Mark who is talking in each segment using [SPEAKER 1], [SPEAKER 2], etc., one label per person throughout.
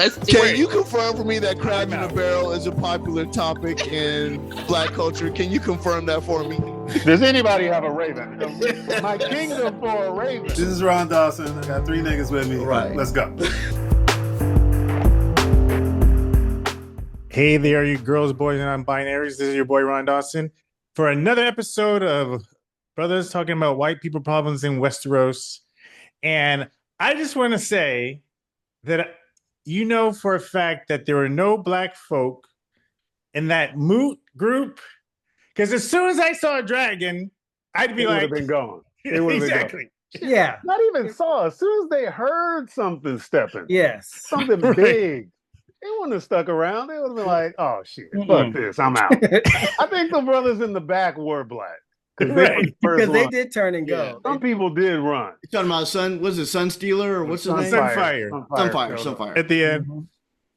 [SPEAKER 1] Can you confirm for me that crab in a barrel is a popular topic in Black culture? Can you confirm that for me?
[SPEAKER 2] Does anybody have a raven? My kingdom for a raven.
[SPEAKER 3] This is Ron Dawson. I got 3 niggas with me.
[SPEAKER 1] Right.
[SPEAKER 3] Let's go.
[SPEAKER 4] Hey there, you girls, boys, and non-binaries. This is your boy Ron Dawson for another episode of Brothers Talking About White People Problems in Westeros. And I just want to say that you know for a fact that there are no black folk in that moot group. Because as soon as I saw a dragon, I'd be like,
[SPEAKER 2] would have been gone. It would have
[SPEAKER 4] exactly.
[SPEAKER 2] been gone.
[SPEAKER 5] Yeah.
[SPEAKER 2] Not even saw. As soon as they heard something stepping,
[SPEAKER 5] Yes.
[SPEAKER 2] something
[SPEAKER 4] Right.
[SPEAKER 2] big, they wouldn't have stuck around. They would have been like, "Oh shit, fuck this, I'm out." I think the brothers in the back were black because they were the first
[SPEAKER 5] Because they
[SPEAKER 2] one.
[SPEAKER 5] did turn and go.
[SPEAKER 2] Some people did run.
[SPEAKER 1] You talking about Sun Stealer or what's his name?
[SPEAKER 4] Sunfire. At the end.
[SPEAKER 5] Mm-hmm.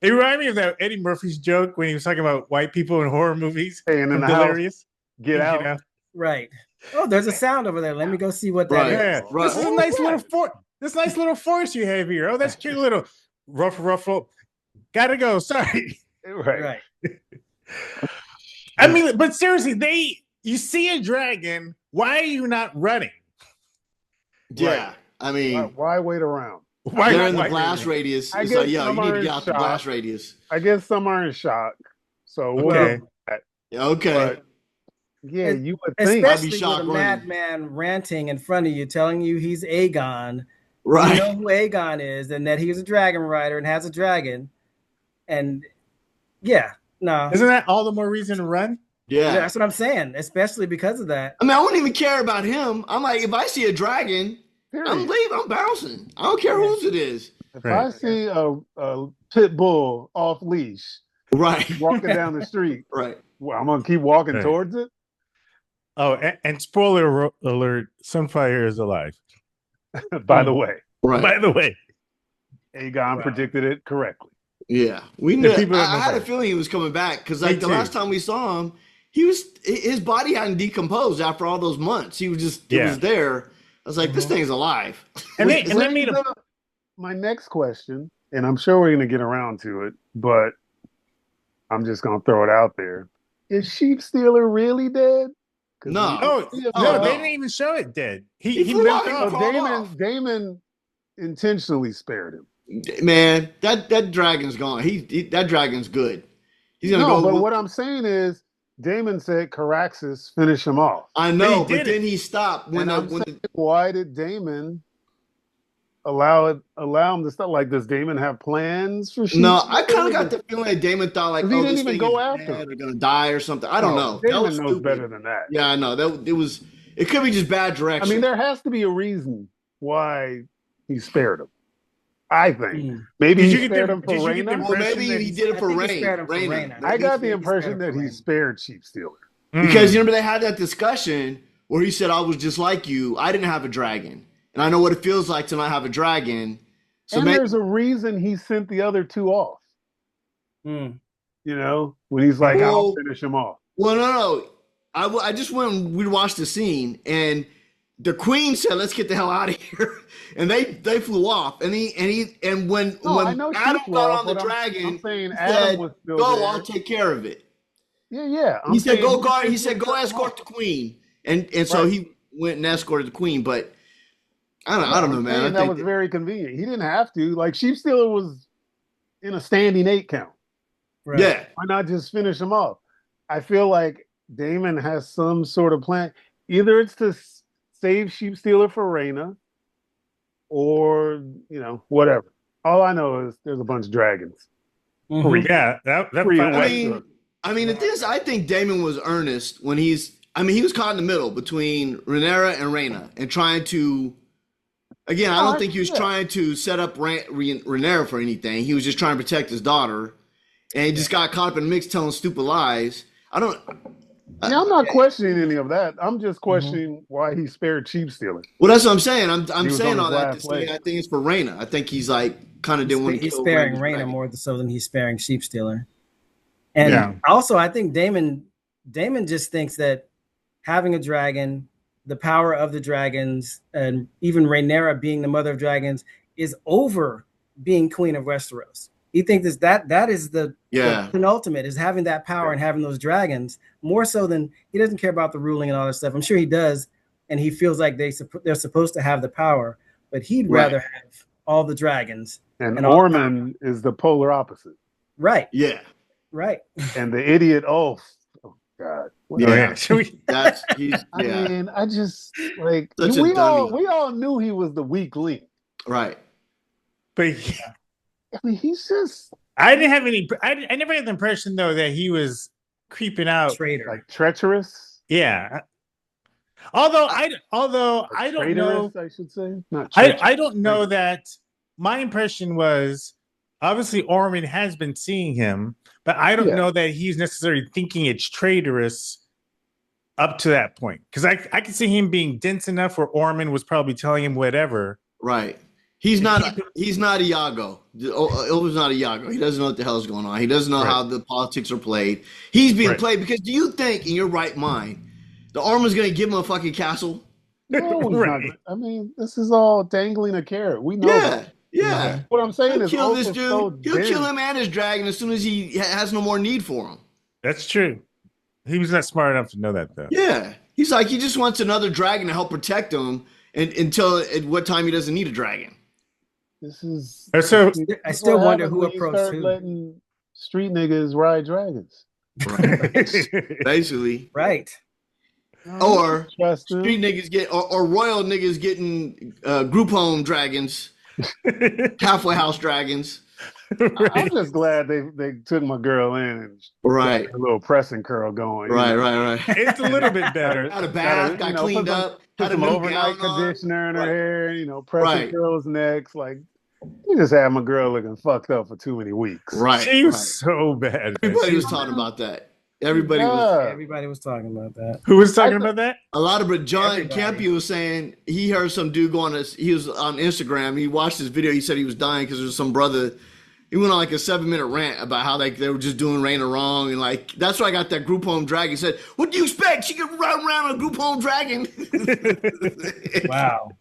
[SPEAKER 4] It reminded me of that Eddie Murphy's joke when he was talking about white people in horror movies.
[SPEAKER 2] Staying in the
[SPEAKER 4] Delirious.
[SPEAKER 2] Get out.
[SPEAKER 5] Right. Oh, there's a sound over there. Let me go see what that
[SPEAKER 1] Right.
[SPEAKER 5] is.
[SPEAKER 4] Yeah.
[SPEAKER 1] Right.
[SPEAKER 4] This is a nice little forest you have here. Oh, that's cute little ruffle. Gotta go. Sorry.
[SPEAKER 2] Right.
[SPEAKER 4] I mean, but seriously, you see a dragon. Why are you not running?
[SPEAKER 1] Yeah. I mean,
[SPEAKER 2] Why wait around?
[SPEAKER 4] Why
[SPEAKER 1] they're in the
[SPEAKER 4] why-
[SPEAKER 1] blast radius.
[SPEAKER 2] I
[SPEAKER 1] It's
[SPEAKER 2] guess
[SPEAKER 1] like, yo,
[SPEAKER 2] some
[SPEAKER 1] you need
[SPEAKER 2] are
[SPEAKER 1] to
[SPEAKER 2] in
[SPEAKER 1] get out the
[SPEAKER 2] shock.
[SPEAKER 1] blast radius.
[SPEAKER 2] I guess some are in shock. So
[SPEAKER 4] Okay.
[SPEAKER 1] Yeah, okay.
[SPEAKER 2] But, yeah, you would think.
[SPEAKER 1] I'd be
[SPEAKER 5] Especially
[SPEAKER 1] shocked
[SPEAKER 5] with a
[SPEAKER 1] running.
[SPEAKER 5] madman ranting in front of you, telling you he's Aegon.
[SPEAKER 1] Right.
[SPEAKER 5] You know who Aegon is, and that he's a dragon rider and has a dragon. And yeah, no.
[SPEAKER 4] Isn't that all the more reason to run?
[SPEAKER 1] Yeah.
[SPEAKER 5] That's what I'm saying, especially because of that.
[SPEAKER 1] I mean, I wouldn't even care about him. I'm like, if I see a dragon,
[SPEAKER 2] Period.
[SPEAKER 1] I'm leaving. I'm bouncing. I don't care whose it is.
[SPEAKER 2] If
[SPEAKER 4] Right.
[SPEAKER 2] I see a pit bull off leash
[SPEAKER 1] Right.
[SPEAKER 2] walking down the street,
[SPEAKER 1] Right.
[SPEAKER 2] well, I'm gonna keep walking
[SPEAKER 4] Right.
[SPEAKER 2] towards it.
[SPEAKER 4] Oh, and spoiler alert: Sunfire is alive.
[SPEAKER 2] By the way,
[SPEAKER 1] Right.
[SPEAKER 4] By the way,
[SPEAKER 2] Aegon predicted it correctly.
[SPEAKER 1] Yeah. We knew.
[SPEAKER 4] people don't know
[SPEAKER 1] I had a
[SPEAKER 4] that.
[SPEAKER 1] feeling he was coming back because,
[SPEAKER 4] Me
[SPEAKER 1] like, the
[SPEAKER 4] too.
[SPEAKER 1] last time we saw him, his body hadn't decomposed after all those months. He was just it
[SPEAKER 4] Yeah.
[SPEAKER 1] was there. I was like, this thing's alive.
[SPEAKER 4] and they
[SPEAKER 2] Brings
[SPEAKER 4] made a
[SPEAKER 2] up my next question, and I'm sure we're gonna get around to it, but I'm just gonna throw it out there: is Sheep Stealer really dead? 'Cause
[SPEAKER 1] No.
[SPEAKER 4] no,
[SPEAKER 1] no.
[SPEAKER 4] they didn't even show it dead.
[SPEAKER 1] He
[SPEAKER 4] He
[SPEAKER 1] flew
[SPEAKER 4] limped
[SPEAKER 1] out
[SPEAKER 4] off.
[SPEAKER 1] and
[SPEAKER 2] So
[SPEAKER 1] crawled off.
[SPEAKER 2] Damon intentionally spared him.
[SPEAKER 1] Man, that dragon's gone. That dragon's good. He's gonna
[SPEAKER 2] No,
[SPEAKER 1] go.
[SPEAKER 2] but what I'm saying is, Damon said Caraxes finish him off.
[SPEAKER 1] I know,
[SPEAKER 4] But he
[SPEAKER 1] but
[SPEAKER 4] did
[SPEAKER 1] then he stopped when
[SPEAKER 2] And I'm
[SPEAKER 1] when
[SPEAKER 2] saying, why did Damon allow him to stop? Like, does Damon have plans for Sheep?
[SPEAKER 1] no, I kind of got the feeling that Damon thought like,
[SPEAKER 2] 'Cause he
[SPEAKER 1] oh,
[SPEAKER 2] didn't
[SPEAKER 1] this
[SPEAKER 2] even
[SPEAKER 1] thing
[SPEAKER 2] go
[SPEAKER 1] is
[SPEAKER 2] after
[SPEAKER 1] bad
[SPEAKER 2] him.
[SPEAKER 1] or gonna die or something. I don't know. That
[SPEAKER 2] Damon
[SPEAKER 1] was
[SPEAKER 2] knows
[SPEAKER 1] stupid.
[SPEAKER 2] better than that.
[SPEAKER 1] Yeah, I know. It was. It could be just bad
[SPEAKER 2] I
[SPEAKER 1] direction.
[SPEAKER 2] mean, there has to be a reason why he spared him. I think
[SPEAKER 5] Mm.
[SPEAKER 2] maybe
[SPEAKER 4] Did
[SPEAKER 2] he
[SPEAKER 4] you get
[SPEAKER 2] spared
[SPEAKER 4] the-
[SPEAKER 2] him for
[SPEAKER 4] did you get the
[SPEAKER 2] Raina.
[SPEAKER 1] well, maybe
[SPEAKER 4] impression
[SPEAKER 1] he
[SPEAKER 4] that
[SPEAKER 1] did it for
[SPEAKER 5] I think he
[SPEAKER 1] Rain.
[SPEAKER 5] spared him for
[SPEAKER 1] Raina.
[SPEAKER 5] Raina.
[SPEAKER 2] I got the
[SPEAKER 5] He
[SPEAKER 2] impression
[SPEAKER 5] spared him
[SPEAKER 2] that
[SPEAKER 5] for
[SPEAKER 2] he
[SPEAKER 5] Raina.
[SPEAKER 2] spared Sheep Stealer.
[SPEAKER 1] Because you remember they had that discussion where he said, "I was just like you. I didn't have a dragon, and I know what it feels like to not have a dragon." So
[SPEAKER 2] And
[SPEAKER 1] maybe
[SPEAKER 2] there's a reason he sent the other two off.
[SPEAKER 5] Mm.
[SPEAKER 2] You know, when he's like, "I'll
[SPEAKER 1] Well-
[SPEAKER 2] finish him off."
[SPEAKER 1] Well, no. I just went and we watched the scene, and the queen said, "Let's get the hell out of here," and they flew off. And when
[SPEAKER 2] No, I know
[SPEAKER 1] Adam
[SPEAKER 2] she flew
[SPEAKER 1] got
[SPEAKER 2] off,
[SPEAKER 1] on the
[SPEAKER 2] but I'm
[SPEAKER 1] dragon,
[SPEAKER 2] saying
[SPEAKER 1] he
[SPEAKER 2] Adam
[SPEAKER 1] said,
[SPEAKER 2] was still
[SPEAKER 1] "Go,
[SPEAKER 2] there.
[SPEAKER 1] I'll take care of it."
[SPEAKER 2] Yeah.
[SPEAKER 1] He said, "Go
[SPEAKER 2] saying
[SPEAKER 1] guard." He
[SPEAKER 2] he
[SPEAKER 1] said, "Go
[SPEAKER 2] took him
[SPEAKER 1] escort
[SPEAKER 2] off.
[SPEAKER 1] the queen," and so
[SPEAKER 2] Right.
[SPEAKER 1] he went and escorted the queen. But I don't know,
[SPEAKER 2] I'm
[SPEAKER 1] man.
[SPEAKER 2] saying
[SPEAKER 1] I
[SPEAKER 2] that
[SPEAKER 1] think
[SPEAKER 2] was very convenient. He didn't have to. Like, Sheep Stealer was in a standing 8 count.
[SPEAKER 5] Right.
[SPEAKER 1] yeah.
[SPEAKER 2] Why not just finish him off? I feel like Damon has some sort of plan. Either it's to save Sheep Stealer for Raina, or whatever. All I know is there's a bunch of dragons.
[SPEAKER 5] Mhm.
[SPEAKER 4] Yeah, that
[SPEAKER 2] Free
[SPEAKER 4] fight-
[SPEAKER 2] and
[SPEAKER 1] I mean, I think Damon was earnest when he was caught in the middle between Rhaenyra and Rhaena and trying to. Again, I don't think he was trying to set up Rhaenyra for anything. He was just trying to protect his daughter, and he just got caught up in the mix telling stupid lies.
[SPEAKER 2] Yeah, I'm not questioning any of that. I'm just questioning why he spared Sheep Stealer.
[SPEAKER 1] Well, that's what I'm saying. I'm
[SPEAKER 2] He was
[SPEAKER 1] saying
[SPEAKER 2] on
[SPEAKER 1] all
[SPEAKER 2] his
[SPEAKER 1] that
[SPEAKER 2] last
[SPEAKER 1] to say
[SPEAKER 2] leg.
[SPEAKER 1] I think it's for Rhaena. I think he's like kind of didn't want to
[SPEAKER 5] He's
[SPEAKER 1] kill
[SPEAKER 5] sparing
[SPEAKER 1] Rhaenyra's
[SPEAKER 5] Raina
[SPEAKER 1] dragon.
[SPEAKER 5] more so than he's sparing Sheep Stealer. And
[SPEAKER 4] Yeah.
[SPEAKER 5] also, I think Damon just thinks that having a dragon, the power of the dragons, and even Rhaenyra being the mother of dragons is over being queen of Westeros. He thinks that is the
[SPEAKER 1] Yeah.
[SPEAKER 5] penultimate, is having that power and having those dragons, more so than he doesn't care about the ruling and all that stuff. I'm sure he does, and he feels like they're supposed to have the power, but he'd rather have all the dragons.
[SPEAKER 2] And Ormond is the polar opposite.
[SPEAKER 5] Right.
[SPEAKER 1] Yeah.
[SPEAKER 5] Right.
[SPEAKER 2] And the idiot oh God.
[SPEAKER 1] Yeah.
[SPEAKER 2] I mean, I just like
[SPEAKER 1] Such a
[SPEAKER 2] we
[SPEAKER 1] dummy.
[SPEAKER 2] all knew he was the weak link.
[SPEAKER 1] Right.
[SPEAKER 4] But
[SPEAKER 2] I mean, he's just
[SPEAKER 4] I didn't have any. I never had the impression though that he was creeping out,
[SPEAKER 5] Traitor.
[SPEAKER 2] like treacherous.
[SPEAKER 4] Yeah. Although I don't know.
[SPEAKER 2] I should say. Not
[SPEAKER 4] I don't know that. My impression was obviously Ormond has been seeing him, but I don't know that he's necessarily thinking it's traitorous up to that point. Because I can see him being dense enough where Ormond was probably telling him whatever.
[SPEAKER 1] Right. He's not Iago. Ilva's not Iago. He doesn't know what the hell is going on. He doesn't know how the politics are played. He's being played because do you think in your right mind the Ormond's going to give him a fucking castle?
[SPEAKER 2] No, he's not. I mean, this is all dangling a carrot. We know that.
[SPEAKER 1] Yeah.
[SPEAKER 2] What I'm saying
[SPEAKER 1] He'll
[SPEAKER 2] is
[SPEAKER 1] kill this dude.
[SPEAKER 2] So
[SPEAKER 1] He'll kill him and his dragon as soon as he has no more need for him.
[SPEAKER 4] That's true. He was not smart enough to know that, though.
[SPEAKER 1] Yeah. He's like, he just wants another dragon to help protect him until at what time he doesn't need a dragon.
[SPEAKER 2] This is.
[SPEAKER 4] So
[SPEAKER 5] I still wonder who approached who.
[SPEAKER 2] Letting street niggas ride dragons.
[SPEAKER 1] Right. Basically.
[SPEAKER 5] Right.
[SPEAKER 1] Or street niggas or royal niggas getting group home dragons, halfway house dragons.
[SPEAKER 2] I'm just glad they took my girl in and got a little pressing curl going.
[SPEAKER 1] Right.
[SPEAKER 4] It's a little bit better.
[SPEAKER 1] Had a bath, got cleaned up,
[SPEAKER 2] put
[SPEAKER 1] had
[SPEAKER 2] some
[SPEAKER 1] a new
[SPEAKER 2] overnight
[SPEAKER 1] gown
[SPEAKER 2] conditioner in her
[SPEAKER 1] on.
[SPEAKER 2] hair, pressing curls next. Like, you just had my girl looking fucked up for too many weeks.
[SPEAKER 1] Right.
[SPEAKER 4] She was so bad.
[SPEAKER 1] Everybody was talking about that. Everybody
[SPEAKER 5] was talking about that.
[SPEAKER 4] Who was talking about that?
[SPEAKER 1] A lot of John Campy was saying he heard some dude he was on Instagram. He watched this video. He said he was dying because there was some brother. He went on like a 7-minute rant about how like they were just doing Rhaenyra wrong, and like that's why I got that group home dragon. He said, "What do you expect? She could run around on a group home dragon."
[SPEAKER 5] Wow.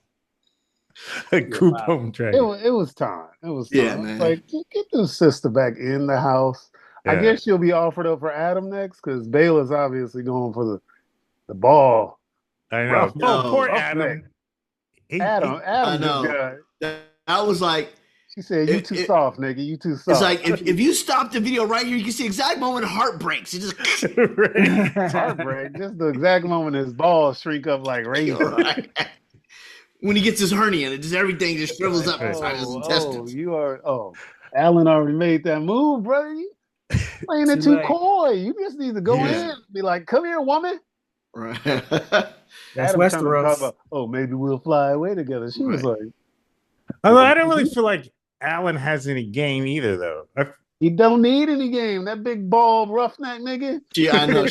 [SPEAKER 4] A group home dragon.
[SPEAKER 2] It was time. It was time.
[SPEAKER 1] Yeah, man.
[SPEAKER 2] Like, get the sister back in the house. Yeah. I guess she'll be offered up for Adam next because Baylor's obviously going for the ball.
[SPEAKER 4] I know. Poor Adam.
[SPEAKER 2] Adam.
[SPEAKER 1] I know. That was like.
[SPEAKER 2] She said, "You too soft, nigga. You too soft."
[SPEAKER 1] It's like if you stop the video right here, you can see the exact moment heart breaks. It just
[SPEAKER 2] heartbreak. Just the exact moment his balls shrink up like razors.
[SPEAKER 1] Right. When he gets his hernia, and everything just shrivels up inside his intestines.
[SPEAKER 2] Alan already made that move, brother. You playing it too coy. You just need to go in and be like, "Come here, woman."
[SPEAKER 1] Right.
[SPEAKER 5] That's Westeros.
[SPEAKER 2] Maybe we'll fly away together. She was like,
[SPEAKER 4] although I don't really feel like Alan has any game either, though.
[SPEAKER 2] He don't need any game. That big bald roughneck nigga.
[SPEAKER 1] I know.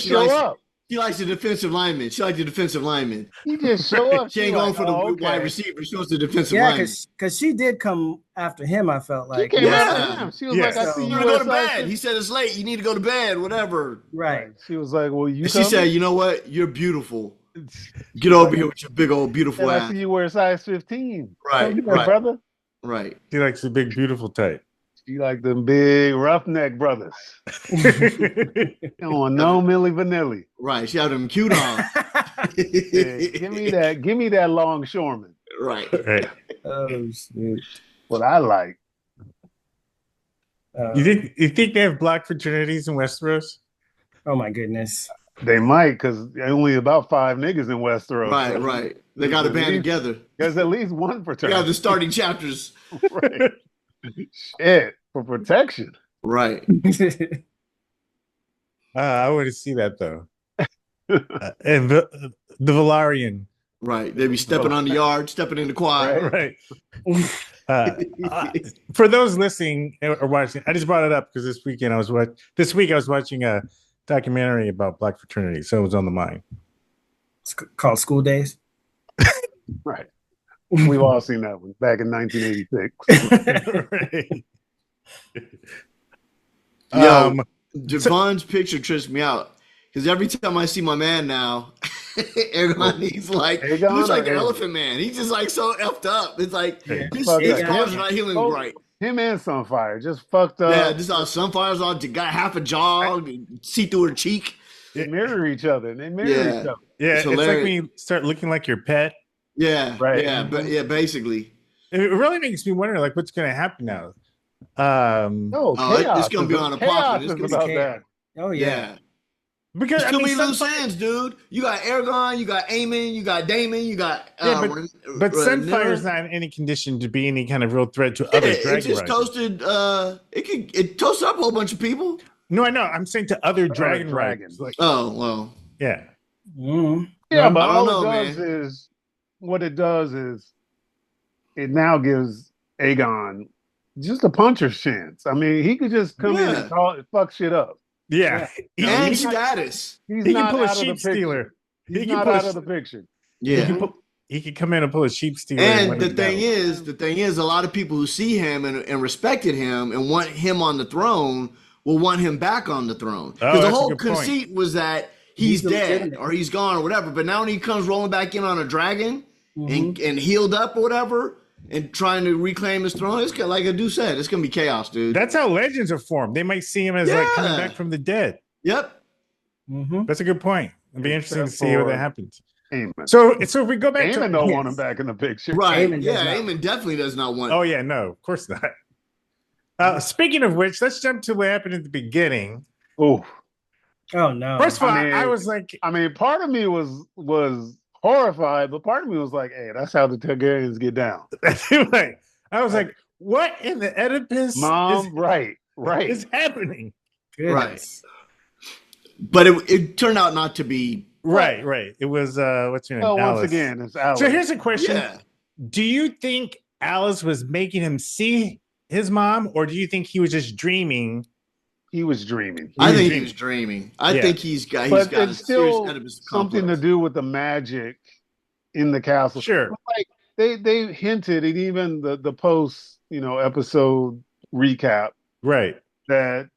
[SPEAKER 1] She likes the defensive lineman. She likes the defensive lineman.
[SPEAKER 2] He just show up.
[SPEAKER 1] She ain't going for the wide receiver. She wants the defensive lineman.
[SPEAKER 5] because she did come after him. I felt like
[SPEAKER 2] she came after him. She was like, "I see you
[SPEAKER 1] go to bed." He said, "It's late. You need to go to bed. Whatever."
[SPEAKER 5] Right.
[SPEAKER 2] She was like, "Well, you."
[SPEAKER 1] She said, "You know what? You're beautiful. Get over here with your big old beautiful ass."
[SPEAKER 2] I see you wear size 15.
[SPEAKER 1] Right,
[SPEAKER 2] brother.
[SPEAKER 1] Right.
[SPEAKER 4] She likes the big, beautiful type.
[SPEAKER 2] She like them big roughneck brothers. Don't want no Milli Vanilli.
[SPEAKER 1] Right. She had them cute on.
[SPEAKER 2] Give me that longshoreman.
[SPEAKER 1] Right.
[SPEAKER 5] Oh shit.
[SPEAKER 2] What I like.
[SPEAKER 4] You think they have black fraternities in Westeros?
[SPEAKER 5] Oh my goodness.
[SPEAKER 2] They might, because only about 5 niggas in Westeros.
[SPEAKER 1] Right. They got to band together.
[SPEAKER 2] There's at least one fraternity.
[SPEAKER 1] They have the starting chapters.
[SPEAKER 2] Right. Shit, for protection.
[SPEAKER 1] Right.
[SPEAKER 4] I want to see that, though. And the Valarian.
[SPEAKER 1] Right. They be stepping on the yard, stepping in the quad.
[SPEAKER 4] Right. For those listening or watching, I just brought it up because this week I was watching a documentary about black fraternity, so it was on the mind.
[SPEAKER 5] It's called School Days.
[SPEAKER 2] Right. We've all seen that one back in 1986.
[SPEAKER 1] Right. Devon's picture trips me out because every time I see my man now, he's like an elephant man. He's just like so effed up. It's like his scars are not healing right.
[SPEAKER 2] Him and Sunfire just fucked up.
[SPEAKER 1] Yeah, just Sunfire's all got half a jaw, see through her cheek.
[SPEAKER 2] They mirror each other. They mirror each other.
[SPEAKER 4] Yeah,
[SPEAKER 1] It's
[SPEAKER 4] it's like
[SPEAKER 1] hilarious.
[SPEAKER 4] when you start looking like your pet.
[SPEAKER 1] Yeah,
[SPEAKER 2] Right.
[SPEAKER 1] yeah, but yeah, basically.
[SPEAKER 4] It really makes me wonder, like, what's going to happen now.
[SPEAKER 2] No,
[SPEAKER 1] Oh,
[SPEAKER 2] chaos.
[SPEAKER 1] it's gonna be on a
[SPEAKER 2] chaos
[SPEAKER 1] poppin'. It's
[SPEAKER 2] is
[SPEAKER 1] gonna be
[SPEAKER 2] about
[SPEAKER 5] chaos.
[SPEAKER 2] that.
[SPEAKER 5] Oh yeah.
[SPEAKER 4] Because
[SPEAKER 1] It's
[SPEAKER 4] I
[SPEAKER 1] too
[SPEAKER 4] mean,
[SPEAKER 1] many loose ends, dude. You got Aegon, you got Aemon, you got Daemon, you got
[SPEAKER 4] but Sunfire's not in any condition to be any kind of real threat to other
[SPEAKER 1] it
[SPEAKER 4] dragon
[SPEAKER 1] just
[SPEAKER 4] riders.
[SPEAKER 1] toasted. It toasted up a whole bunch of people.
[SPEAKER 4] No, I know. I'm saying to other dragon
[SPEAKER 2] dragons.
[SPEAKER 4] riders. Like,
[SPEAKER 1] Oh well,
[SPEAKER 4] yeah.
[SPEAKER 2] Yeah, but
[SPEAKER 1] I don't
[SPEAKER 2] all
[SPEAKER 1] know,
[SPEAKER 2] it does is what it does is it now gives Aegon just a puncher's chance. I mean, he could just come in and fuck shit up.
[SPEAKER 4] Yeah.
[SPEAKER 1] and status.
[SPEAKER 2] He's
[SPEAKER 4] He
[SPEAKER 2] not
[SPEAKER 4] can pull a
[SPEAKER 2] out of the
[SPEAKER 4] sheep
[SPEAKER 2] picture.
[SPEAKER 4] stealer.
[SPEAKER 2] He's
[SPEAKER 4] He can
[SPEAKER 2] not
[SPEAKER 4] pull a
[SPEAKER 2] out of the picture.
[SPEAKER 1] Yeah.
[SPEAKER 4] He could come in and pull a sheep stealer.
[SPEAKER 1] And the thing is, a lot of people who see him and respected him and want him on the throne will want him back on the throne. Because the
[SPEAKER 4] that's a
[SPEAKER 1] whole
[SPEAKER 4] good point.
[SPEAKER 1] conceit was that he's dead
[SPEAKER 5] legitimate.
[SPEAKER 1] or he's gone or whatever. But now when he comes rolling back in on a dragon and healed up or whatever and trying to reclaim his throne, it's like Adu said, it's gonna be chaos, dude.
[SPEAKER 4] That's how legends are formed. They might see him as like coming back from the dead.
[SPEAKER 1] Yep.
[SPEAKER 4] That's a good point. It'd be interesting to see what that happens.
[SPEAKER 2] Aemon.
[SPEAKER 4] So if we go back to
[SPEAKER 2] Aemon don't want him back in the picture.
[SPEAKER 1] Right.
[SPEAKER 5] Aemon does
[SPEAKER 1] Yeah,
[SPEAKER 5] not.
[SPEAKER 1] Aemon definitely does not want
[SPEAKER 4] Oh yeah, no, of course not. Speaking of which, let's jump to what happened at the beginning.
[SPEAKER 2] Oh,
[SPEAKER 5] Oh no.
[SPEAKER 4] First of all,
[SPEAKER 2] I mean-
[SPEAKER 4] I was like,
[SPEAKER 2] I mean, part of me was horrified, but part of me was like, "Hey, that's how the Targaryens get down."
[SPEAKER 4] I was like, what in the Oedipus
[SPEAKER 2] Mom, right.
[SPEAKER 4] is happening?
[SPEAKER 5] Goodness.
[SPEAKER 1] But it turned out not to be.
[SPEAKER 4] Right. It was what's your name?
[SPEAKER 2] Well,
[SPEAKER 4] Alice.
[SPEAKER 2] once again, it's Alice.
[SPEAKER 4] So here's a question.
[SPEAKER 1] Yeah.
[SPEAKER 4] Do you think Alice was making him see his mom, or do you think he was just dreaming?
[SPEAKER 2] He was dreaming.
[SPEAKER 1] I think he was dreaming. I think he's got
[SPEAKER 2] But
[SPEAKER 1] a
[SPEAKER 2] it's
[SPEAKER 1] serious
[SPEAKER 2] still
[SPEAKER 1] Oedipus
[SPEAKER 2] something to
[SPEAKER 1] complex.
[SPEAKER 2] do with the magic in the castle.
[SPEAKER 4] Sure.
[SPEAKER 2] Like they hinted, and even the post, episode recap
[SPEAKER 4] Right.
[SPEAKER 2] that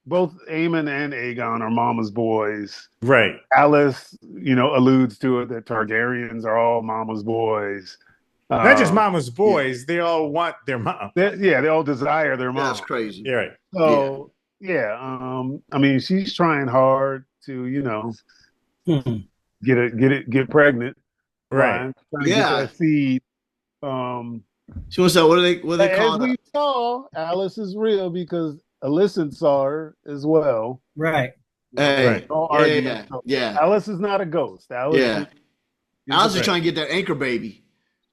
[SPEAKER 2] both Aemon and Aegon are mama's boys.
[SPEAKER 4] Right.
[SPEAKER 2] Alice, alludes to it that Targaryens are all mama's boys.
[SPEAKER 4] Not just mama's boys, they all want their mom.
[SPEAKER 2] They all desire their mom.
[SPEAKER 1] That's crazy.
[SPEAKER 4] Yeah, right.
[SPEAKER 2] So I mean, she's trying hard to, get pregnant.
[SPEAKER 4] Right.
[SPEAKER 2] Trying to get that seed.
[SPEAKER 1] She wants to. What do they call
[SPEAKER 2] As we
[SPEAKER 1] it?
[SPEAKER 2] saw, Alice is real because Alicent saw her as well.
[SPEAKER 5] Right.
[SPEAKER 1] Hey,
[SPEAKER 4] Right.
[SPEAKER 2] No argument. So
[SPEAKER 1] yeah.
[SPEAKER 2] Alice is not a ghost. Alice
[SPEAKER 1] Yeah. Alice is
[SPEAKER 2] right.
[SPEAKER 1] trying to get that anchor baby.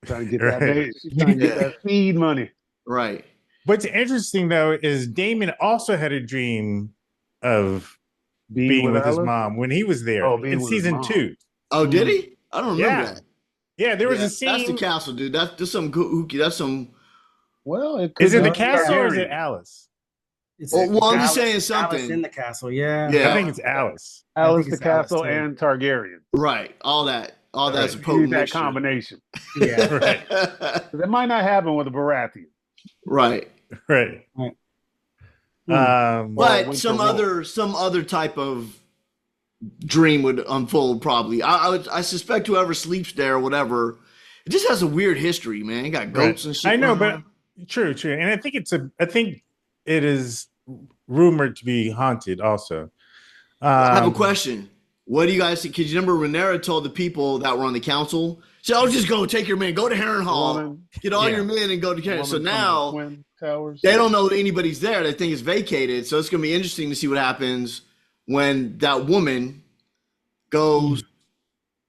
[SPEAKER 2] trying to get that
[SPEAKER 4] Right.
[SPEAKER 2] baby. She's trying to get
[SPEAKER 1] Yeah.
[SPEAKER 2] that seed money.
[SPEAKER 1] Right.
[SPEAKER 4] What's interesting though is Damon also had a dream of being with his
[SPEAKER 2] Alice?
[SPEAKER 4] mom when he was there
[SPEAKER 2] Oh, being
[SPEAKER 4] in
[SPEAKER 2] with his
[SPEAKER 4] season
[SPEAKER 2] mom.
[SPEAKER 4] 2.
[SPEAKER 1] Oh, did he? I don't remember
[SPEAKER 4] Yeah.
[SPEAKER 1] that.
[SPEAKER 4] Yeah, there was
[SPEAKER 1] Yeah,
[SPEAKER 4] a scene.
[SPEAKER 1] That's the castle, dude. That's some kooky. That's some.
[SPEAKER 2] Well, it could
[SPEAKER 4] Is it the
[SPEAKER 2] be
[SPEAKER 4] castle or is it
[SPEAKER 2] Targaryen.
[SPEAKER 4] Alice?
[SPEAKER 5] It's
[SPEAKER 1] Well, I'm just
[SPEAKER 5] Alice-
[SPEAKER 1] saying
[SPEAKER 5] Alice
[SPEAKER 1] something.
[SPEAKER 5] in the castle. Yeah.
[SPEAKER 1] Yeah.
[SPEAKER 4] I think it's Alice.
[SPEAKER 2] Alice
[SPEAKER 5] I
[SPEAKER 2] the
[SPEAKER 5] think it's Alice,
[SPEAKER 2] castle
[SPEAKER 5] too.
[SPEAKER 2] and Targaryen.
[SPEAKER 1] Right. All that's a
[SPEAKER 2] You
[SPEAKER 1] potent
[SPEAKER 2] need that
[SPEAKER 1] mixture.
[SPEAKER 2] combination.
[SPEAKER 5] Yeah.
[SPEAKER 4] Right.
[SPEAKER 2] That might not happen with a Baratheon.
[SPEAKER 1] Right.
[SPEAKER 4] Right.
[SPEAKER 5] Right.
[SPEAKER 4] Um,
[SPEAKER 1] But
[SPEAKER 2] Winter
[SPEAKER 1] some
[SPEAKER 2] War.
[SPEAKER 1] other type of dream would unfold probably. I suspect whoever sleeps there or whatever, it just has a weird history, man. You got goats and shit.
[SPEAKER 4] I know,
[SPEAKER 1] running
[SPEAKER 4] but
[SPEAKER 1] around.
[SPEAKER 4] true. And I think it is rumored to be haunted also.
[SPEAKER 1] I have a question. What do you guys think? Because you remember Rhaenyra told the people that were on the council, "So I'll just go take your men, go to Harrenhal,
[SPEAKER 2] Woman-
[SPEAKER 1] get all
[SPEAKER 4] Yeah.
[SPEAKER 1] your men, and go to Harrenhal."
[SPEAKER 2] woman
[SPEAKER 1] So
[SPEAKER 2] from the
[SPEAKER 1] now
[SPEAKER 2] Twin Towers.
[SPEAKER 1] they don't know that anybody's there. They think it's vacated. So it's going to be interesting to see what happens when that woman goes.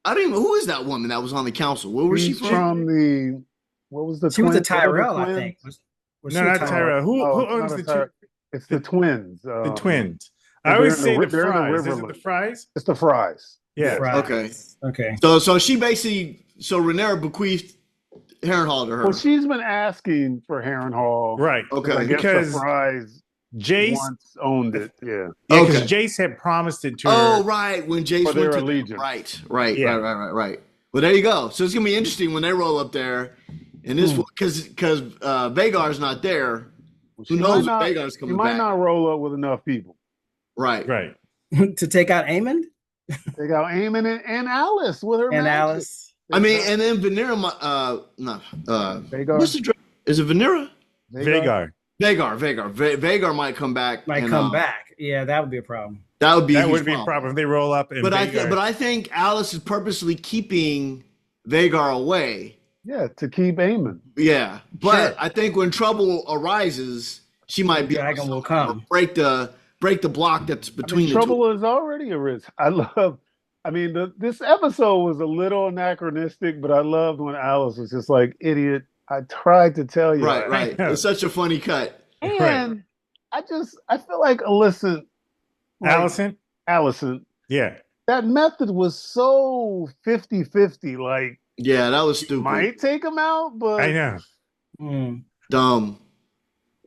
[SPEAKER 1] I don't even know who is that woman that was on the council. Where was she
[SPEAKER 2] She's
[SPEAKER 1] from?
[SPEAKER 2] from the what was the
[SPEAKER 5] She was a
[SPEAKER 2] twin- what were the
[SPEAKER 5] Tyrell, I
[SPEAKER 2] twins?
[SPEAKER 5] think. Was
[SPEAKER 4] No,
[SPEAKER 5] she a
[SPEAKER 4] not Tyra. Who
[SPEAKER 2] Oh, it's
[SPEAKER 4] owns
[SPEAKER 2] not
[SPEAKER 4] the
[SPEAKER 2] a Tyra. It's the twins.
[SPEAKER 4] the twins?
[SPEAKER 2] they're
[SPEAKER 4] I always
[SPEAKER 2] in the
[SPEAKER 4] say
[SPEAKER 2] ri-
[SPEAKER 4] the
[SPEAKER 2] they're in the
[SPEAKER 4] fries. Is it
[SPEAKER 2] Riverland.
[SPEAKER 4] the fries?
[SPEAKER 2] It's the Fries.
[SPEAKER 4] Yeah.
[SPEAKER 5] Fries. Okay.
[SPEAKER 1] So she basically, Rhaenyra bequeathed Harrenhal to her.
[SPEAKER 2] Well, she's been asking for Harrenhal.
[SPEAKER 4] Right.
[SPEAKER 1] Okay.
[SPEAKER 2] I guess
[SPEAKER 4] Because
[SPEAKER 2] the Fries
[SPEAKER 4] Jace,
[SPEAKER 2] once owned it. Yeah.
[SPEAKER 4] yeah, because
[SPEAKER 1] Okay.
[SPEAKER 4] Jace had promised it to her.
[SPEAKER 1] Oh, right. When Jace
[SPEAKER 2] For their
[SPEAKER 1] went to
[SPEAKER 2] allegiance.
[SPEAKER 1] Right.
[SPEAKER 4] Yeah.
[SPEAKER 1] Right. Well, there you go. So it's gonna be interesting when they roll up there, and this because Vagar's not there.
[SPEAKER 2] She
[SPEAKER 1] Who knows
[SPEAKER 2] might
[SPEAKER 1] if
[SPEAKER 2] not-
[SPEAKER 1] Vagar's
[SPEAKER 2] She
[SPEAKER 1] coming
[SPEAKER 2] might
[SPEAKER 1] back?
[SPEAKER 2] not roll up with enough people.
[SPEAKER 1] Right.
[SPEAKER 4] Right.
[SPEAKER 5] To take out Aemon
[SPEAKER 2] They got Aemon and Alice with her
[SPEAKER 5] and
[SPEAKER 2] magic.
[SPEAKER 5] Alice.
[SPEAKER 1] I mean, and then Rhaenyra.
[SPEAKER 2] Vagar.
[SPEAKER 1] What's the? Is it Rhaenyra?
[SPEAKER 4] Vagar.
[SPEAKER 1] Vagar might come back.
[SPEAKER 5] Might come back. Yeah, that would be a problem.
[SPEAKER 1] That would be
[SPEAKER 4] a problem if they roll up. And
[SPEAKER 1] but I think Alice is purposely keeping Vagar away.
[SPEAKER 2] Yeah, to keep Aemon.
[SPEAKER 1] Yeah, but I think when trouble arises, she might be
[SPEAKER 5] dragon will come.
[SPEAKER 1] Break the block that's between the
[SPEAKER 2] trouble
[SPEAKER 1] two.
[SPEAKER 2] has already arisen. This episode was a little anachronistic, but I loved when Alice was just like, "Idiot, I tried to tell you."
[SPEAKER 1] Right. It's such a funny cut.
[SPEAKER 2] And I feel like Allison.
[SPEAKER 1] Yeah.
[SPEAKER 2] That method was so 50-50. Like,
[SPEAKER 1] yeah, that was stupid.
[SPEAKER 2] Might take him out, but
[SPEAKER 4] I know.
[SPEAKER 1] Dumb.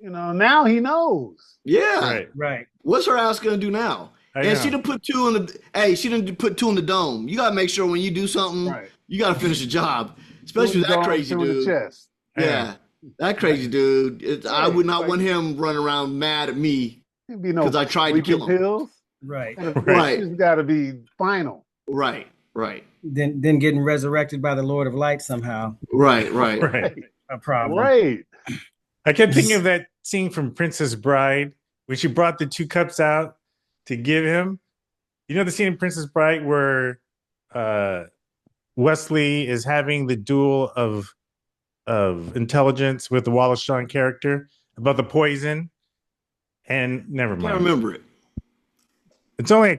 [SPEAKER 2] Now he knows.
[SPEAKER 1] Yeah.
[SPEAKER 5] Right.
[SPEAKER 1] What's her ass gonna do now? She didn't put two in the. She didn't put two in the dome. You gotta make sure when you do something, you gotta finish the job. Especially with that crazy dude. Yeah, that crazy dude. I would not want him running around mad at me because I tried to kill him.
[SPEAKER 2] Pills.
[SPEAKER 5] Right.
[SPEAKER 2] It's got to be final.
[SPEAKER 1] Right.
[SPEAKER 5] Then getting resurrected by the Lord of Light somehow.
[SPEAKER 1] Right.
[SPEAKER 5] A problem.
[SPEAKER 2] Right.
[SPEAKER 4] I kept thinking of that scene from Princess Bride when she brought the 2 cups out to give him. You know the scene in Princess Bride where Wesley is having the duel of intelligence with the Wallace Shawn character about the poison, and never mind.
[SPEAKER 1] I remember it.
[SPEAKER 4] It's only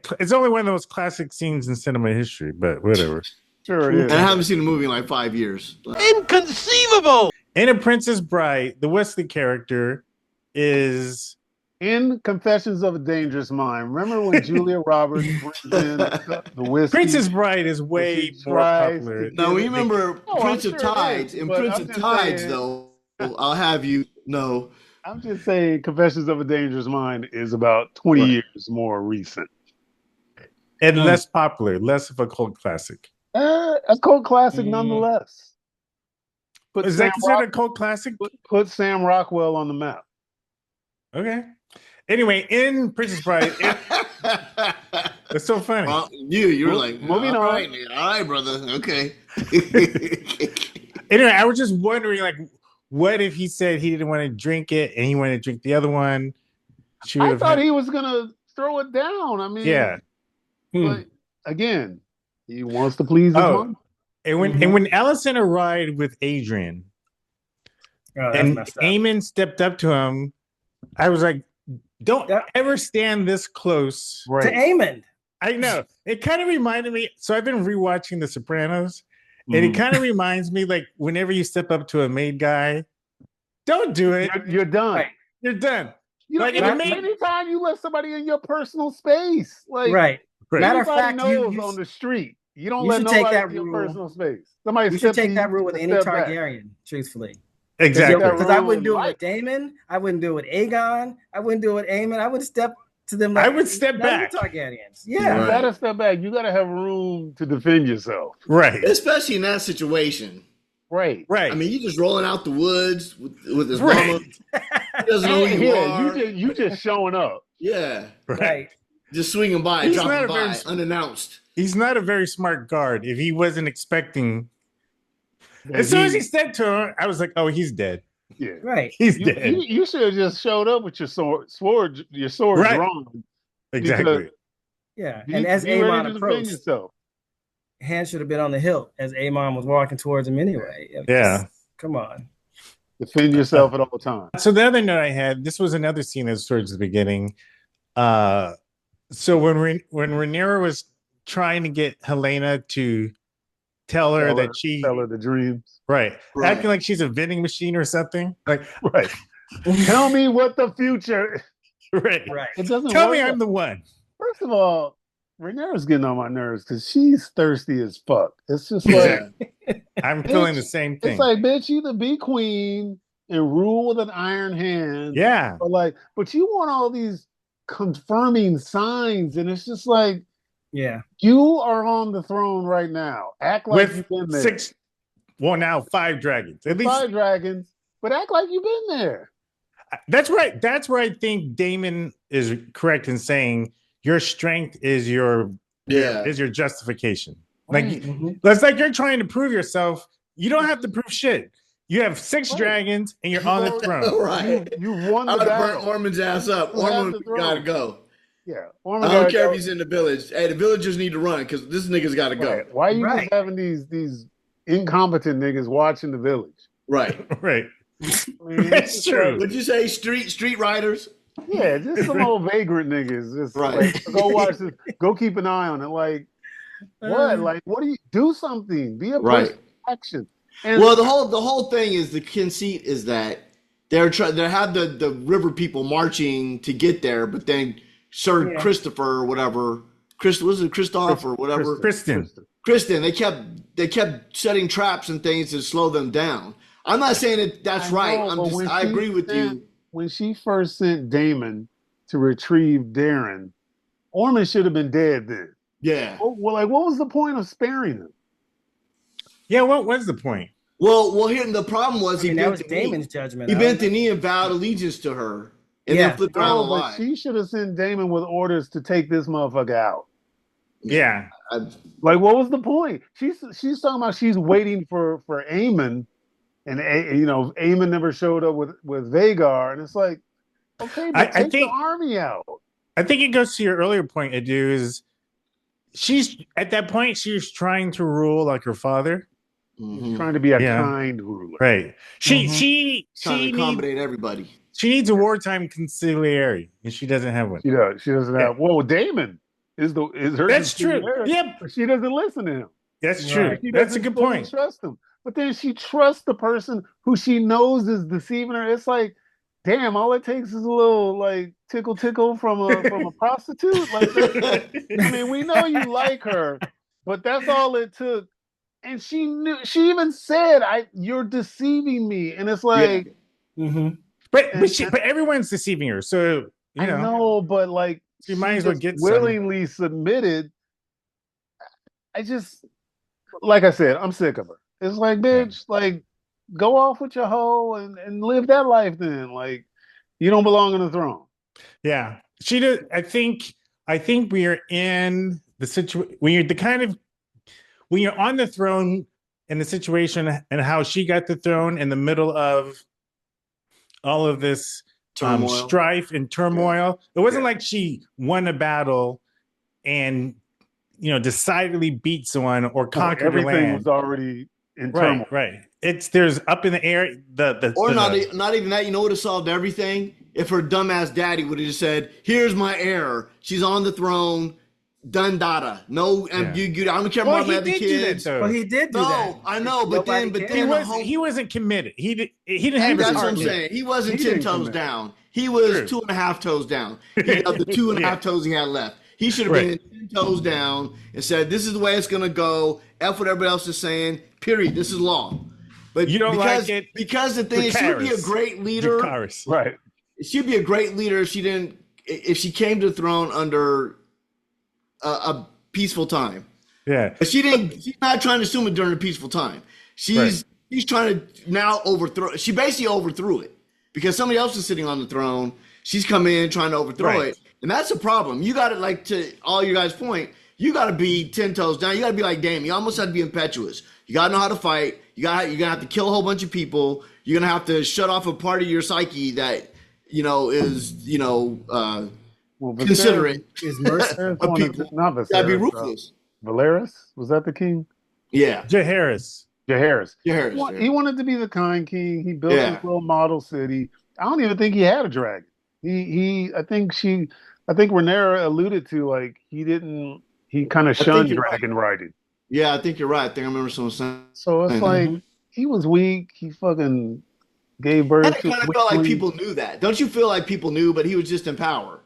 [SPEAKER 4] one of those classic scenes in cinema history, but whatever.
[SPEAKER 2] Sure it is.
[SPEAKER 1] And I haven't seen the movie in like 5 years.
[SPEAKER 6] Inconceivable!
[SPEAKER 4] In A Princess Bride, the Wesley character is
[SPEAKER 2] in Confessions of a Dangerous Mind. Remember when Julia Roberts brings in the whiskey?
[SPEAKER 4] Princess Bride is way more popular.
[SPEAKER 1] No, we remember Prince of Tides. In Prince of Tides, though, I'll have you know.
[SPEAKER 2] I'm just saying Confessions of a Dangerous Mind is about 20 years more recent.
[SPEAKER 4] And less popular, less of a cult classic.
[SPEAKER 2] A cult classic nonetheless.
[SPEAKER 4] Is that considered a cult classic?
[SPEAKER 2] Put Sam Rockwell on the map.
[SPEAKER 4] Okay. Anyway, in Princess Bride, it's so funny.
[SPEAKER 1] Well, you were like,
[SPEAKER 2] moving on.
[SPEAKER 1] All right, brother. Okay.
[SPEAKER 4] Anyway, I was just wondering, like, what if he said he didn't want to drink it and he wanted to drink the other one?
[SPEAKER 2] I thought he was gonna throw it down. I mean,
[SPEAKER 4] yeah.
[SPEAKER 2] But again, he wants to please his mom.
[SPEAKER 4] And when Allison arrived with Adrian, and Aemon stepped up to him, I was like, "Don't ever stand this close
[SPEAKER 5] to Aemon."
[SPEAKER 4] I know. It kind of reminded me. So I've been rewatching The Sopranos. And it kind of reminds me, like, whenever you step up to a maid guy, don't do it.
[SPEAKER 2] You're done.
[SPEAKER 4] Right. You're done.
[SPEAKER 2] Anytime you let somebody in your personal space, like,
[SPEAKER 5] matter of fact,
[SPEAKER 2] knows on the street, you don't let nobody in your personal space. Somebody
[SPEAKER 5] should take that rule with any Targaryen, truthfully.
[SPEAKER 4] Exactly.
[SPEAKER 5] Because I wouldn't do it with Daemon. I wouldn't do it with Aegon. I wouldn't do it with Aemon. I would step to them.
[SPEAKER 4] I would step back.
[SPEAKER 5] Targaryens.
[SPEAKER 2] Yeah. You gotta step back. You gotta have room to defend yourself.
[SPEAKER 4] Right.
[SPEAKER 1] Especially in that situation.
[SPEAKER 2] Right.
[SPEAKER 1] I mean, you just rolling out the woods with his mama. He doesn't know who you are.
[SPEAKER 2] You just showing up.
[SPEAKER 1] Yeah.
[SPEAKER 5] Right.
[SPEAKER 1] Just swinging by, dropping by, unannounced.
[SPEAKER 4] He's not a very smart guard if he wasn't expecting. As soon as he stepped to him, I was like, "Oh, he's dead."
[SPEAKER 2] Yeah,
[SPEAKER 5] right.
[SPEAKER 4] He's dead.
[SPEAKER 2] You should have just showed up with your sword drawn.
[SPEAKER 4] Exactly.
[SPEAKER 5] Yeah, and as Aemon approached, hand should have been on the hilt as Aemon was walking towards him anyway.
[SPEAKER 4] Yeah.
[SPEAKER 5] Come on.
[SPEAKER 2] Defend yourself at all times.
[SPEAKER 4] So the other note I had, this was another scene that's towards the beginning. So when Rhaenyra was trying to get Helena to tell her the dreams, right, acting like she's a vending machine or something, like
[SPEAKER 2] tell me what the future,
[SPEAKER 5] right.
[SPEAKER 2] It doesn't
[SPEAKER 4] tell me I'm the one.
[SPEAKER 2] First of all, Rhaenyra's getting on my nerves because she's thirsty as fuck. It's just like
[SPEAKER 4] I'm feeling the same thing.
[SPEAKER 2] It's like, bitch, either be queen and rule with an iron hand, but you want all these confirming signs, and it's just like, you are on the throne right now. Act like you've been there.
[SPEAKER 4] Now 5 dragons. At least
[SPEAKER 2] 5 dragons, but act like you've been there.
[SPEAKER 4] That's right. That's where I think Daemon is correct in saying your strength is your justification. Like that's like you're trying to prove yourself. You don't have to prove shit. You have 6 dragons, and you're on the throne.
[SPEAKER 1] Right.
[SPEAKER 2] You won
[SPEAKER 1] I
[SPEAKER 2] the
[SPEAKER 1] would have burnt
[SPEAKER 2] battle.
[SPEAKER 1] Ormond's ass up.
[SPEAKER 2] You have
[SPEAKER 1] Ormond
[SPEAKER 2] the throne.
[SPEAKER 1] got to go.
[SPEAKER 2] Yeah,
[SPEAKER 1] I
[SPEAKER 2] Ormond
[SPEAKER 1] don't
[SPEAKER 2] gotta
[SPEAKER 1] care
[SPEAKER 2] go.
[SPEAKER 1] if he's in the village. Hey, the villagers need to run because this nigga's got to go.
[SPEAKER 2] Right. Why are you
[SPEAKER 5] Right.
[SPEAKER 2] just having these incompetent niggas watching the village?
[SPEAKER 1] Right.
[SPEAKER 4] Right.
[SPEAKER 2] I mean,
[SPEAKER 4] That's
[SPEAKER 2] it's
[SPEAKER 4] true.
[SPEAKER 1] Would you say street riders?
[SPEAKER 2] Yeah, just some old vagrant niggas. Just
[SPEAKER 1] Right.
[SPEAKER 2] like, go watch this. Go keep an eye on it. Like what? Like what do you do? Something. Be a
[SPEAKER 1] Right.
[SPEAKER 2] person of action. And
[SPEAKER 1] Well, the whole thing is the conceit is that they have the river people marching to get there, but then Sir Christopher or whatever, was it Christoph or whatever?
[SPEAKER 4] Kristen.
[SPEAKER 1] Kristen, they kept setting traps and things to slow them down. I'm not saying that's right. I agree with you.
[SPEAKER 2] When she first sent Daemon to retrieve Darren, Ormond should have been dead then.
[SPEAKER 1] Yeah.
[SPEAKER 2] Well, like, what was the point of sparing him?
[SPEAKER 4] Yeah, what was the point?
[SPEAKER 1] Well, here the problem was
[SPEAKER 5] that was Daemon's judgment.
[SPEAKER 1] He bent the knee and vowed allegiance to her, and then flipped around
[SPEAKER 2] No,
[SPEAKER 1] alive.
[SPEAKER 2] but she should have sent Daemon with orders to take this motherfucker out.
[SPEAKER 4] Yeah.
[SPEAKER 2] Like, what was the point? She's talking about she's waiting for Aemon, and Aemon never showed up with Vhagar, and it's like, okay, but take the army out.
[SPEAKER 4] I think it goes to your earlier point, Adu, is she's at that point she's trying to rule like her father.
[SPEAKER 2] She's trying to be a kind ruler.
[SPEAKER 4] Right. She
[SPEAKER 1] trying to accommodate
[SPEAKER 4] needs,
[SPEAKER 1] everybody.
[SPEAKER 4] She needs a wartime conciliary, and she doesn't have one.
[SPEAKER 2] She doesn't have. Well, Daemon is her.
[SPEAKER 4] That's true. Yep.
[SPEAKER 2] But she doesn't listen to him.
[SPEAKER 4] That's true.
[SPEAKER 2] She
[SPEAKER 4] That's a
[SPEAKER 2] doesn't
[SPEAKER 4] good point.
[SPEAKER 2] Trust him, but then she trusts the person who she knows is deceiving her. It's like, damn, all it takes is a little like tickle from a prostitute. Like, I mean, we know you like her, but that's all it took. And she knew. She even said, "You're deceiving me," and it's like,
[SPEAKER 4] but everyone's deceiving her. So
[SPEAKER 2] I know, but like
[SPEAKER 4] she might as well get
[SPEAKER 2] willingly submitted. I just, like I said, I'm sick of her. It's like, bitch, like, go off with your hoe and live that life. Then, like, you don't belong on the throne.
[SPEAKER 4] Yeah, she did. I think we are in the situation when you're on the throne in the situation and how she got the throne in the middle of all of this strife and turmoil. It wasn't like she won a battle and decidedly beat someone or conquered
[SPEAKER 2] everything
[SPEAKER 4] the land.
[SPEAKER 2] Was already in turmoil.
[SPEAKER 4] Right. There's up in the air
[SPEAKER 1] not even that. You know what would have solved everything? If her dumbass daddy would have just said, "Here's my heir. She's on the throne. Done data. No ambiguity. I don't care about my other kids."
[SPEAKER 5] Well, he did do that.
[SPEAKER 1] No, I know, but then
[SPEAKER 4] he wasn't committed. He didn't have.
[SPEAKER 1] That's what I'm saying. He wasn't 10 toes down. He was 2.5 toes down. Of the 2.5 toes he had left, he should have been 10 toes down and said, "This is the way it's gonna go. F what everybody else is saying. Period. This is law." But
[SPEAKER 4] you don't like it
[SPEAKER 1] because the thing is, she would be a great leader.
[SPEAKER 2] Right.
[SPEAKER 1] She'd be a great leader if she came to the throne under a peaceful time.
[SPEAKER 4] Yeah.
[SPEAKER 1] But she's not trying to assume it during a peaceful time. She's trying to now overthrow. She basically overthrew it because somebody else is sitting on the throne. She's come in trying to overthrow it. And that's a problem. You got to, like, to all you guys' point, you got to be 10 toes down. You got to be like Daemon. You almost have to be impetuous. You got to know how to fight. You're going to have to kill a whole bunch of people. You're going to have to shut off a part of your psyche that, is, considerate
[SPEAKER 2] is Mercer
[SPEAKER 1] of people.
[SPEAKER 2] Not Viserys,
[SPEAKER 1] gotta be ruthless.
[SPEAKER 2] Valeris, was that the king?
[SPEAKER 1] Yeah,
[SPEAKER 2] Jaehaerys.
[SPEAKER 1] Jaehaerys.
[SPEAKER 2] He wanted to be the kind king. He built his little model city. I don't even think he had a dragon. I think Rhaenyra alluded to, like, he kind of shunned dragon riding.
[SPEAKER 1] Yeah, I think you're right. I think I remember someone saying.
[SPEAKER 2] So it's like he was weak. He fucking gave birth.
[SPEAKER 1] I kind of felt like people knew that. Don't you feel like people knew, but he was just in power?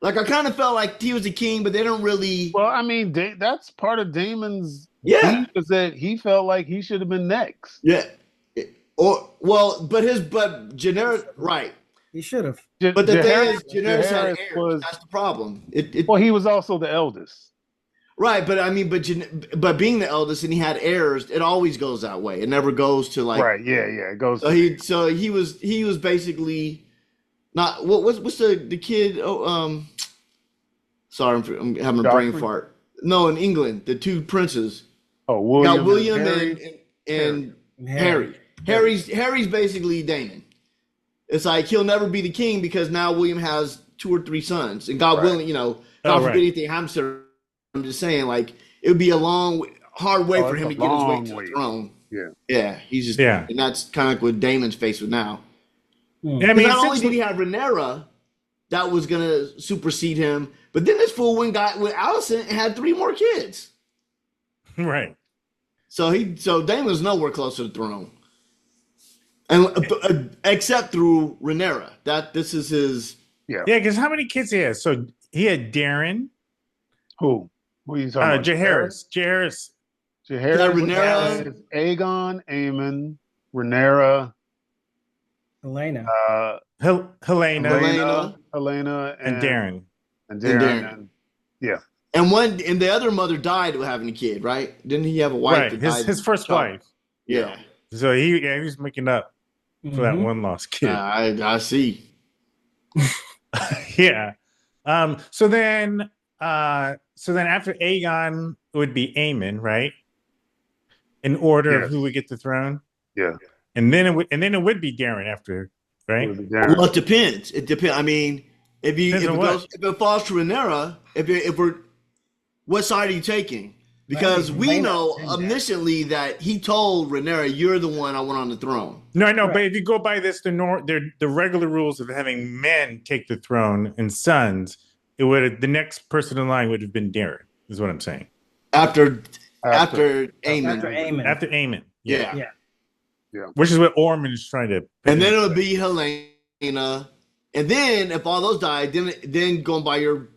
[SPEAKER 1] Like, I kind of felt like he was a king, but they don't really.
[SPEAKER 2] Well, I mean, that's part of Daemon's. Yeah, is that he felt like he should have been next.
[SPEAKER 1] Yeah, but Rhaenyra, right?
[SPEAKER 5] He should have.
[SPEAKER 1] But the thing is, Rhaenyra had heirs. That's the problem.
[SPEAKER 2] Well, he was also the eldest.
[SPEAKER 1] Right, but I mean, but being the eldest and he had heirs, it always goes that way. It never goes to like.
[SPEAKER 2] Right. Yeah. It goes.
[SPEAKER 1] So he was basically not. What's the kid? Sorry, I'm having a brain fart. No, in England, the two princes.
[SPEAKER 2] Oh, William
[SPEAKER 1] and Harry. Harry's basically Daemon. It's like he'll never be the king because now William has 2 or 3 sons, and God willing, God forbid anything happens to him. I'm just saying, like it would be a hard way for him to get his way to the throne. Yeah, he's just and that's kind of like what Damon's faced with now.
[SPEAKER 4] Yeah, I mean,
[SPEAKER 1] not only did he have Rhaenyra that was gonna supersede him, but then this fool went got with Alicent and had 3 more kids.
[SPEAKER 4] Right.
[SPEAKER 1] So Damon's nowhere close to the throne, and except through Rhaenyra. That this is his.
[SPEAKER 4] Yeah. Because how many kids he has? So he had Darren.
[SPEAKER 2] Who are you talking about?
[SPEAKER 4] Jaehaerys.
[SPEAKER 2] Rhaenyra, Aegon, Aemon, Rhaenyra,
[SPEAKER 5] Helena,
[SPEAKER 4] and Darren.
[SPEAKER 1] And the other mother died with having a kid, right? Didn't he have a wife?
[SPEAKER 4] Right, his first wife.
[SPEAKER 1] Yeah.
[SPEAKER 4] So he was making up for that one lost kid.
[SPEAKER 1] I see.
[SPEAKER 4] Yeah. So then after Aegon it would be Aemon, right? In order of who would get the throne.
[SPEAKER 2] Yeah.
[SPEAKER 4] And then it would be Darren after, right?
[SPEAKER 1] Well, it depends. It depends. I mean, if it falls to Rhaenyra, what side are you taking? Because we know omnisciently that he told Rhaenyra, "You're the one I want on the throne."
[SPEAKER 4] No, I know, but if you go by this, the regular rules of having men take the throne and sons, the next person in line would have been Darren. Is what I'm saying.
[SPEAKER 1] After Aemon.
[SPEAKER 4] After Aemon.
[SPEAKER 1] Yeah.
[SPEAKER 4] Which is what Ormond is trying to.
[SPEAKER 1] And then it would be Helena, and then if all those died, then going by your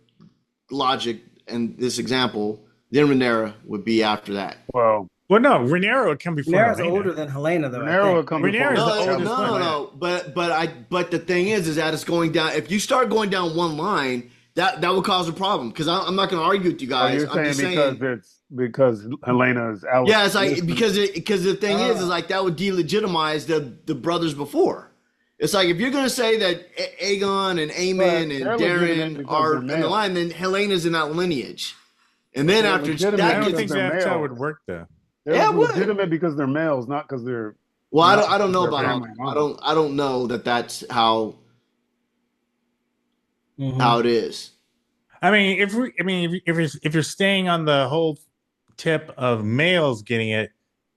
[SPEAKER 1] logic and this example, then Rhaenyra would be after that.
[SPEAKER 2] Well,
[SPEAKER 4] no, Rhaenyra would come before.
[SPEAKER 5] Rhaenyra's older than Helena, though.
[SPEAKER 2] Rhaenyra would come before.
[SPEAKER 1] No. But the thing is that it's going down. If you start going down one line, that will cause a problem. Because I'm not going to argue with you guys.
[SPEAKER 2] You're saying because Helena is out.
[SPEAKER 1] Yeah, it's like because the thing is like that would delegitimize the brothers before. It's like if you're going to say that Aegon and Aemon and Darren are in the line, then Helena's in that lineage. And then after that,
[SPEAKER 4] I don't think that's how it would work, though.
[SPEAKER 2] They're legitimate because they're males, not because they're.
[SPEAKER 1] Well, I don't know about how. I don't know that's how. How it is.
[SPEAKER 4] I mean, if you're staying on the whole tip of males getting it,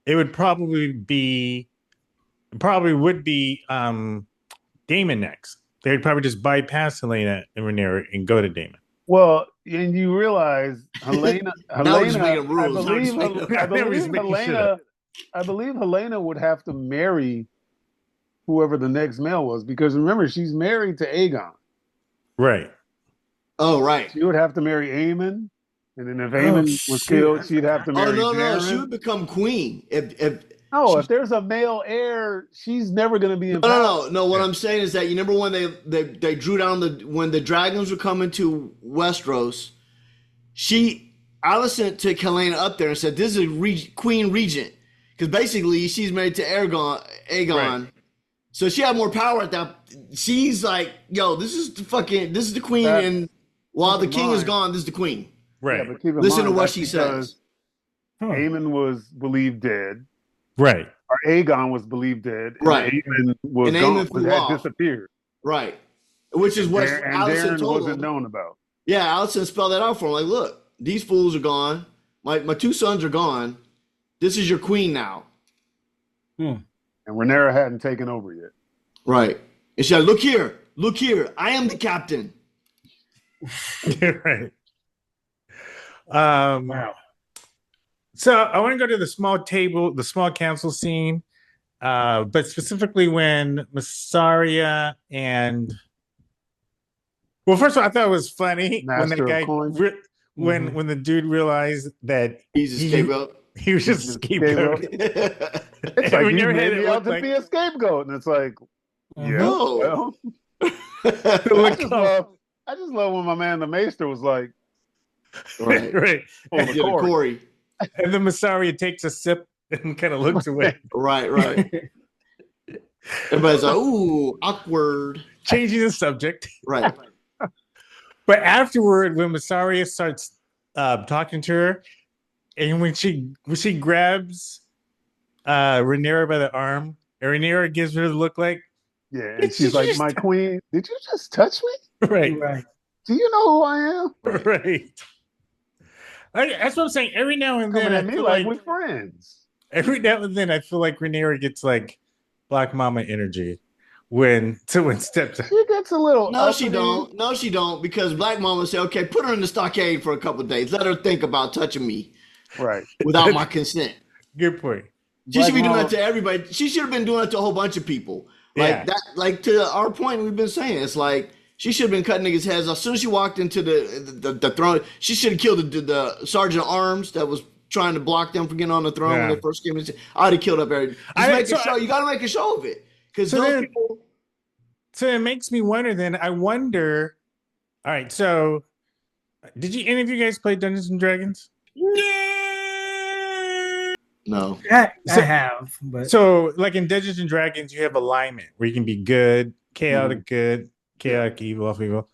[SPEAKER 4] it would probably would be Daemon next. They'd probably just bypass Helena and Rhaenyra and go to Daemon.
[SPEAKER 2] Well, and you realize Helena I believe Helena would have to marry whoever the next male was, because remember, she's married to Aegon.
[SPEAKER 4] Right.
[SPEAKER 1] Oh, right.
[SPEAKER 2] She would have to marry Aemon, and then if Aemon was killed, she'd have to marry Darren.
[SPEAKER 1] She would become queen. If
[SPEAKER 2] there's a male heir, she's never going to be in power.
[SPEAKER 1] No. What I'm saying is that you remember when they drew down when the dragons were coming to Westeros, Alicent took Helena up there and said, "This is a queen regent," because basically she's married to Aegon. Right. So she had more power at that. She's like, "Yo, this is the queen," and while the king is gone, this is the queen.
[SPEAKER 4] Right.
[SPEAKER 2] Yeah, but
[SPEAKER 1] listen to what she says.
[SPEAKER 2] Aemon was believed dead.
[SPEAKER 4] Right.
[SPEAKER 2] Or Aegon was believed dead.
[SPEAKER 1] Right.
[SPEAKER 2] And Aemon had disappeared.
[SPEAKER 1] Right. Which is what Alicent told
[SPEAKER 2] wasn't known about.
[SPEAKER 1] Yeah, Alicent spelled that out for him. Like, look, these fools are gone. My 2 sons are gone. This is your queen now.
[SPEAKER 2] And Rhaenyra hadn't taken over yet.
[SPEAKER 1] Right. And she said, look here. I am the captain.
[SPEAKER 4] Right. Wow. So I want to go to the small council scene, but specifically when Mysaria and first of all, I thought it was funny when that guy when the dude realized that
[SPEAKER 1] he's a scapegoat.
[SPEAKER 4] He was just a scapegoat.
[SPEAKER 2] It's like you made me out to be a scapegoat, and it's like,
[SPEAKER 1] no.
[SPEAKER 2] I just love when my man the Maester was like,
[SPEAKER 4] right.
[SPEAKER 1] Corey.
[SPEAKER 4] And then Mysaria takes a sip and kind of looks away.
[SPEAKER 1] Right. Everybody's like, ooh, awkward.
[SPEAKER 4] Changing the subject.
[SPEAKER 1] Right.
[SPEAKER 4] But afterward, when Mysaria starts talking to her, and when she grabs Rhaenyra by the arm Rhaenyra gives her the look like,
[SPEAKER 2] Yeah, and she's like, "My queen, did you just touch me?
[SPEAKER 4] right,
[SPEAKER 5] Right.
[SPEAKER 2] Do you know who I am?
[SPEAKER 4] right. That's what I'm saying. Every now and then,
[SPEAKER 2] Coming
[SPEAKER 4] I
[SPEAKER 2] at me
[SPEAKER 4] feel
[SPEAKER 2] like
[SPEAKER 4] like
[SPEAKER 2] we're friends."
[SPEAKER 4] every now and then, I feel like Rhaenyra gets like Black Mama energy when someone steps up.
[SPEAKER 2] She gets a little.
[SPEAKER 1] No, she
[SPEAKER 2] uppity.
[SPEAKER 1] don't. No, she don't. Because Black Mama said, "Okay, put her in the stockade for a couple of days. Let her think about touching me
[SPEAKER 2] Right.
[SPEAKER 1] without my consent."
[SPEAKER 4] Good point.
[SPEAKER 1] She
[SPEAKER 2] Black
[SPEAKER 1] should be doing
[SPEAKER 2] Mama-
[SPEAKER 1] that to everybody. She should have been doing that to a whole bunch of people. Like
[SPEAKER 4] Yeah.
[SPEAKER 1] that. Like to our point, we've been saying it's like she should have been cutting niggas' heads. As soon as she walked into the throne, she should have killed the sergeant at arms that was trying to block them from getting on the throne when
[SPEAKER 4] Yeah.
[SPEAKER 1] they first came in. I'd have killed up everybody. Just make a show. You got to make a show of it because
[SPEAKER 4] So
[SPEAKER 1] those
[SPEAKER 4] then-
[SPEAKER 1] people.
[SPEAKER 4] So it makes me wonder. Then I wonder. All right. So, did you any of you guys play Dungeons and Dragons?
[SPEAKER 1] No.
[SPEAKER 5] I
[SPEAKER 4] So-
[SPEAKER 5] have, but
[SPEAKER 4] So, like in Dungeons and Dragons, you have alignment where you can be good, chaotic good, chaotic evil, lawful evil.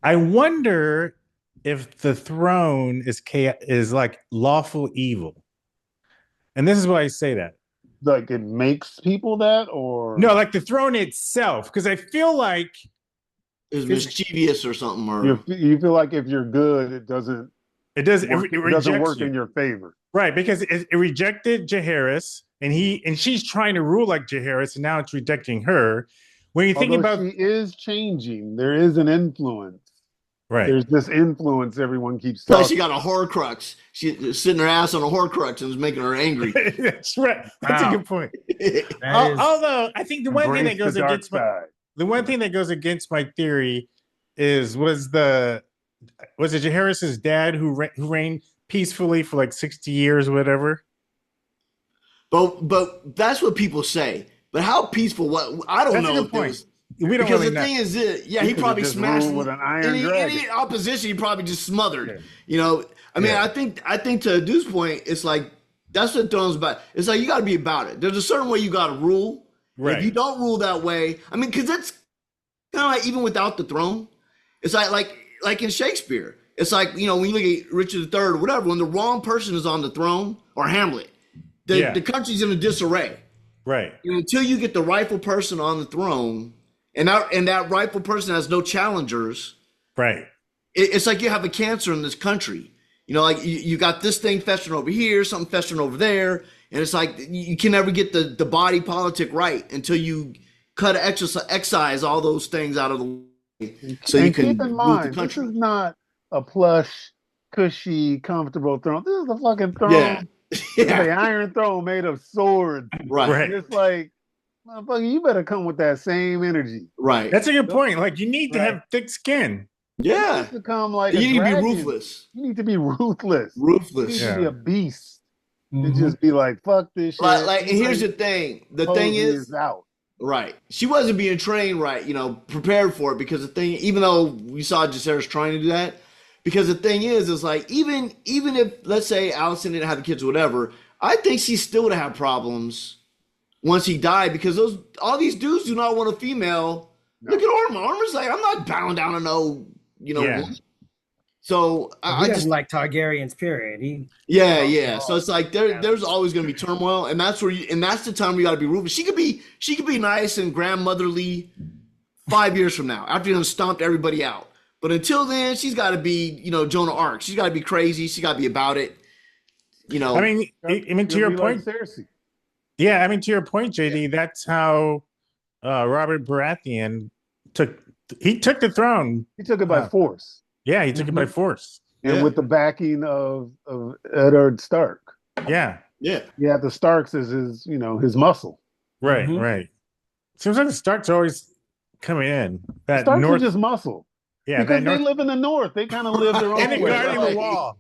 [SPEAKER 4] I wonder if the throne is like lawful evil, and this is why I say that.
[SPEAKER 2] Like it makes people that, or
[SPEAKER 4] No, like the throne itself, because I feel like
[SPEAKER 1] It's mischievous or something. Or
[SPEAKER 2] you feel like if you're good, it doesn't
[SPEAKER 4] it does.
[SPEAKER 2] work,
[SPEAKER 4] It
[SPEAKER 2] it doesn't
[SPEAKER 4] rejects
[SPEAKER 2] work
[SPEAKER 4] you.
[SPEAKER 2] in your favor.
[SPEAKER 4] Right, because it rejected Jaehaerys, and she's trying to rule like Jaehaerys, and now it's rejecting her. When you think
[SPEAKER 2] Although
[SPEAKER 4] about
[SPEAKER 2] she is changing, there is an influence.
[SPEAKER 4] right,
[SPEAKER 2] There's this influence everyone keeps
[SPEAKER 1] plus,
[SPEAKER 2] talking.
[SPEAKER 1] she got a Horcrux. She's sitting her ass on a Horcrux and was making her angry.
[SPEAKER 4] that's right. That's a
[SPEAKER 5] Wow.
[SPEAKER 4] good point.
[SPEAKER 5] that is
[SPEAKER 4] Although I think the one thing that
[SPEAKER 2] Embrace
[SPEAKER 4] goes
[SPEAKER 2] the dark
[SPEAKER 4] against
[SPEAKER 2] side.
[SPEAKER 4] the one thing that goes against my theory was it Jaehaerys' dad who reigned peacefully for like 60 years or whatever.
[SPEAKER 1] But that's what people say. But how peaceful? What I don't
[SPEAKER 4] That's a
[SPEAKER 1] know.
[SPEAKER 4] good
[SPEAKER 1] If there
[SPEAKER 4] point.
[SPEAKER 1] was,
[SPEAKER 4] We don't
[SPEAKER 1] because
[SPEAKER 4] really
[SPEAKER 1] the
[SPEAKER 4] know.
[SPEAKER 1] thing is, he
[SPEAKER 2] could've
[SPEAKER 1] probably
[SPEAKER 2] just
[SPEAKER 1] smashed
[SPEAKER 2] ruled with an iron
[SPEAKER 1] any
[SPEAKER 2] dragon.
[SPEAKER 1] opposition. He probably just smothered.
[SPEAKER 4] Yeah.
[SPEAKER 1] You know, I mean,
[SPEAKER 4] Yeah.
[SPEAKER 1] I think to Dude's point, it's like that's what throne's about. It's like you got to be about it. There's a certain way you got to rule.
[SPEAKER 4] Right.
[SPEAKER 1] If you don't rule that way, I mean, because that's kind of like even without the throne, it's like in Shakespeare. It's like, you know, when you look at Richard III or whatever, when the wrong person is on the throne, or Hamlet, the country's in a disarray.
[SPEAKER 4] Right.
[SPEAKER 1] And until you get the rightful person on the throne, and that rightful person has no challengers,
[SPEAKER 4] Right.
[SPEAKER 1] it's like you have a cancer in this country. You know, like you got this thing festering over here, something festering over there, and it's like you can never get the body politic right until you excise all those things out of the way, so
[SPEAKER 2] and
[SPEAKER 1] you can
[SPEAKER 2] keep in
[SPEAKER 1] move
[SPEAKER 2] mind,
[SPEAKER 1] the
[SPEAKER 2] this
[SPEAKER 1] country.
[SPEAKER 2] is not a plush, cushy, comfortable throne. This is a fucking throne.
[SPEAKER 1] Yeah,
[SPEAKER 2] It's
[SPEAKER 1] yeah,
[SPEAKER 2] an iron throne made of swords.
[SPEAKER 1] right,
[SPEAKER 4] Right.
[SPEAKER 2] And it's like, motherfucker, you better come with that same energy.
[SPEAKER 1] right.
[SPEAKER 4] That's a good point. Like you need to
[SPEAKER 5] Right.
[SPEAKER 4] have thick skin.
[SPEAKER 2] You
[SPEAKER 1] Yeah,
[SPEAKER 2] need to come like
[SPEAKER 1] you
[SPEAKER 2] a
[SPEAKER 1] need to be
[SPEAKER 2] dragon.
[SPEAKER 1] ruthless,
[SPEAKER 2] You need to be ruthless. You
[SPEAKER 1] ruthless.
[SPEAKER 2] need
[SPEAKER 4] Yeah.
[SPEAKER 2] to be a beast.
[SPEAKER 5] Mhm.
[SPEAKER 2] And just be like, fuck this shit.
[SPEAKER 1] Like, and here's the thing. The thing is,
[SPEAKER 2] out.
[SPEAKER 1] right. She wasn't being trained right, you know, prepared for it, because the thing, even though we saw Jaceres trying to do that, because the thing is like, even if, let's say, Allison didn't have the kids or whatever, I think she still would have problems once he died, because all these dudes do not want a female.
[SPEAKER 2] No.
[SPEAKER 1] Look at Armor. Armor's like, I'm not bowing down to no, you know.
[SPEAKER 4] Yeah.
[SPEAKER 1] woman. So
[SPEAKER 5] he
[SPEAKER 1] I
[SPEAKER 5] doesn't
[SPEAKER 1] just
[SPEAKER 5] like Targaryens. Period. He
[SPEAKER 1] yeah. So it's like there's always going to be turmoil, and that's that's the time we got to be ruthless. She could be nice and grandmotherly 5 years from now, after you done stomped everybody out. But until then, she's got to be, you know, Joan of Arc. She's got to be crazy. She got to be about it. You know.
[SPEAKER 4] I mean, to your point.
[SPEAKER 2] Like Cersei.
[SPEAKER 4] Yeah, I mean, to your point, JD, that's how Robert Baratheon took the throne.
[SPEAKER 2] He took it by force.
[SPEAKER 4] Yeah, he took it by force.
[SPEAKER 2] And
[SPEAKER 1] Yeah.
[SPEAKER 2] with the backing of Eddard Stark.
[SPEAKER 4] Yeah,
[SPEAKER 1] yeah.
[SPEAKER 2] He had the Starks as his muscle.
[SPEAKER 4] right,
[SPEAKER 5] Mhm.
[SPEAKER 4] right. Seems like the Starks are always coming in. That
[SPEAKER 2] Starks
[SPEAKER 4] north,
[SPEAKER 2] are just muscle.
[SPEAKER 4] yeah,
[SPEAKER 2] Because
[SPEAKER 4] that north,
[SPEAKER 2] they live in the north. They kind of live their own
[SPEAKER 4] and they're
[SPEAKER 2] way.
[SPEAKER 4] guarding
[SPEAKER 1] right.
[SPEAKER 4] the wall.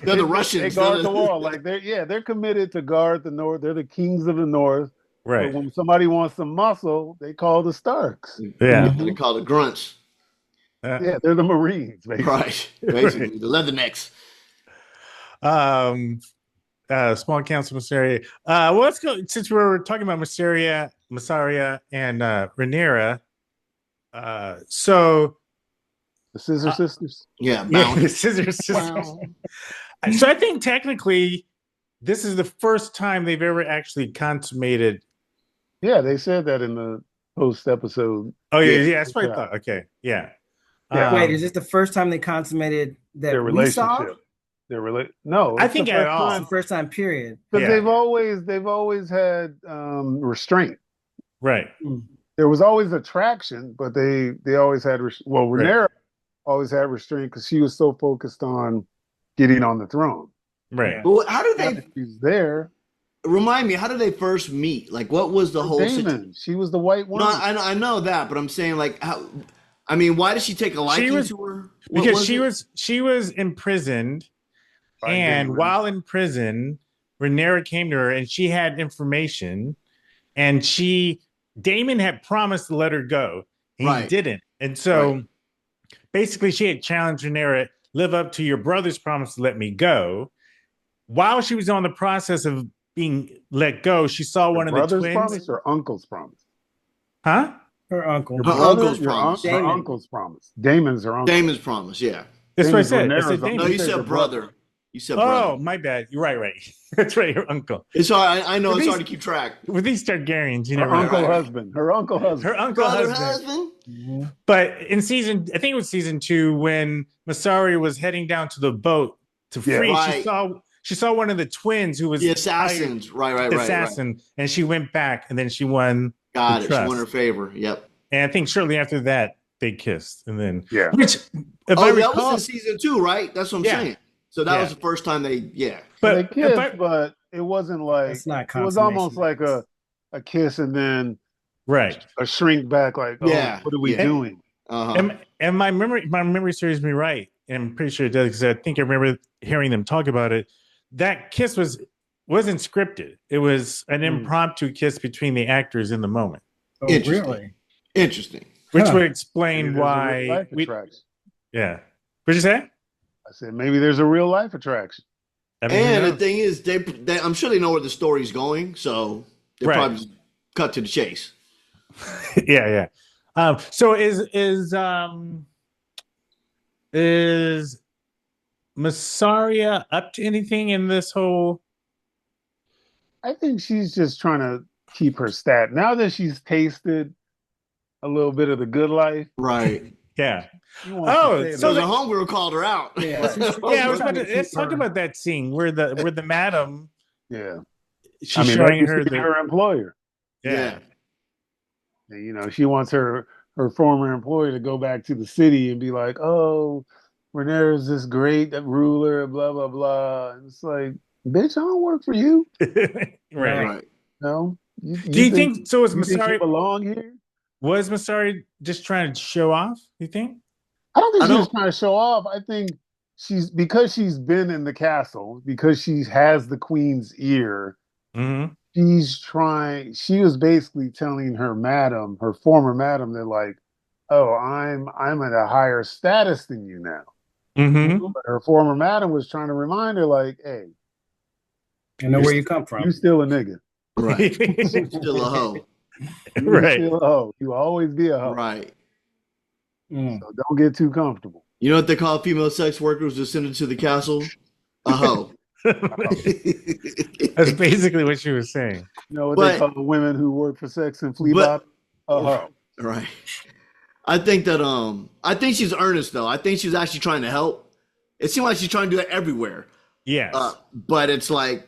[SPEAKER 1] They're the Russians.
[SPEAKER 2] They guard the wall. Like they're committed to guard the north. They're the kings of the north.
[SPEAKER 4] Right.
[SPEAKER 2] But when somebody wants some muscle, they call the Starks.
[SPEAKER 4] Yeah.
[SPEAKER 1] They call the grunts.
[SPEAKER 2] Yeah, they're the Marines, basically.
[SPEAKER 1] Right. Basically, the leathernecks.
[SPEAKER 4] Small council Masseria. Well, let's go, since we're talking about Masseria and Rhaenyra. So
[SPEAKER 2] The Scissor Sisters.
[SPEAKER 1] Yeah.
[SPEAKER 4] yeah,
[SPEAKER 1] Bound.
[SPEAKER 4] the Scissor Sisters. So I think technically this is the first time they've ever actually consummated
[SPEAKER 2] Yeah, they said that in the post episode.
[SPEAKER 4] Oh yeah,
[SPEAKER 1] Yeah.
[SPEAKER 4] yeah. That's what I thought. Okay, yeah.
[SPEAKER 2] Yeah.
[SPEAKER 5] Wait, is this the first time they consummated that
[SPEAKER 2] Their
[SPEAKER 5] we saw?
[SPEAKER 2] relationship. No,
[SPEAKER 4] I
[SPEAKER 2] it's
[SPEAKER 4] think
[SPEAKER 2] the
[SPEAKER 4] at
[SPEAKER 2] first
[SPEAKER 4] all.
[SPEAKER 5] It's
[SPEAKER 2] time
[SPEAKER 5] the first time period.
[SPEAKER 2] because
[SPEAKER 4] Yeah.
[SPEAKER 2] they've always had restraint.
[SPEAKER 4] Right.
[SPEAKER 2] There was always attraction, but they always had Rhaenyra
[SPEAKER 4] Right.
[SPEAKER 2] always had restraint because she was so focused on getting on the throne.
[SPEAKER 4] Right.
[SPEAKER 1] But how did
[SPEAKER 2] Now
[SPEAKER 1] they
[SPEAKER 2] that she's there?
[SPEAKER 1] remind me? How did they first meet? Like, what was the whole situation?
[SPEAKER 2] Damon, she was the white one.
[SPEAKER 1] No, I know that, but I'm saying like how. I mean, why did she take a liking to her? What
[SPEAKER 4] Because
[SPEAKER 1] was
[SPEAKER 4] she was imprisoned,
[SPEAKER 2] By
[SPEAKER 4] and
[SPEAKER 2] Damon.
[SPEAKER 4] while in prison, Rhaenyra came to her and she had information, and Damon had promised to let her go. He
[SPEAKER 1] Right.
[SPEAKER 4] didn't. And so
[SPEAKER 1] Right.
[SPEAKER 4] basically she had challenged Rhaenyra, live up to your brother's promise to let me go. While she was on the process of being let go, she saw one of the
[SPEAKER 2] brother's
[SPEAKER 4] twins.
[SPEAKER 2] promise or uncle's promise?
[SPEAKER 4] Huh?
[SPEAKER 5] Her uncle.
[SPEAKER 1] Her uncle's
[SPEAKER 2] your
[SPEAKER 1] promise.
[SPEAKER 2] her
[SPEAKER 5] Damon.
[SPEAKER 2] uncle's promise. Damon's her uncle.
[SPEAKER 1] Damon's promise? Yeah.
[SPEAKER 4] That's what I
[SPEAKER 2] Damon's
[SPEAKER 4] said. I
[SPEAKER 2] Rhaenyra's
[SPEAKER 4] said
[SPEAKER 2] uncle.
[SPEAKER 4] Damon.
[SPEAKER 1] No, you
[SPEAKER 2] said
[SPEAKER 1] said
[SPEAKER 2] the
[SPEAKER 1] brother. You said
[SPEAKER 4] Oh,
[SPEAKER 1] brother.
[SPEAKER 4] my bad. You're right. That's right. Her uncle.
[SPEAKER 1] It's hard. I know
[SPEAKER 4] With
[SPEAKER 1] it's
[SPEAKER 4] these-
[SPEAKER 1] hard to keep track.
[SPEAKER 4] With these Targaryens, you
[SPEAKER 2] Her
[SPEAKER 4] never
[SPEAKER 2] uncle
[SPEAKER 1] right.
[SPEAKER 2] husband. Her uncle husband.
[SPEAKER 4] Her uncle
[SPEAKER 1] Brother,
[SPEAKER 4] husband.
[SPEAKER 1] husband.
[SPEAKER 4] But in season, I think it was season 2, when Masari was heading down to the boat to
[SPEAKER 2] Yeah.
[SPEAKER 4] free,
[SPEAKER 1] Right.
[SPEAKER 4] she saw one of the twins who was
[SPEAKER 1] The assassins. Right.
[SPEAKER 4] the assassin, and she went back, and then she won.
[SPEAKER 1] Got
[SPEAKER 4] the
[SPEAKER 1] it. She won
[SPEAKER 4] trust.
[SPEAKER 1] her favor. Yep.
[SPEAKER 4] And I think shortly after that, they kissed, and then
[SPEAKER 2] Yeah.
[SPEAKER 4] which, if I
[SPEAKER 1] Oh, that
[SPEAKER 4] recall,
[SPEAKER 1] was in season 2, right? That's what I'm
[SPEAKER 4] Yeah.
[SPEAKER 1] saying. So that
[SPEAKER 4] Yeah.
[SPEAKER 1] was the first time they. Yeah.
[SPEAKER 2] They
[SPEAKER 4] but
[SPEAKER 2] kissed,
[SPEAKER 4] if I,
[SPEAKER 2] but it wasn't like
[SPEAKER 5] That's not
[SPEAKER 2] it was almost like a kiss and then
[SPEAKER 4] right,
[SPEAKER 2] a shrink back, like, oh,
[SPEAKER 1] Yeah.
[SPEAKER 2] what are we
[SPEAKER 1] Yeah.
[SPEAKER 2] doing?
[SPEAKER 4] and my memory serves me right, and I'm pretty sure it does because I think I remember hearing them talk about it. That kiss wasn't scripted. It was an impromptu kiss between the actors in the moment,
[SPEAKER 5] Oh,
[SPEAKER 1] Interesting.
[SPEAKER 5] really?
[SPEAKER 1] Interesting.
[SPEAKER 4] which
[SPEAKER 5] Huh.
[SPEAKER 4] would
[SPEAKER 2] Maybe
[SPEAKER 4] explain
[SPEAKER 2] there's a real
[SPEAKER 4] why.
[SPEAKER 2] life attraction.
[SPEAKER 4] Yeah, what'd you say?
[SPEAKER 2] I said maybe there's a real life attraction.
[SPEAKER 4] I mean, who
[SPEAKER 1] And the
[SPEAKER 4] knows?
[SPEAKER 1] thing is, they I'm sure they know where the story's going, so they
[SPEAKER 4] Right.
[SPEAKER 1] probably just cut to the chase.
[SPEAKER 4] yeah. So is Massaria up to anything in this whole?
[SPEAKER 2] I think she's just trying to keep her stat. Now that she's tasted a little bit of the good life,
[SPEAKER 1] Right.
[SPEAKER 4] Yeah.
[SPEAKER 2] she wants
[SPEAKER 4] Oh,
[SPEAKER 2] to stay
[SPEAKER 1] So
[SPEAKER 2] there.
[SPEAKER 1] the homegirl called her out.
[SPEAKER 5] Yeah.
[SPEAKER 4] Yeah, I was about to,
[SPEAKER 5] Trying to
[SPEAKER 4] let's
[SPEAKER 5] keep
[SPEAKER 4] talk
[SPEAKER 5] her-
[SPEAKER 4] about that scene where the madam,
[SPEAKER 2] Yeah.
[SPEAKER 4] she's
[SPEAKER 2] I mean,
[SPEAKER 4] showing
[SPEAKER 2] like
[SPEAKER 4] her
[SPEAKER 2] you see
[SPEAKER 4] the
[SPEAKER 2] her employer.
[SPEAKER 4] yeah.
[SPEAKER 2] And, you know, she wants her former employer to go back to the city and be like, "Oh, Rhaenyra's this great ruler, blah blah blah." And it's like, bitch, I don't work for you.
[SPEAKER 4] right.
[SPEAKER 1] Right.
[SPEAKER 2] No.
[SPEAKER 4] Do you think so? Was
[SPEAKER 2] you think you
[SPEAKER 4] Masari
[SPEAKER 2] belong here?
[SPEAKER 4] just trying to show off? You think?
[SPEAKER 2] I don't think
[SPEAKER 1] I
[SPEAKER 2] she was
[SPEAKER 1] don't-
[SPEAKER 2] trying to show off. I think because she's been in the castle, because she has the queen's ear.
[SPEAKER 4] Mm-hmm.
[SPEAKER 2] She was basically telling her former madam, that like, oh, I'm at a higher status than you now.
[SPEAKER 4] Mm-hmm.
[SPEAKER 2] But her former madam was trying to remind her, like, hey,
[SPEAKER 5] I know where you come
[SPEAKER 2] you
[SPEAKER 5] from.
[SPEAKER 2] still a nigga.
[SPEAKER 1] Right. Still a hoe.
[SPEAKER 2] You
[SPEAKER 4] Right.
[SPEAKER 2] still a hoe. You always be a hoe.
[SPEAKER 1] Right.
[SPEAKER 5] Mm.
[SPEAKER 2] So don't get too comfortable.
[SPEAKER 1] You know what they call female sex workers who send it to the castle? A hoe.
[SPEAKER 4] That's basically what she was saying.
[SPEAKER 2] You know what
[SPEAKER 1] But-
[SPEAKER 2] they call the women who work for sex and flea
[SPEAKER 1] But-
[SPEAKER 2] bottom? A hoe.
[SPEAKER 1] Right. I think she's earnest though. I think she's actually trying to help. It seems like she's trying to do it everywhere.
[SPEAKER 4] Yes.
[SPEAKER 1] But it's like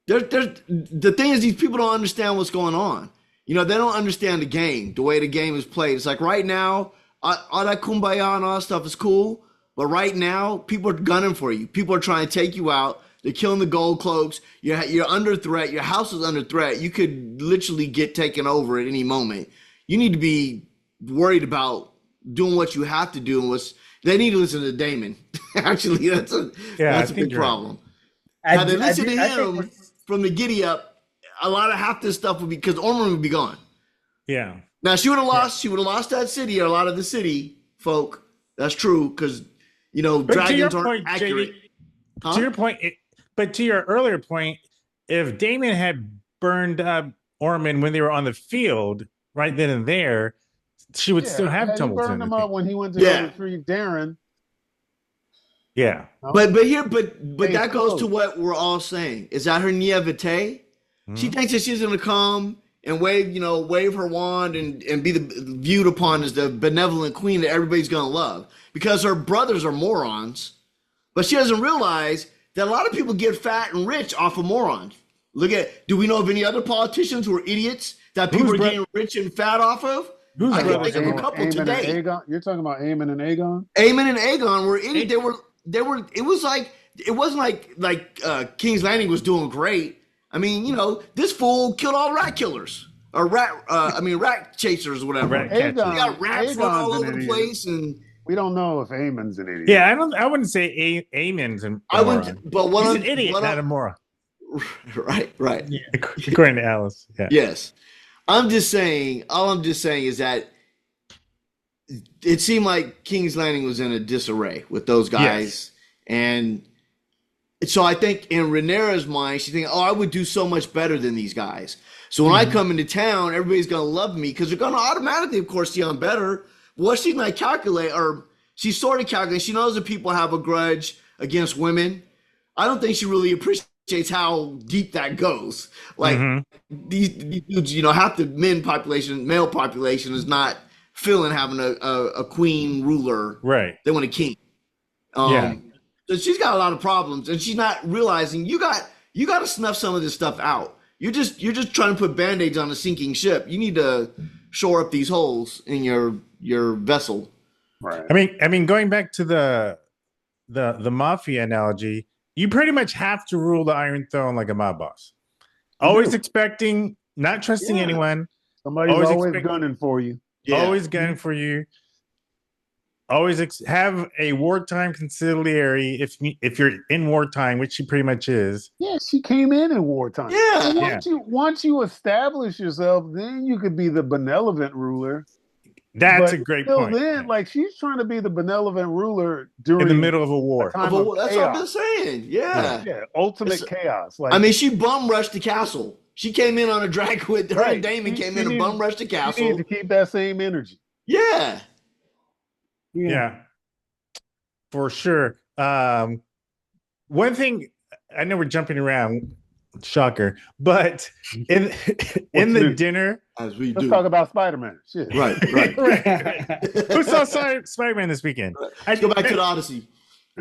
[SPEAKER 1] the thing is, these people don't understand what's going on. You know, they don't understand the game, the way the game is played. It's like right now, all that kumbaya and all that stuff is cool, but right now, people are gunning for you. People are trying to take you out. They're killing the gold cloaks. You're under threat. Your house is under threat. You could literally get taken over at any moment. You need to be worried about doing what you have to do. And they need to listen to Damon. Actually, that's a big problem. Had they listened to him from the giddy up, a lot of half this stuff would be, because Ormond would be gone.
[SPEAKER 4] Yeah.
[SPEAKER 1] Now she would have lost. She would have lost that city, or a lot of the city folk. That's true, because
[SPEAKER 4] But to your
[SPEAKER 1] dragons aren't
[SPEAKER 4] point,
[SPEAKER 1] accurate.
[SPEAKER 4] JD,
[SPEAKER 1] Huh?
[SPEAKER 4] to your point, but to your earlier point, if Damon had burned up Ormond when they were on the field right then and there, she would still have
[SPEAKER 2] he
[SPEAKER 4] tumbles
[SPEAKER 2] burned
[SPEAKER 4] in.
[SPEAKER 2] him
[SPEAKER 4] I
[SPEAKER 2] up
[SPEAKER 4] think.
[SPEAKER 2] when he went to
[SPEAKER 1] Yeah.
[SPEAKER 2] go retrieve Darren.
[SPEAKER 4] Yeah.
[SPEAKER 1] But
[SPEAKER 2] Hey,
[SPEAKER 1] that goes
[SPEAKER 2] close.
[SPEAKER 1] to what we're all saying. Is that her naivete? She thinks that she's gonna come and wave her wand and be viewed upon as the benevolent queen that everybody's gonna love because her brothers are morons, but she doesn't realize that a lot of people get fat and rich off of morons. Do we know of any other politicians who are idiots that people are getting rich and fat off of? I can think of a couple today.
[SPEAKER 2] You're talking about Aemon and Aegon?
[SPEAKER 1] Aemon and Aegon were idiots. It wasn't like King's Landing was doing great. I mean, this fool killed all rat killers or rat chasers or whatever.
[SPEAKER 2] Aegon,
[SPEAKER 1] we got rats running all over the place, and
[SPEAKER 2] we don't know if Aemon's an idiot.
[SPEAKER 4] Yeah, I wouldn't say Aemon's an moron. He's an idiot, not a moron.
[SPEAKER 1] Right.
[SPEAKER 4] Yeah. According to Alice. Yeah.
[SPEAKER 1] Yes. All I'm just saying is that it seemed like King's Landing was in a disarray with those guys. Yes. And so I think in Rhaenyra's mind, she's thinking, I would do so much better than these guys. So when I come into town, everybody's going to love me because they're going to automatically, of course, see I'm better. What she's going to calculate, or she's sort of calculating, she knows that people have a grudge against women. I don't think she really appreciates how deep that goes. Like these dudes, half the male population is not feeling having a queen ruler.
[SPEAKER 4] Right.
[SPEAKER 1] They want a king. So she's got a lot of problems, and she's not realizing you got to snuff some of this stuff out. You're just trying to put band-aids on a sinking ship. You need to shore up these holes in your vessel.
[SPEAKER 2] Right.
[SPEAKER 4] I mean, going back to the mafia analogy, you pretty much have to rule the Iron Throne like a mob boss. Always expecting, not trusting anyone.
[SPEAKER 2] Somebody's always gunning for you.
[SPEAKER 4] Yeah. Always gunning for you. Always have a wartime conciliary if you're in wartime, which she pretty much is.
[SPEAKER 2] Yeah, she came in wartime.
[SPEAKER 1] Yeah.
[SPEAKER 2] So once you establish yourself, then you could be the benevolent ruler.
[SPEAKER 4] That's a great point.
[SPEAKER 2] Then, she's trying to be the benevolent ruler
[SPEAKER 4] in the middle of a war.
[SPEAKER 1] That's what I've been saying. Yeah.
[SPEAKER 2] Ultimate chaos.
[SPEAKER 1] She bum rushed the castle. She came in on a drag with her and Damon came in and bum rushed the castle.
[SPEAKER 2] You need to keep that same energy.
[SPEAKER 1] Yeah.
[SPEAKER 4] Yeah, for sure. One thing, I know we're jumping around, shocker, but in the dinner,
[SPEAKER 1] as we
[SPEAKER 2] let's talk about Spider-Man. Shit.
[SPEAKER 1] Right.
[SPEAKER 4] Who saw Spider-Man this weekend?
[SPEAKER 1] Let's go back to the Odyssey.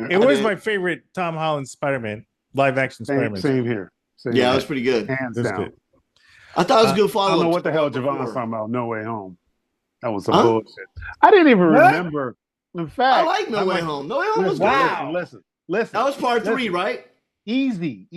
[SPEAKER 4] It was my favorite Tom Holland Spider-Man, live action Spider-Man.
[SPEAKER 2] Same here.
[SPEAKER 1] It was pretty good.
[SPEAKER 2] Hands down.
[SPEAKER 4] Good.
[SPEAKER 1] I thought it was a good follow-up.
[SPEAKER 2] I don't know what the hell Javon's talking about. No Way Home. That was some bullshit. I didn't even remember. In fact,
[SPEAKER 1] I like No Way Home. No Way Home was good.
[SPEAKER 2] Listen.
[SPEAKER 1] That was part 3, right?
[SPEAKER 2] Easy.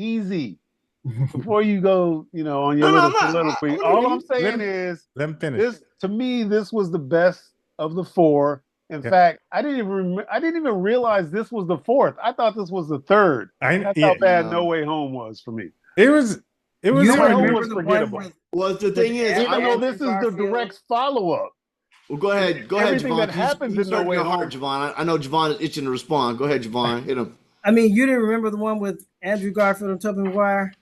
[SPEAKER 2] Before you go, on your little soliloquy, all I'm saying is,
[SPEAKER 4] let me finish.
[SPEAKER 2] To me, this was the best of the 4. In fact, I didn't even realize this was the 4th. I thought this was the 3rd. That's how bad No Way Home was for me.
[SPEAKER 4] It was
[SPEAKER 2] was forgettable.
[SPEAKER 1] Well, the thing is,
[SPEAKER 2] this is the direct follow-up.
[SPEAKER 1] Well, go ahead,
[SPEAKER 2] Everything
[SPEAKER 1] Javon.
[SPEAKER 2] that happens in No Way Home.
[SPEAKER 1] Javon. I know Javon is itching to respond. Go ahead, Javon. Hit him.
[SPEAKER 5] I mean, you didn't remember the one with Andrew Garfield and Tobey Maguire?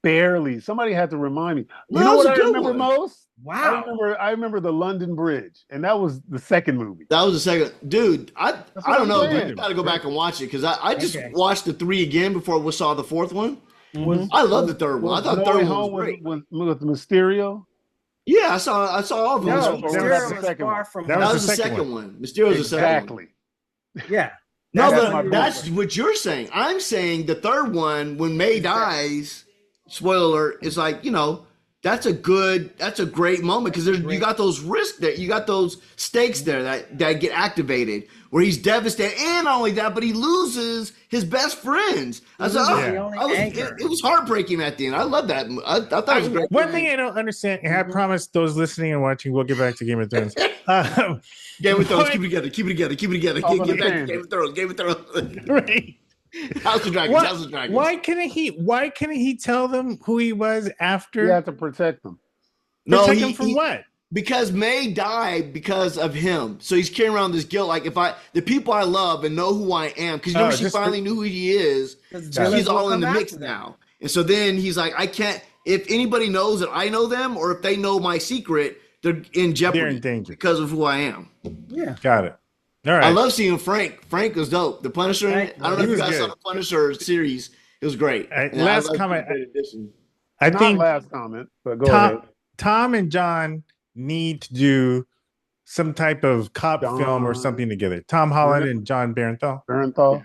[SPEAKER 2] Barely. Somebody had to remind me. You know what I remember most?
[SPEAKER 5] Wow.
[SPEAKER 2] I remember the London Bridge, and that was the second movie.
[SPEAKER 1] That was the second. Dude, I don't know. Dude, you got to go back and watch it because I just watched the 3 again before we saw the 4th one. I love the 3rd one. I thought the 3rd one was great.
[SPEAKER 2] With Mysterio?
[SPEAKER 1] Yeah, I saw all of them.
[SPEAKER 5] No,
[SPEAKER 2] Mysterio was far from
[SPEAKER 1] that was the second one. Mysterio's the second one.
[SPEAKER 5] Yeah.
[SPEAKER 1] No, but that's what you're saying. I'm saying the 3rd one, when May dies, spoiler alert, is like, that's a great moment because you got those risks there, you got those stakes there that get activated where he's devastated, and not only that, but he loses his best friends. It was heartbreaking at the end. I love that. I thought it was great.
[SPEAKER 4] One thing I don't understand, and I promise those listening and watching, we'll get back to Game of Thrones.
[SPEAKER 1] Game of Thrones, keep it together. Get back to Game of Thrones.
[SPEAKER 4] Right.
[SPEAKER 1] House of Dragons.
[SPEAKER 4] Why couldn't he tell them who he was after?
[SPEAKER 2] You have to protect them.
[SPEAKER 4] Protect them from what?
[SPEAKER 1] Because May died because of him. So he's carrying around this guilt. Like, the people I love and know who I am, because she finally knew who he is. So he's all in the mix now. And so then he's like, I can't, if anybody knows that I know them, or if they know my secret, they're in jeopardy.
[SPEAKER 4] They're in danger
[SPEAKER 1] because of who I am.
[SPEAKER 5] Yeah.
[SPEAKER 4] Got it. All right.
[SPEAKER 1] I love seeing Frank. Frank was dope. The Punisher. I don't know if you guys saw the Punisher series. It was great.
[SPEAKER 4] Last comment.
[SPEAKER 2] I think last comment, but go ahead.
[SPEAKER 4] Tom and John need to do some type of cop film or something together. Tom Holland and John Barenthal.
[SPEAKER 2] Barenthal.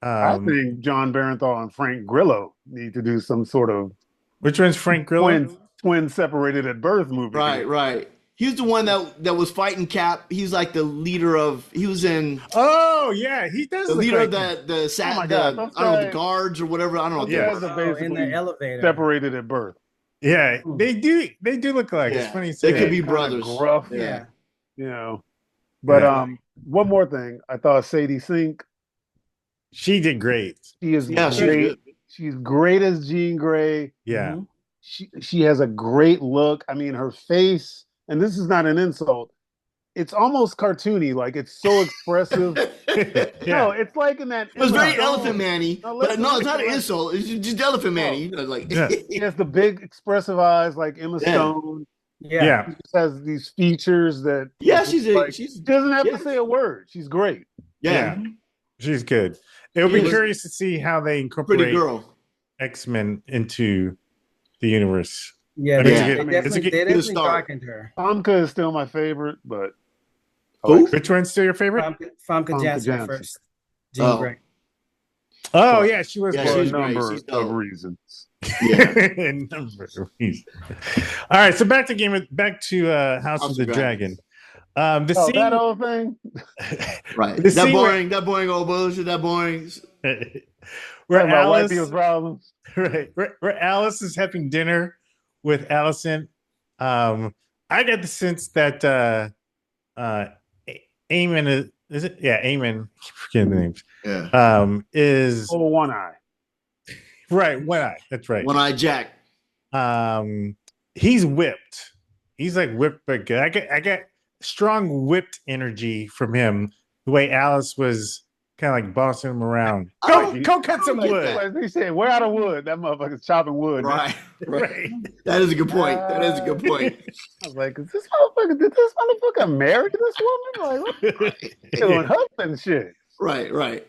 [SPEAKER 2] I
[SPEAKER 4] Um,
[SPEAKER 2] think John Barenthal and Frank Grillo need to do some sort of
[SPEAKER 4] which one's Frank Grillo?
[SPEAKER 2] twin separated at birth movie.
[SPEAKER 1] Right. He's the one that was fighting Cap. He's like the leader of. He was in
[SPEAKER 4] Oh yeah, he does.
[SPEAKER 1] the
[SPEAKER 4] look
[SPEAKER 1] leader
[SPEAKER 4] like
[SPEAKER 1] of the
[SPEAKER 2] Oh my God,
[SPEAKER 1] I
[SPEAKER 2] those
[SPEAKER 1] don't know, the
[SPEAKER 2] guys-
[SPEAKER 1] guards or whatever. I don't know. What
[SPEAKER 4] Yeah.
[SPEAKER 1] they
[SPEAKER 2] Guys
[SPEAKER 1] were.
[SPEAKER 2] are
[SPEAKER 5] in the
[SPEAKER 2] basically
[SPEAKER 5] elevator.
[SPEAKER 2] separated at birth.
[SPEAKER 4] Yeah, they do. They do look like. It's
[SPEAKER 1] Yeah.
[SPEAKER 4] funny. you
[SPEAKER 1] They
[SPEAKER 4] say
[SPEAKER 1] could
[SPEAKER 4] that.
[SPEAKER 1] be
[SPEAKER 2] Kinda
[SPEAKER 1] brothers.
[SPEAKER 2] gruff,
[SPEAKER 5] Yeah.
[SPEAKER 2] you know. But
[SPEAKER 4] Yeah.
[SPEAKER 2] one more thing, I thought Sadie Sink.
[SPEAKER 4] She did great.
[SPEAKER 2] She is
[SPEAKER 1] Yeah, she's
[SPEAKER 2] great.
[SPEAKER 1] good.
[SPEAKER 2] She's great as Jean Grey.
[SPEAKER 4] Yeah.
[SPEAKER 5] Mhm.
[SPEAKER 2] She has a great look. I mean, her face, and this is not an insult. It's almost cartoony. Like it's so expressive.
[SPEAKER 1] It
[SPEAKER 2] No, it's like in that.
[SPEAKER 1] was very
[SPEAKER 2] Emma
[SPEAKER 1] Elephant
[SPEAKER 2] Stone.
[SPEAKER 1] Manny,
[SPEAKER 2] No,
[SPEAKER 1] but
[SPEAKER 2] listen,
[SPEAKER 1] no, it's not an
[SPEAKER 2] listen.
[SPEAKER 1] insult. It's just Elephant Manny. You know, like
[SPEAKER 4] Yeah.
[SPEAKER 2] She has the big expressive eyes like Emma
[SPEAKER 1] Yeah.
[SPEAKER 2] Stone.
[SPEAKER 5] Yeah.
[SPEAKER 4] Yeah.
[SPEAKER 2] She just has these features that.
[SPEAKER 1] yeah, she's
[SPEAKER 2] she doesn't have
[SPEAKER 1] yeah.
[SPEAKER 2] to say a word. She's great.
[SPEAKER 1] yeah,
[SPEAKER 4] She's good. It'll be
[SPEAKER 1] She was-
[SPEAKER 4] curious to see how they
[SPEAKER 1] pretty
[SPEAKER 4] incorporate
[SPEAKER 1] girl.
[SPEAKER 4] X-Men into the universe.
[SPEAKER 5] Yeah,
[SPEAKER 4] I
[SPEAKER 5] they,
[SPEAKER 4] mean,
[SPEAKER 1] it's a
[SPEAKER 5] they
[SPEAKER 4] good-
[SPEAKER 5] definitely,
[SPEAKER 4] it's a good-
[SPEAKER 5] they
[SPEAKER 1] good
[SPEAKER 5] definitely
[SPEAKER 1] start.
[SPEAKER 5] darkened her.
[SPEAKER 2] Famke is still my favorite, but
[SPEAKER 1] Who?
[SPEAKER 4] Which one's still your favorite?
[SPEAKER 5] Famke
[SPEAKER 2] Famke
[SPEAKER 5] Janssen
[SPEAKER 2] Janssen.
[SPEAKER 5] first. Jean
[SPEAKER 1] Oh.
[SPEAKER 5] Grey.
[SPEAKER 4] Oh yeah, she was.
[SPEAKER 1] Yeah,
[SPEAKER 2] for
[SPEAKER 1] she's
[SPEAKER 2] a
[SPEAKER 1] great.
[SPEAKER 2] number
[SPEAKER 1] She's
[SPEAKER 2] of
[SPEAKER 1] dope.
[SPEAKER 2] reasons.
[SPEAKER 1] Yeah.
[SPEAKER 4] Number of reasons. All right, so back to House of the Dragon. The
[SPEAKER 2] Oh,
[SPEAKER 4] scene.
[SPEAKER 2] that old thing.
[SPEAKER 1] Right.
[SPEAKER 4] The
[SPEAKER 1] That
[SPEAKER 4] scene
[SPEAKER 1] boring. That boring old bullshit. That boring.
[SPEAKER 4] where
[SPEAKER 2] Talking about white
[SPEAKER 4] Alice,
[SPEAKER 2] people's problems.
[SPEAKER 4] right, where Alice is having dinner with Allison. I get the sense that Eamon is it? Yeah, Eamon. I keep forgetting the names.
[SPEAKER 1] Yeah.
[SPEAKER 4] Is
[SPEAKER 2] Oh, one eye.
[SPEAKER 4] right. One eye. That's right.
[SPEAKER 1] One Eye Jack.
[SPEAKER 4] He's whipped. He's like whipped, but good. I get strong whipped energy from him. The way Alice was kind of like bossing him around.
[SPEAKER 1] I
[SPEAKER 4] Go cut some
[SPEAKER 1] like
[SPEAKER 4] wood.
[SPEAKER 1] that.
[SPEAKER 2] Like they said, we're out of wood. That motherfucker's chopping wood.
[SPEAKER 1] Right.
[SPEAKER 4] Right.
[SPEAKER 1] That is a good point. That is a good point.
[SPEAKER 2] I was like, is this motherfucker? Did this motherfucker marry this woman? Like, what you doing husband shit?
[SPEAKER 1] Right.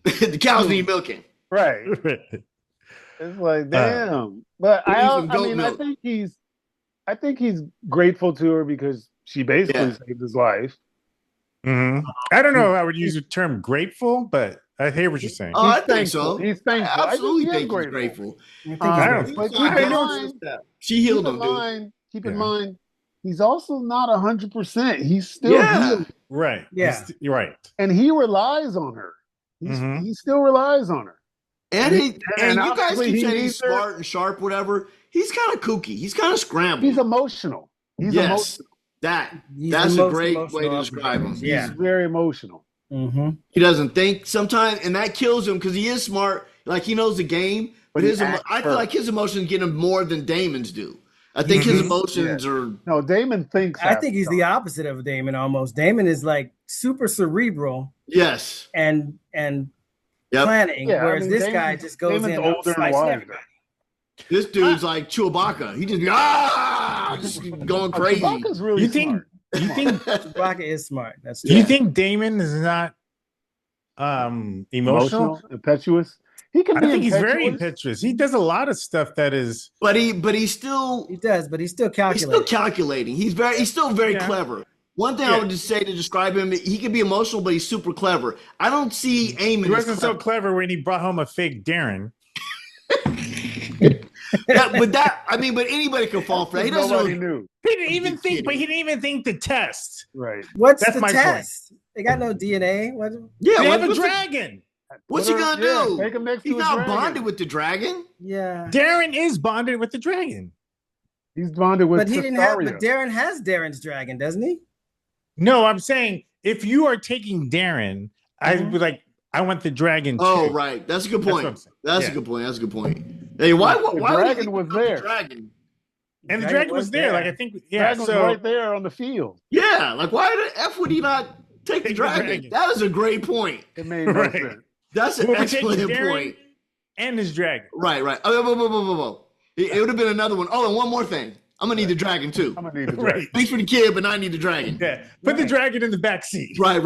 [SPEAKER 1] The cows need milking.
[SPEAKER 2] Right. It's like, damn. But
[SPEAKER 1] we need
[SPEAKER 2] I
[SPEAKER 1] some goat
[SPEAKER 2] mean,
[SPEAKER 1] milk.
[SPEAKER 2] I think he's grateful to her because she basically
[SPEAKER 1] Yeah.
[SPEAKER 2] saved his life.
[SPEAKER 4] Mhm. I don't know if I would use the term grateful, but I hear what you're saying.
[SPEAKER 1] Oh, I
[SPEAKER 2] He's
[SPEAKER 1] think so.
[SPEAKER 2] thankful. He's
[SPEAKER 1] I
[SPEAKER 2] thankful.
[SPEAKER 1] absolutely
[SPEAKER 2] he is
[SPEAKER 1] think he's grateful.
[SPEAKER 5] I think
[SPEAKER 2] I
[SPEAKER 5] he's
[SPEAKER 4] don't-
[SPEAKER 5] great.
[SPEAKER 2] But
[SPEAKER 1] Keep
[SPEAKER 2] keep in
[SPEAKER 1] going.
[SPEAKER 2] mind,
[SPEAKER 1] She healed him, dude.
[SPEAKER 2] keep in
[SPEAKER 4] Yeah.
[SPEAKER 2] mind, he's also not 100%. He's still
[SPEAKER 1] Yeah.
[SPEAKER 2] healing,
[SPEAKER 4] Right.
[SPEAKER 5] Yeah.
[SPEAKER 4] You're right.
[SPEAKER 2] and he relies on her.
[SPEAKER 4] Mhm.
[SPEAKER 2] He still relies on her.
[SPEAKER 1] And
[SPEAKER 2] And
[SPEAKER 1] you guys
[SPEAKER 2] obviously
[SPEAKER 1] keep
[SPEAKER 2] he
[SPEAKER 1] saying he's
[SPEAKER 2] needs her.
[SPEAKER 1] smart and sharp, whatever. He's kind of kooky. He's kind of scrambled.
[SPEAKER 2] He's emotional. He's
[SPEAKER 1] yes,
[SPEAKER 2] emotional.
[SPEAKER 5] He's
[SPEAKER 1] that's
[SPEAKER 5] the
[SPEAKER 1] a
[SPEAKER 5] most
[SPEAKER 1] great
[SPEAKER 5] emotional
[SPEAKER 1] way to
[SPEAKER 5] of
[SPEAKER 1] describe him.
[SPEAKER 5] them. Yeah.
[SPEAKER 2] He's very emotional.
[SPEAKER 5] Mm-hmm.
[SPEAKER 1] He doesn't think sometimes, and that kills him because he is smart. Like he knows the game, but
[SPEAKER 2] But he
[SPEAKER 1] his
[SPEAKER 2] acts
[SPEAKER 1] I feel
[SPEAKER 2] first.
[SPEAKER 1] like his emotions get him more than Damon's do. I think his
[SPEAKER 4] Mhm.
[SPEAKER 1] emotions are.
[SPEAKER 2] No, Damon thinks.
[SPEAKER 5] I
[SPEAKER 2] half
[SPEAKER 5] think
[SPEAKER 2] the
[SPEAKER 5] he's the
[SPEAKER 2] time.
[SPEAKER 5] opposite of Damon almost. Damon is like super cerebral
[SPEAKER 1] Yes.
[SPEAKER 5] and
[SPEAKER 1] Yep.
[SPEAKER 5] planning,
[SPEAKER 2] Yeah, I
[SPEAKER 5] whereas
[SPEAKER 2] mean,
[SPEAKER 5] this
[SPEAKER 2] Damon-
[SPEAKER 5] guy just goes
[SPEAKER 2] Damon's
[SPEAKER 5] in
[SPEAKER 2] older
[SPEAKER 5] and
[SPEAKER 2] and
[SPEAKER 5] slicing
[SPEAKER 2] wiser.
[SPEAKER 5] everybody.
[SPEAKER 1] This dude's like Chewbacca. He just just going
[SPEAKER 2] Oh,
[SPEAKER 1] crazy.
[SPEAKER 2] Chewbacca's really
[SPEAKER 4] You think?
[SPEAKER 2] smart.
[SPEAKER 4] You think?
[SPEAKER 5] Chewbacca is smart. That's
[SPEAKER 4] Do you
[SPEAKER 1] Yeah.
[SPEAKER 4] think Damon is not emotional?
[SPEAKER 2] impetuous. He can
[SPEAKER 4] I
[SPEAKER 2] be
[SPEAKER 4] think he's very
[SPEAKER 2] impetuous.
[SPEAKER 4] impetuous. He does a lot of stuff that is.
[SPEAKER 1] But he's still
[SPEAKER 5] he does, but he's still
[SPEAKER 1] he's
[SPEAKER 5] calculating.
[SPEAKER 1] still calculating. He's still very
[SPEAKER 4] Yeah.
[SPEAKER 1] clever. One thing I
[SPEAKER 4] Yeah.
[SPEAKER 1] would just say to describe him, he can be emotional, but he's super clever. I don't see
[SPEAKER 4] He
[SPEAKER 1] Eamon as
[SPEAKER 4] wasn't so
[SPEAKER 1] clever.
[SPEAKER 4] clever when he brought home a fake Darren.
[SPEAKER 1] But anybody can fall for that. He doesn't
[SPEAKER 2] Nobody
[SPEAKER 1] really,
[SPEAKER 2] knew.
[SPEAKER 4] He didn't even
[SPEAKER 1] just
[SPEAKER 4] think, but
[SPEAKER 1] kidding.
[SPEAKER 4] he didn't even think to test.
[SPEAKER 2] Right.
[SPEAKER 5] What's
[SPEAKER 4] That's
[SPEAKER 5] the
[SPEAKER 4] my point.
[SPEAKER 5] test? They got no DNA. What?
[SPEAKER 1] yeah.
[SPEAKER 4] They have a
[SPEAKER 1] what's,
[SPEAKER 4] dragon.
[SPEAKER 1] what's he gonna
[SPEAKER 2] Yeah,
[SPEAKER 1] do?
[SPEAKER 2] take him next
[SPEAKER 1] He's
[SPEAKER 2] to a
[SPEAKER 1] not
[SPEAKER 2] dragon.
[SPEAKER 1] bonded with the dragon.
[SPEAKER 5] Yeah.
[SPEAKER 4] Darren is bonded with the dragon.
[SPEAKER 2] He's bonded with
[SPEAKER 5] But he didn't have.
[SPEAKER 2] Cesario.
[SPEAKER 5] But Darren has Darren's dragon, doesn't he?
[SPEAKER 4] No, I'm saying if you are taking Darren, I'd
[SPEAKER 5] Mhm.
[SPEAKER 4] be like, I want the dragon.
[SPEAKER 1] Oh,
[SPEAKER 4] too.
[SPEAKER 1] right. That's a good
[SPEAKER 4] That's what
[SPEAKER 1] point.
[SPEAKER 4] I'm saying.
[SPEAKER 1] That's
[SPEAKER 4] Yeah.
[SPEAKER 1] a good point. That's a good point. Hey, why
[SPEAKER 2] The
[SPEAKER 1] would he
[SPEAKER 2] dragon
[SPEAKER 1] think
[SPEAKER 2] was
[SPEAKER 1] about the
[SPEAKER 2] there.
[SPEAKER 1] Dragon?
[SPEAKER 4] And the dragon was there. Like I think, yeah.
[SPEAKER 2] Dragon was
[SPEAKER 4] So
[SPEAKER 2] right there on the field.
[SPEAKER 1] Yeah, like why the f would he not take the
[SPEAKER 4] Take the
[SPEAKER 1] dragon?
[SPEAKER 4] dragon.
[SPEAKER 1] That is a great point.
[SPEAKER 2] It made no
[SPEAKER 4] Right.
[SPEAKER 2] sense.
[SPEAKER 1] That's an
[SPEAKER 4] whoever takes
[SPEAKER 1] excellent
[SPEAKER 4] Darren
[SPEAKER 1] point.
[SPEAKER 4] and his dragon.
[SPEAKER 1] Right. Oh, whoa. It would have been another one. Oh, and one more thing. I'm gonna need the dragon too.
[SPEAKER 2] I'm gonna need the
[SPEAKER 4] Right.
[SPEAKER 2] dragon.
[SPEAKER 1] Thanks for the kid, but I need the dragon.
[SPEAKER 4] Yeah. Put the dragon in the back seat.
[SPEAKER 1] Right.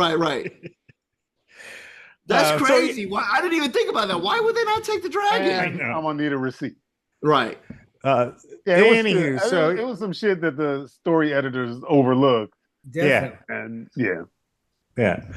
[SPEAKER 1] That's
[SPEAKER 4] So-
[SPEAKER 1] crazy. Why I didn't even think about that. Why would they not take the dragon?
[SPEAKER 2] And
[SPEAKER 4] know.
[SPEAKER 2] I'm gonna need a receipt.
[SPEAKER 1] Right.
[SPEAKER 2] Yeah,
[SPEAKER 4] Anywho,
[SPEAKER 2] it was some shit that the story editors overlooked.
[SPEAKER 5] Definitely.
[SPEAKER 2] And yeah.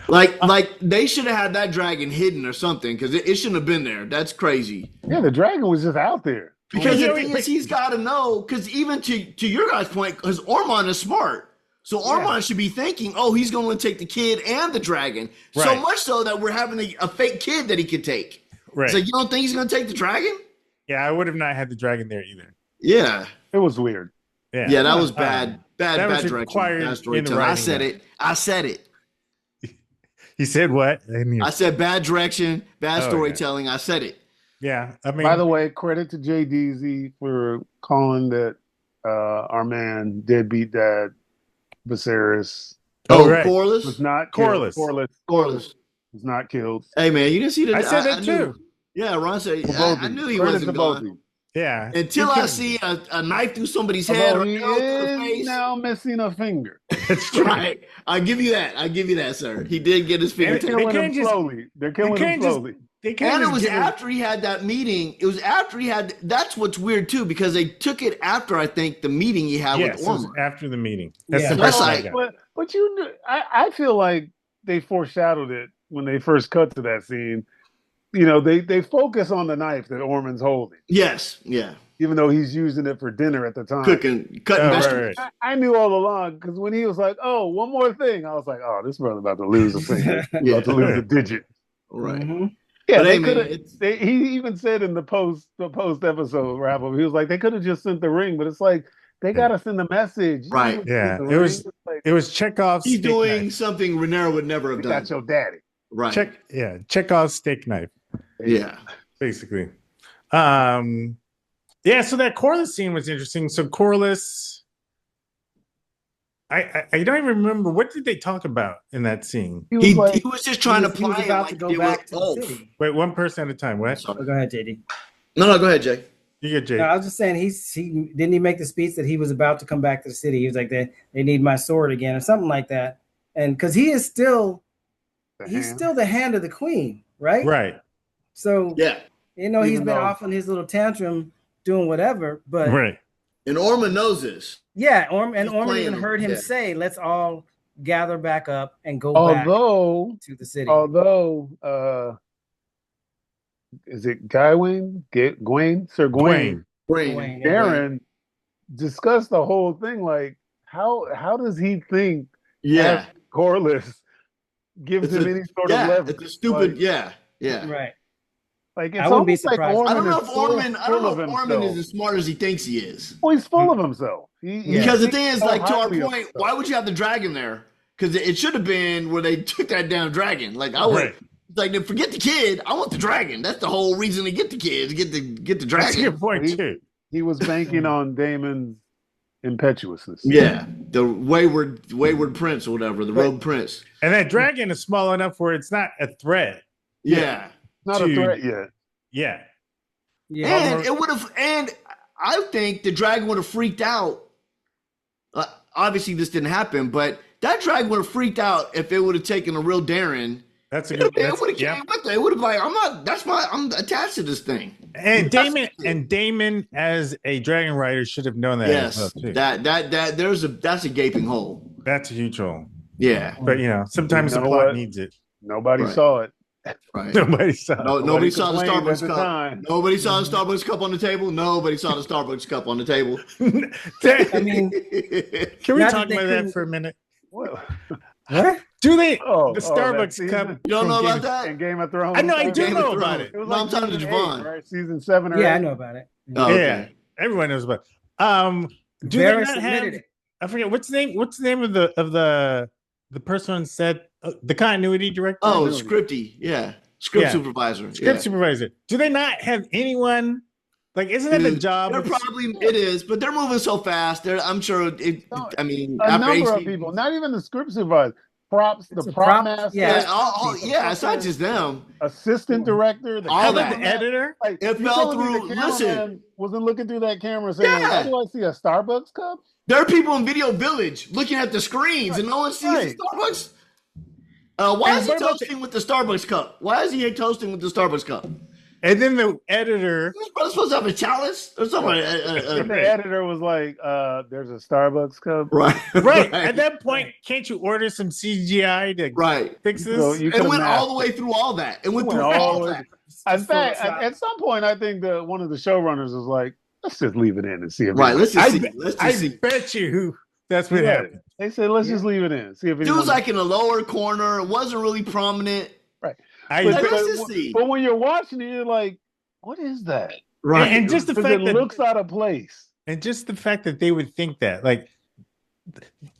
[SPEAKER 1] Like they should have had that dragon hidden or something because it shouldn't have been there. That's crazy.
[SPEAKER 2] Yeah, the dragon was just out there.
[SPEAKER 1] Because the thing is, he's got to know. Because even to your guys' point, because Ormond is smart, so Ormond should be thinking, oh, he's going to take the kid and the dragon. So
[SPEAKER 4] Right.
[SPEAKER 1] much so that we're having a fake kid that he could take.
[SPEAKER 4] Right.
[SPEAKER 1] So you don't think he's going to take the dragon?
[SPEAKER 4] Yeah, I would have not had the dragon there either.
[SPEAKER 1] Yeah.
[SPEAKER 2] It was weird.
[SPEAKER 1] Yeah, that was bad. Bad
[SPEAKER 4] was
[SPEAKER 1] direction.
[SPEAKER 4] required
[SPEAKER 1] Bad
[SPEAKER 4] in the
[SPEAKER 1] storytelling.
[SPEAKER 4] writing.
[SPEAKER 1] I said it.
[SPEAKER 4] He said what?
[SPEAKER 1] I said bad direction, bad storytelling. I said it.
[SPEAKER 4] Yeah, I mean,
[SPEAKER 2] By the way, credit to JDZ for calling that our man deadbeat dad Viserys
[SPEAKER 4] right.
[SPEAKER 1] Corlys?
[SPEAKER 2] was not
[SPEAKER 4] Corlys.
[SPEAKER 2] killed.
[SPEAKER 1] Corlys.
[SPEAKER 2] Was not killed.
[SPEAKER 1] Hey, man, you didn't see that?
[SPEAKER 4] I said that
[SPEAKER 1] knew.
[SPEAKER 4] too.
[SPEAKER 1] Yeah, Ron said,
[SPEAKER 2] Both
[SPEAKER 1] I
[SPEAKER 2] of
[SPEAKER 1] knew
[SPEAKER 2] you.
[SPEAKER 1] he
[SPEAKER 2] Credit
[SPEAKER 1] wasn't
[SPEAKER 2] to both of
[SPEAKER 1] gone.
[SPEAKER 2] you.
[SPEAKER 4] Yeah.
[SPEAKER 1] Until I see a knife through somebody's head or
[SPEAKER 2] Although he
[SPEAKER 1] nail through the
[SPEAKER 2] is
[SPEAKER 1] face.
[SPEAKER 2] now missing a finger.
[SPEAKER 4] That's true.
[SPEAKER 1] Right. I'll give you that, sir. He did get his finger
[SPEAKER 2] They're
[SPEAKER 1] taken.
[SPEAKER 2] killing him
[SPEAKER 4] can't just-
[SPEAKER 2] slowly. They're killing him slowly.
[SPEAKER 4] They can't
[SPEAKER 1] And it
[SPEAKER 4] just
[SPEAKER 1] was
[SPEAKER 4] give him-
[SPEAKER 1] after he had that meeting. It was after he had. That's what's weird too, because they took it after I think the meeting he had
[SPEAKER 4] Yes,
[SPEAKER 1] with
[SPEAKER 4] it was
[SPEAKER 1] Ormond.
[SPEAKER 4] after the meeting. That's
[SPEAKER 5] Yeah.
[SPEAKER 4] the
[SPEAKER 1] That's
[SPEAKER 4] first
[SPEAKER 1] like-
[SPEAKER 4] I got.
[SPEAKER 2] But you knew, I feel like they foreshadowed it when they first cut to that scene. You know, they focus on the knife that Ormond's holding,
[SPEAKER 1] Yes. Yeah.
[SPEAKER 2] even though he's using it for dinner at the time.
[SPEAKER 1] Cutting
[SPEAKER 4] Oh,
[SPEAKER 1] vegetables.
[SPEAKER 4] right.
[SPEAKER 2] I knew all along because when he was like, "Oh, one more thing," I was like, "Oh, this brother about to lose a finger,
[SPEAKER 1] Yeah.
[SPEAKER 2] about to lose a digit."
[SPEAKER 1] Right.
[SPEAKER 5] Mhm.
[SPEAKER 2] Yeah,
[SPEAKER 1] But
[SPEAKER 2] they
[SPEAKER 1] hey, man,
[SPEAKER 2] could
[SPEAKER 1] it's-
[SPEAKER 2] have. He even said in the post episode wrap up, he was like, "They could have just sent the ring, but it's like they gotta send a message."
[SPEAKER 1] Right.
[SPEAKER 2] You
[SPEAKER 4] Yeah,
[SPEAKER 2] send the
[SPEAKER 4] it was-
[SPEAKER 2] ring. It's like,
[SPEAKER 4] It was Chekhov's
[SPEAKER 1] He's
[SPEAKER 4] steak
[SPEAKER 1] doing
[SPEAKER 4] knife.
[SPEAKER 1] something Rhaenyra would never have
[SPEAKER 2] "You
[SPEAKER 1] done.
[SPEAKER 2] got your daddy."
[SPEAKER 1] Right.
[SPEAKER 4] Chekhov's steak knife,
[SPEAKER 1] Yeah.
[SPEAKER 4] basically. Yeah, so that Corlys scene was interesting. So Corlys, I don't even remember, what did they talk about in that scene?
[SPEAKER 2] He was
[SPEAKER 1] He
[SPEAKER 2] like,
[SPEAKER 1] was just trying to
[SPEAKER 5] He was
[SPEAKER 1] play
[SPEAKER 5] about
[SPEAKER 1] like
[SPEAKER 5] to go
[SPEAKER 1] they
[SPEAKER 5] back
[SPEAKER 1] were
[SPEAKER 5] to the
[SPEAKER 1] off.
[SPEAKER 5] city.
[SPEAKER 4] Wait, one person at a time. What?
[SPEAKER 5] Oh, go ahead, JD.
[SPEAKER 1] No, go ahead, Jay.
[SPEAKER 4] You get Jay.
[SPEAKER 5] No, I was just saying he didn't he make the speech that he was about to come back to the city. He was like they need my sword again or something like that. And because he is still he's still the hand of the queen, right?
[SPEAKER 4] Right.
[SPEAKER 5] So
[SPEAKER 1] Yeah.
[SPEAKER 5] you know he's
[SPEAKER 2] Even
[SPEAKER 5] been
[SPEAKER 2] though-
[SPEAKER 5] off on his little tantrum doing whatever, but
[SPEAKER 4] Right.
[SPEAKER 1] And Ormond knows this.
[SPEAKER 5] yeah,
[SPEAKER 1] He's
[SPEAKER 5] Ormond
[SPEAKER 1] playing
[SPEAKER 5] even
[SPEAKER 1] him,
[SPEAKER 5] heard him
[SPEAKER 1] yeah.
[SPEAKER 5] say, "Let's all gather back up and go back
[SPEAKER 2] although
[SPEAKER 5] to the city."
[SPEAKER 2] Is it Gawain? Sir Gawain?
[SPEAKER 1] Brain.
[SPEAKER 5] Gawain.
[SPEAKER 2] Darren discussed the whole thing. Like, how does he think
[SPEAKER 1] Yeah.
[SPEAKER 2] Corlys gives
[SPEAKER 1] It's
[SPEAKER 2] him
[SPEAKER 1] a-
[SPEAKER 2] any sort
[SPEAKER 1] Yeah.
[SPEAKER 2] of leverage?
[SPEAKER 1] It's a stupid.
[SPEAKER 2] Like,
[SPEAKER 1] yeah.
[SPEAKER 5] Right.
[SPEAKER 2] like
[SPEAKER 5] I
[SPEAKER 2] it's
[SPEAKER 5] wouldn't be
[SPEAKER 2] almost like
[SPEAKER 5] surprised.
[SPEAKER 2] Ormond
[SPEAKER 1] I don't know
[SPEAKER 2] is
[SPEAKER 1] if
[SPEAKER 2] full
[SPEAKER 1] Ormond. I don't
[SPEAKER 2] of
[SPEAKER 1] know if Ormond
[SPEAKER 2] himself.
[SPEAKER 1] is as smart as he thinks he is.
[SPEAKER 2] Well, he's full of himself.
[SPEAKER 1] Because the thing is,
[SPEAKER 2] so
[SPEAKER 1] like to our
[SPEAKER 2] highly of
[SPEAKER 1] point,
[SPEAKER 2] himself.
[SPEAKER 1] why would you have the dragon there? Because it should have been where they took that damn dragon. Like I would.
[SPEAKER 4] Right.
[SPEAKER 1] Like, then forget the kid. I want the dragon. That's the whole reason to get the kid, to get the
[SPEAKER 4] That's a
[SPEAKER 1] dragon.
[SPEAKER 4] good point, too.
[SPEAKER 2] He was banking on Damon's impetuousness.
[SPEAKER 1] Yeah, the wayward prince or whatever, the rogue prince.
[SPEAKER 4] And that dragon is small enough where it's not a threat.
[SPEAKER 1] Yeah,
[SPEAKER 2] Not a
[SPEAKER 4] Dude.
[SPEAKER 2] threat yet.
[SPEAKER 4] Yeah.
[SPEAKER 5] Yeah.
[SPEAKER 1] and it would have. And I think the dragon would have freaked out. Obviously, this didn't happen, but that dragon would have freaked out if it would have taken a real Darren.
[SPEAKER 4] That's a
[SPEAKER 1] It
[SPEAKER 4] good
[SPEAKER 1] would have
[SPEAKER 4] yeah.
[SPEAKER 1] came with it. It would have like, I'm attached to this thing.
[SPEAKER 4] And Damon as a dragon rider should have known that as well,
[SPEAKER 1] Yes,
[SPEAKER 4] too.
[SPEAKER 1] that's a gaping hole.
[SPEAKER 4] That's a huge hole.
[SPEAKER 1] Yeah,
[SPEAKER 4] But sometimes
[SPEAKER 2] You
[SPEAKER 4] the
[SPEAKER 2] know
[SPEAKER 4] plot
[SPEAKER 2] what?
[SPEAKER 4] needs it.
[SPEAKER 2] Nobody
[SPEAKER 1] Right.
[SPEAKER 2] saw it.
[SPEAKER 1] right.
[SPEAKER 4] Nobody saw it.
[SPEAKER 1] No, nobody saw the
[SPEAKER 2] complained at
[SPEAKER 1] Starbucks
[SPEAKER 2] the
[SPEAKER 1] cup.
[SPEAKER 2] time.
[SPEAKER 1] Nobody saw the Starbucks cup on the table. Nobody saw the Starbucks cup on the table.
[SPEAKER 5] I mean,
[SPEAKER 4] Can we
[SPEAKER 5] Not
[SPEAKER 4] talk
[SPEAKER 5] that they
[SPEAKER 4] about that
[SPEAKER 5] couldn't-
[SPEAKER 4] for a minute?
[SPEAKER 2] Well,
[SPEAKER 5] what?
[SPEAKER 4] Do they
[SPEAKER 2] that
[SPEAKER 4] Starbucks
[SPEAKER 2] season
[SPEAKER 4] cup?
[SPEAKER 1] You don't know
[SPEAKER 4] from
[SPEAKER 1] about
[SPEAKER 4] Game-
[SPEAKER 1] that?
[SPEAKER 2] in Game of Thrones.
[SPEAKER 4] I know, I do
[SPEAKER 1] Game of
[SPEAKER 4] know about
[SPEAKER 1] Thrones.
[SPEAKER 4] it.
[SPEAKER 2] It was
[SPEAKER 1] No, I'm talking to
[SPEAKER 2] season
[SPEAKER 1] Javon.
[SPEAKER 2] 8, right? Season 7 or 8.
[SPEAKER 5] Yeah, I know about it.
[SPEAKER 1] Oh,
[SPEAKER 4] Yeah,
[SPEAKER 1] okay.
[SPEAKER 4] everyone knows about. Do they
[SPEAKER 5] Varys
[SPEAKER 4] not
[SPEAKER 5] admitted
[SPEAKER 4] have?
[SPEAKER 5] it.
[SPEAKER 4] I forget what's the name. What's the name of the person on set? The continuity director.
[SPEAKER 1] Oh,
[SPEAKER 4] No.
[SPEAKER 1] scripty. Yeah. Script
[SPEAKER 4] Yeah.
[SPEAKER 1] supervisor.
[SPEAKER 4] Script
[SPEAKER 1] Yeah.
[SPEAKER 4] supervisor. Do they not have anyone? Like, isn't that the
[SPEAKER 1] Dude,
[SPEAKER 4] job?
[SPEAKER 1] They're
[SPEAKER 4] of-
[SPEAKER 1] probably it is, but they're moving so fast. I'm sure it. I mean,
[SPEAKER 2] A
[SPEAKER 1] after
[SPEAKER 2] number of
[SPEAKER 1] HD
[SPEAKER 2] people, not even the script supervisor, props,
[SPEAKER 5] It's
[SPEAKER 2] the
[SPEAKER 5] a
[SPEAKER 2] prop
[SPEAKER 5] prop-
[SPEAKER 2] master,
[SPEAKER 5] yeah.
[SPEAKER 1] Yeah, it's not just them.
[SPEAKER 2] assistant director, the
[SPEAKER 1] All
[SPEAKER 4] How
[SPEAKER 1] that.
[SPEAKER 4] about the editor?
[SPEAKER 2] Like,
[SPEAKER 1] It
[SPEAKER 2] you
[SPEAKER 1] fell
[SPEAKER 2] telling me
[SPEAKER 1] through-
[SPEAKER 2] the
[SPEAKER 1] listen.
[SPEAKER 2] cameraman wasn't looking through that camera saying,
[SPEAKER 1] Yeah.
[SPEAKER 2] "How do I see a Starbucks cup?"
[SPEAKER 1] There are people in Video Village looking at the screens, and no one sees
[SPEAKER 2] Right.
[SPEAKER 1] the Starbucks. Why
[SPEAKER 4] And
[SPEAKER 1] is he
[SPEAKER 4] what about
[SPEAKER 1] toasting with the Starbucks cup? Why is he toasting with the Starbucks cup?
[SPEAKER 4] And then the editor.
[SPEAKER 1] Is brother supposed to have a chalice or something?
[SPEAKER 2] The editor was like, "There's a Starbucks cup."
[SPEAKER 1] Right.
[SPEAKER 4] Right. At that point, can't you order some CGI to fix this?
[SPEAKER 2] So you
[SPEAKER 1] It went all the way through all that. It went through all that.
[SPEAKER 2] In fact, at some point, I think one of the showrunners was like, "Let's just leave it in and see if."
[SPEAKER 1] Right. Let's just see.
[SPEAKER 4] I bet you that's what happened.
[SPEAKER 2] They said, "Let's just leave it in, see if."
[SPEAKER 1] It was like in the lower corner. It wasn't really prominent.
[SPEAKER 2] Right.
[SPEAKER 1] But
[SPEAKER 2] when you're watching it, you're like, "What is that?"
[SPEAKER 4] Right. And just the fact
[SPEAKER 2] that it looks out of place.
[SPEAKER 4] And just the fact that they would think that, like,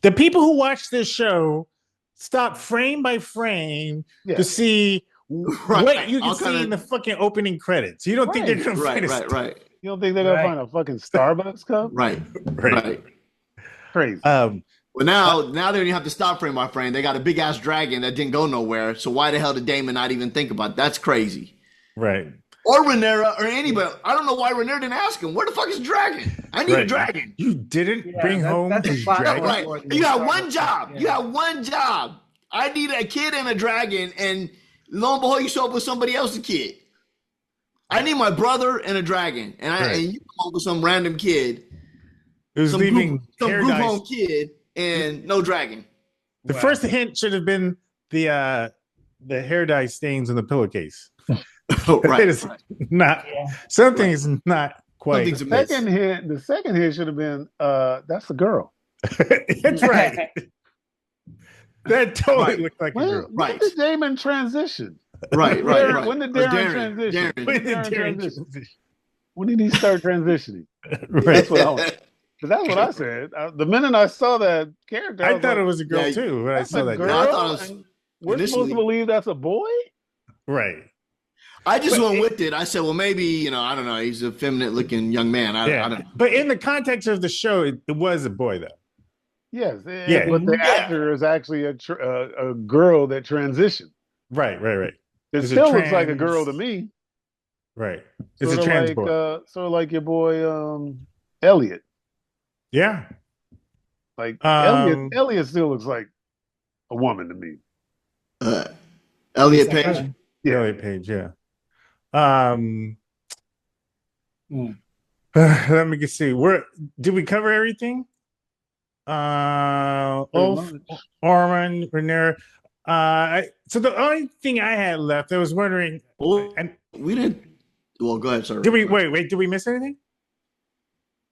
[SPEAKER 4] the people who watch this show stop frame by frame to see what you can see in the fucking opening credits. You don't think they're going to find
[SPEAKER 1] right.
[SPEAKER 2] You don't think they're going to find a fucking Starbucks cup?
[SPEAKER 1] Right.
[SPEAKER 2] Crazy.
[SPEAKER 1] Well, now they don't even have to stop frame by frame. They got a big ass dragon that didn't go nowhere. So why the hell did Daemon not even think about it? That's crazy.
[SPEAKER 4] Right.
[SPEAKER 1] Or Rhaenyra or anybody. I don't know why Rhaenyra didn't ask him. Where the fuck is the dragon? I need a dragon.
[SPEAKER 4] You didn't bring home the dragon.
[SPEAKER 1] Right. You got one job. You got one job. I need a kid and a dragon, and lo and behold, you show up with somebody else's kid. I need my brother and a dragon, and you come up with some random kid.
[SPEAKER 4] It was leaving
[SPEAKER 1] some group home kid and no dragon.
[SPEAKER 4] The first hint should have been the hair dye stains on the pillowcase.
[SPEAKER 1] Right.
[SPEAKER 4] It's not something is not quite.
[SPEAKER 2] The second hint should have been that's a girl.
[SPEAKER 4] That's right. That totally looked like a girl.
[SPEAKER 2] When did Daemon transition?
[SPEAKER 1] Right.
[SPEAKER 2] When did Darren transition? When did he start transitioning? That's what I was. That's what I said. The minute I saw that character,
[SPEAKER 4] I thought it was a girl too. When I saw that
[SPEAKER 2] girl,
[SPEAKER 1] I thought it was
[SPEAKER 2] we're supposed to believe that's a boy?
[SPEAKER 4] Right.
[SPEAKER 1] I just went with it. I said, well, maybe, I don't know. He's a feminine looking young man. I don't know.
[SPEAKER 4] But in the context of the show, it was a boy, though.
[SPEAKER 2] Yes. Yeah. But the actor is actually a girl that transitioned.
[SPEAKER 4] Right.
[SPEAKER 2] It still looks like a girl to me.
[SPEAKER 4] Right. It's a trans boy.
[SPEAKER 2] Sort of like your boy, Elliot.
[SPEAKER 4] Yeah.
[SPEAKER 2] Like Elliot still looks like a woman to me.
[SPEAKER 1] Elliot Page?
[SPEAKER 4] Yeah. Elliot Page, yeah. Let me see. Did we cover everything? Ormond, Rhaenyra. So the only thing I had left, I was wondering.
[SPEAKER 1] We didn't. Well, go ahead, sir.
[SPEAKER 4] Did we wait? Did we miss anything?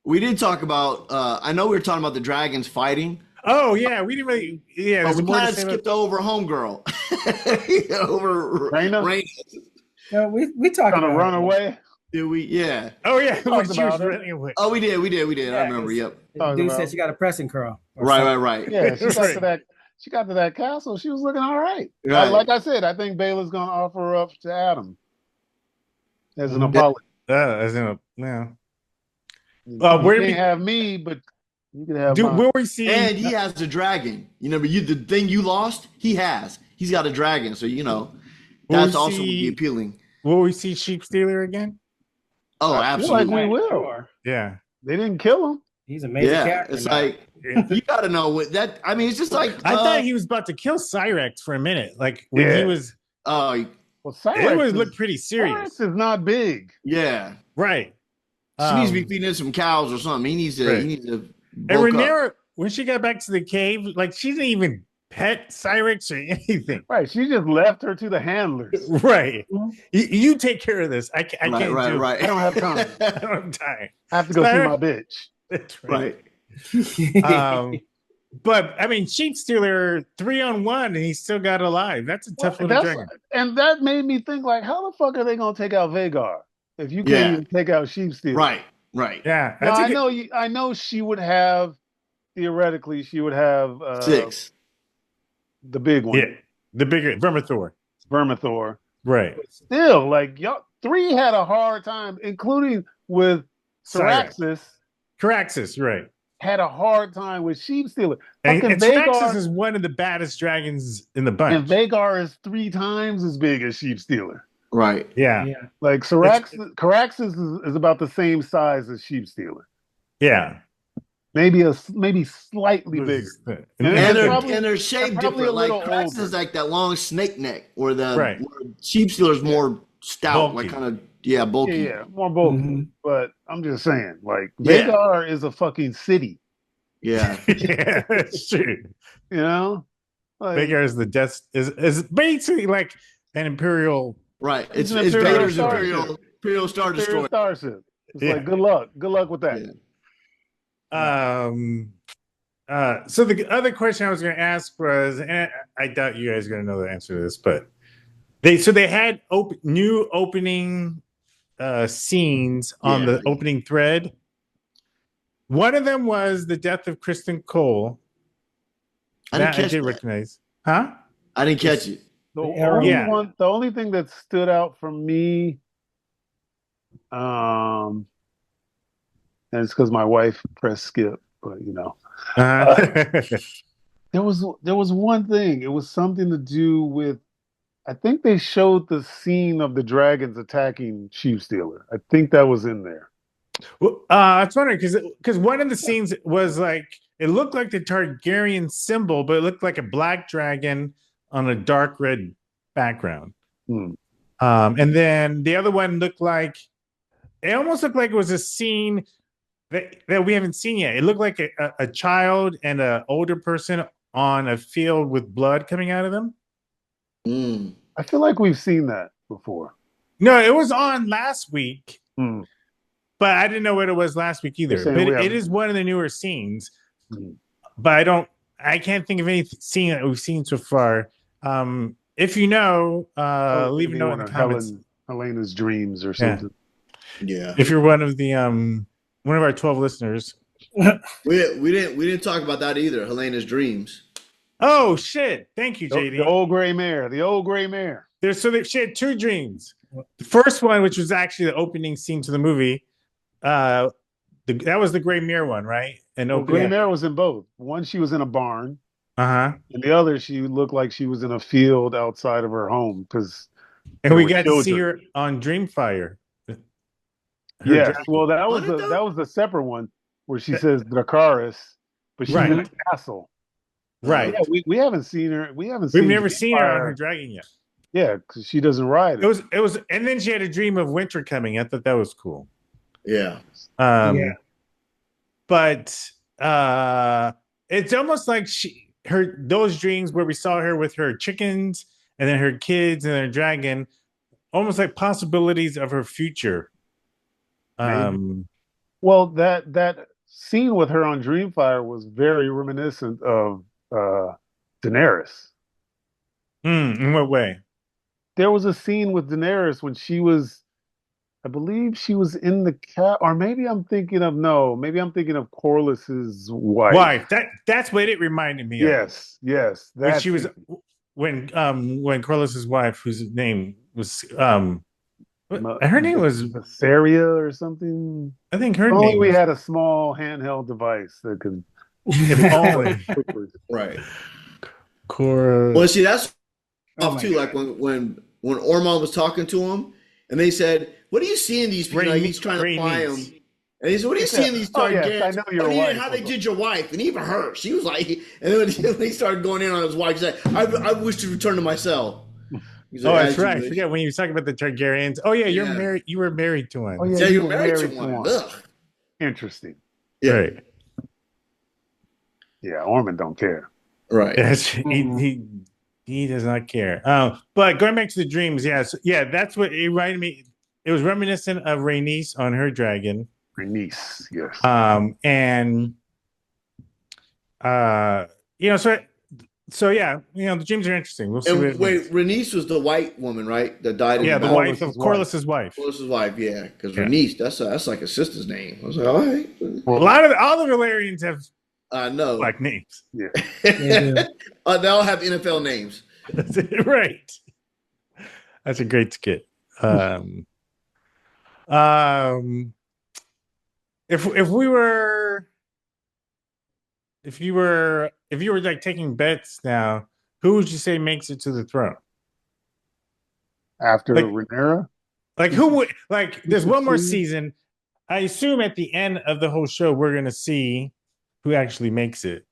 [SPEAKER 1] We did talk about. I know we were talking about the dragons fighting.
[SPEAKER 4] Oh yeah, we didn't really. Yeah,
[SPEAKER 1] we kind of skipped over homegirl. Over Rhaenyra.
[SPEAKER 5] No, we talked about
[SPEAKER 2] run away.
[SPEAKER 1] Did we? Yeah.
[SPEAKER 4] Oh yeah,
[SPEAKER 2] when she was running
[SPEAKER 4] away.
[SPEAKER 1] Oh, we did. I remember. Yep.
[SPEAKER 5] Dude said she got a pressing curl.
[SPEAKER 1] Right.
[SPEAKER 2] Yeah, she got to that castle. She was looking all right. Like I said, I think Baela's going to offer her up to Adam as an apology. You can't have me, but you can have mine.
[SPEAKER 4] Will we see?
[SPEAKER 1] And he has the dragon. The thing you lost, he has. He's got a dragon, so that's also would be appealing.
[SPEAKER 4] Will we see Sheep Stealer again?
[SPEAKER 1] Oh, absolutely.
[SPEAKER 2] Like we will.
[SPEAKER 4] Yeah.
[SPEAKER 2] They didn't kill him.
[SPEAKER 5] He's a major character.
[SPEAKER 1] It's like you got to know what that. I mean, it's just like
[SPEAKER 4] I thought he was about to kill Cyrex for a minute. Like when he was.
[SPEAKER 1] Oh,
[SPEAKER 2] well, Cyrex
[SPEAKER 4] it would look pretty serious.
[SPEAKER 2] Cyrex is not big.
[SPEAKER 1] Yeah.
[SPEAKER 4] Right.
[SPEAKER 1] She needs to be feeding some cows or something. He needs to.
[SPEAKER 4] Right.
[SPEAKER 1] He needs to.
[SPEAKER 4] And Rhaenyra, when she got back to the cave, like she didn't even pet Cyrex or anything.
[SPEAKER 2] Right. She just left her to the handlers.
[SPEAKER 4] Right. You take care of this. I can't do it.
[SPEAKER 1] Right.
[SPEAKER 2] I don't have time.
[SPEAKER 4] I don't have time.
[SPEAKER 2] I have to go see my bitch.
[SPEAKER 4] That's right. But I mean, Sheep Stealer 3-on-1, and he's still got alive. That's a tough little dragon.
[SPEAKER 2] And that made me think, like, how the fuck are they gonna take out Vhagar if you can't even take out Sheep Stealer?
[SPEAKER 1] Right.
[SPEAKER 4] Yeah.
[SPEAKER 2] Now, I know she would have theoretically 6. The big one.
[SPEAKER 4] Yeah. The bigger Vermithor. Right.
[SPEAKER 2] But still, like y'all 3 had a hard time, including with Syraxis.
[SPEAKER 4] Caraxes, right.
[SPEAKER 2] Had a hard time with Sheep Stealer.
[SPEAKER 4] And Syraxis is one of the baddest dragons in the bunch.
[SPEAKER 2] And Vhagar is 3 times as big as Sheep Stealer.
[SPEAKER 1] Right.
[SPEAKER 4] Yeah.
[SPEAKER 2] Like Caraxes is about the same size as Sheep Stealer.
[SPEAKER 4] Yeah.
[SPEAKER 2] Maybe slightly bigger.
[SPEAKER 1] And they're shaped different. Like Caraxes is like that long snake neck, where the Sheep Stealer is more stout, bulky. Like kind of Yeah, bulky.
[SPEAKER 2] Yeah, more bulky.
[SPEAKER 5] Mhm.
[SPEAKER 2] But I'm just saying, like,
[SPEAKER 1] Yeah.
[SPEAKER 2] Vagar is a fucking city.
[SPEAKER 1] Yeah.
[SPEAKER 4] Yeah, that's true.
[SPEAKER 2] You know, like
[SPEAKER 4] Vagar is the death is basically like an imperial.
[SPEAKER 1] Right.
[SPEAKER 2] it's an
[SPEAKER 1] It's
[SPEAKER 2] Imperial
[SPEAKER 1] Vader's
[SPEAKER 2] starship.
[SPEAKER 1] Imperial Star
[SPEAKER 2] Imperial
[SPEAKER 1] Destroyer.
[SPEAKER 2] starship. It's
[SPEAKER 4] Yeah.
[SPEAKER 2] like good luck with that.
[SPEAKER 1] Yeah.
[SPEAKER 4] So the other question I was going to ask was, and I doubt you guys are going to know the answer to this, but they had new opening scenes on the opening thread. One of them was the death of Kristen Cole.
[SPEAKER 1] I didn't catch
[SPEAKER 4] I did
[SPEAKER 1] that.
[SPEAKER 4] recognize. Huh?
[SPEAKER 1] I didn't catch it.
[SPEAKER 2] The only thing that stood out for me, and it's because my wife pressed skip, but there was one thing. It was something to do with. I think they showed the scene of the dragons attacking Sheep Stealer. I think that was in there.
[SPEAKER 4] Well, I was wondering because one of the scenes was like it looked like the Targaryen symbol, but it looked like a black dragon on a dark red background. And then the other one looked like it almost looked like it was a scene that we haven't seen yet. It looked like a child and an older person on a field with blood coming out of them.
[SPEAKER 2] I feel like we've seen that before.
[SPEAKER 4] No, it was on last week, but I didn't know what it was last week either. But it is one of the newer scenes. But I can't think of any scene that we've seen so far. If you know, leave a note in the comments.
[SPEAKER 2] Helena's dreams or something.
[SPEAKER 1] Yeah.
[SPEAKER 4] If you're one of the one of our 12 listeners.
[SPEAKER 1] We didn't talk about that either. Helena's dreams.
[SPEAKER 4] Oh shit! Thank you, JD.
[SPEAKER 2] The old gray mare. The old gray mare.
[SPEAKER 4] She had two dreams. The first one, which was actually the opening scene to the movie, that was the gray mare one, right? And
[SPEAKER 2] gray mare was in both. One, she was in a barn.
[SPEAKER 4] And
[SPEAKER 2] the other, she looked like she was in a field outside of her home
[SPEAKER 4] and we got to see her on Dreamfire.
[SPEAKER 2] Yes, well, that was the separate one where she says Dracarys, but she's in a castle.
[SPEAKER 4] Right.
[SPEAKER 2] Yeah, we haven't seen her. We've
[SPEAKER 4] never seen her on her dragon yet.
[SPEAKER 2] Yeah, because she doesn't ride it.
[SPEAKER 4] It was, and then she had a dream of winter coming. I thought that was cool.
[SPEAKER 1] Yeah.
[SPEAKER 4] But it's almost like those dreams where we saw her with her chickens and then her kids and her dragon, almost like possibilities of her future.
[SPEAKER 2] Well, that scene with her on Dreamfire was very reminiscent of Daenerys.
[SPEAKER 4] In what way?
[SPEAKER 2] There was a scene with Daenerys when she was, I believe she was in the cat, or maybe I'm thinking of Corlys's wife.
[SPEAKER 4] That's what it reminded me
[SPEAKER 2] of. Yes.
[SPEAKER 4] When she was when Corlys's wife, whose name was her name was
[SPEAKER 2] Saria or something.
[SPEAKER 4] I think her
[SPEAKER 2] only
[SPEAKER 4] name.
[SPEAKER 2] We had a small handheld device that could.
[SPEAKER 1] Right.
[SPEAKER 4] Cora.
[SPEAKER 1] Well, see, that's off too. Like when Ormond was talking to him, and they said, "What do you see in these people?" Like, he's trying to fly him, and he said, "What do you see in these Targaryens?"
[SPEAKER 2] Yes, I know your wife.
[SPEAKER 1] How they did your wife, and even her. She was like, and then when he started going in on his wife, he said, "I wish to return to my cell."
[SPEAKER 4] Like, that's right. I forget when you was talking about the Targaryens. Oh yeah, you're married. You were married to one.
[SPEAKER 2] Oh,
[SPEAKER 1] yeah, you were married to one. Ugh.
[SPEAKER 2] Interesting.
[SPEAKER 1] Yeah.
[SPEAKER 4] Right.
[SPEAKER 2] Yeah, Ormond don't care.
[SPEAKER 1] Right.
[SPEAKER 4] Yes, he does not care. But going back to the dreams, that's what it reminded me. It was reminiscent of Rhaenys on her dragon.
[SPEAKER 2] Rhaenys, yes.
[SPEAKER 4] And so yeah, the dreams are interesting. We'll see.
[SPEAKER 1] Rhaenys was the white woman, right? That died.
[SPEAKER 4] Yeah, the wife of Corlys's wife.
[SPEAKER 1] Corlys's wife, yeah, because Rhaenys, that's like a sister's name. I was like, all right.
[SPEAKER 4] Well, all the Valyrians have
[SPEAKER 1] no
[SPEAKER 4] black names.
[SPEAKER 1] Yeah, they all have NFL names.
[SPEAKER 4] Right. That's a great skit. If you were like taking bets now, who would you say makes it to the throne
[SPEAKER 2] after Rhaenyra?
[SPEAKER 4] Like who would there's one more season. I assume at the end of the whole show we're gonna see who actually makes it.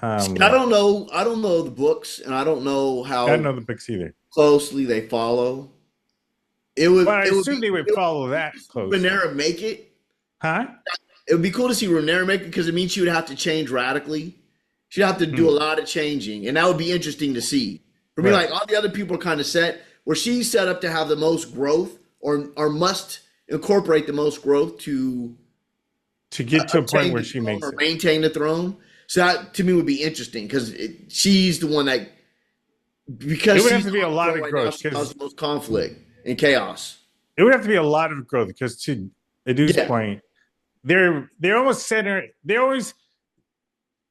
[SPEAKER 1] I don't know the books, and I don't know how
[SPEAKER 4] I don't know the books either.
[SPEAKER 1] Closely they follow. It would.
[SPEAKER 4] But I
[SPEAKER 1] it would
[SPEAKER 4] assume
[SPEAKER 1] be,
[SPEAKER 4] they would
[SPEAKER 1] it
[SPEAKER 4] follow that
[SPEAKER 1] would
[SPEAKER 4] close.
[SPEAKER 1] Rhaenyra make it.
[SPEAKER 4] Huh?
[SPEAKER 1] It would be cool to see Rhaenyra make it because it means she would have to change radically. She'd have to do a lot of changing, and that would be interesting to see. For me,
[SPEAKER 4] Right.
[SPEAKER 1] like all the other people are kind of set, where she's set up to have the most growth, or must incorporate the most growth to
[SPEAKER 4] get to a point
[SPEAKER 1] obtain
[SPEAKER 4] where
[SPEAKER 1] the
[SPEAKER 4] she
[SPEAKER 1] throne
[SPEAKER 4] makes
[SPEAKER 1] or
[SPEAKER 4] it.
[SPEAKER 1] maintain the throne. So that to me would be interesting because she's the one that because
[SPEAKER 4] It would have
[SPEAKER 1] she's
[SPEAKER 4] to be a
[SPEAKER 1] on the
[SPEAKER 4] lot
[SPEAKER 1] throne
[SPEAKER 4] of
[SPEAKER 1] right
[SPEAKER 4] growth,
[SPEAKER 1] now, she
[SPEAKER 4] 'cause-
[SPEAKER 1] causes the most conflict and chaos.
[SPEAKER 4] It would have to be a lot of growth because to Edu's
[SPEAKER 1] Yeah.
[SPEAKER 4] point, they're almost center. They always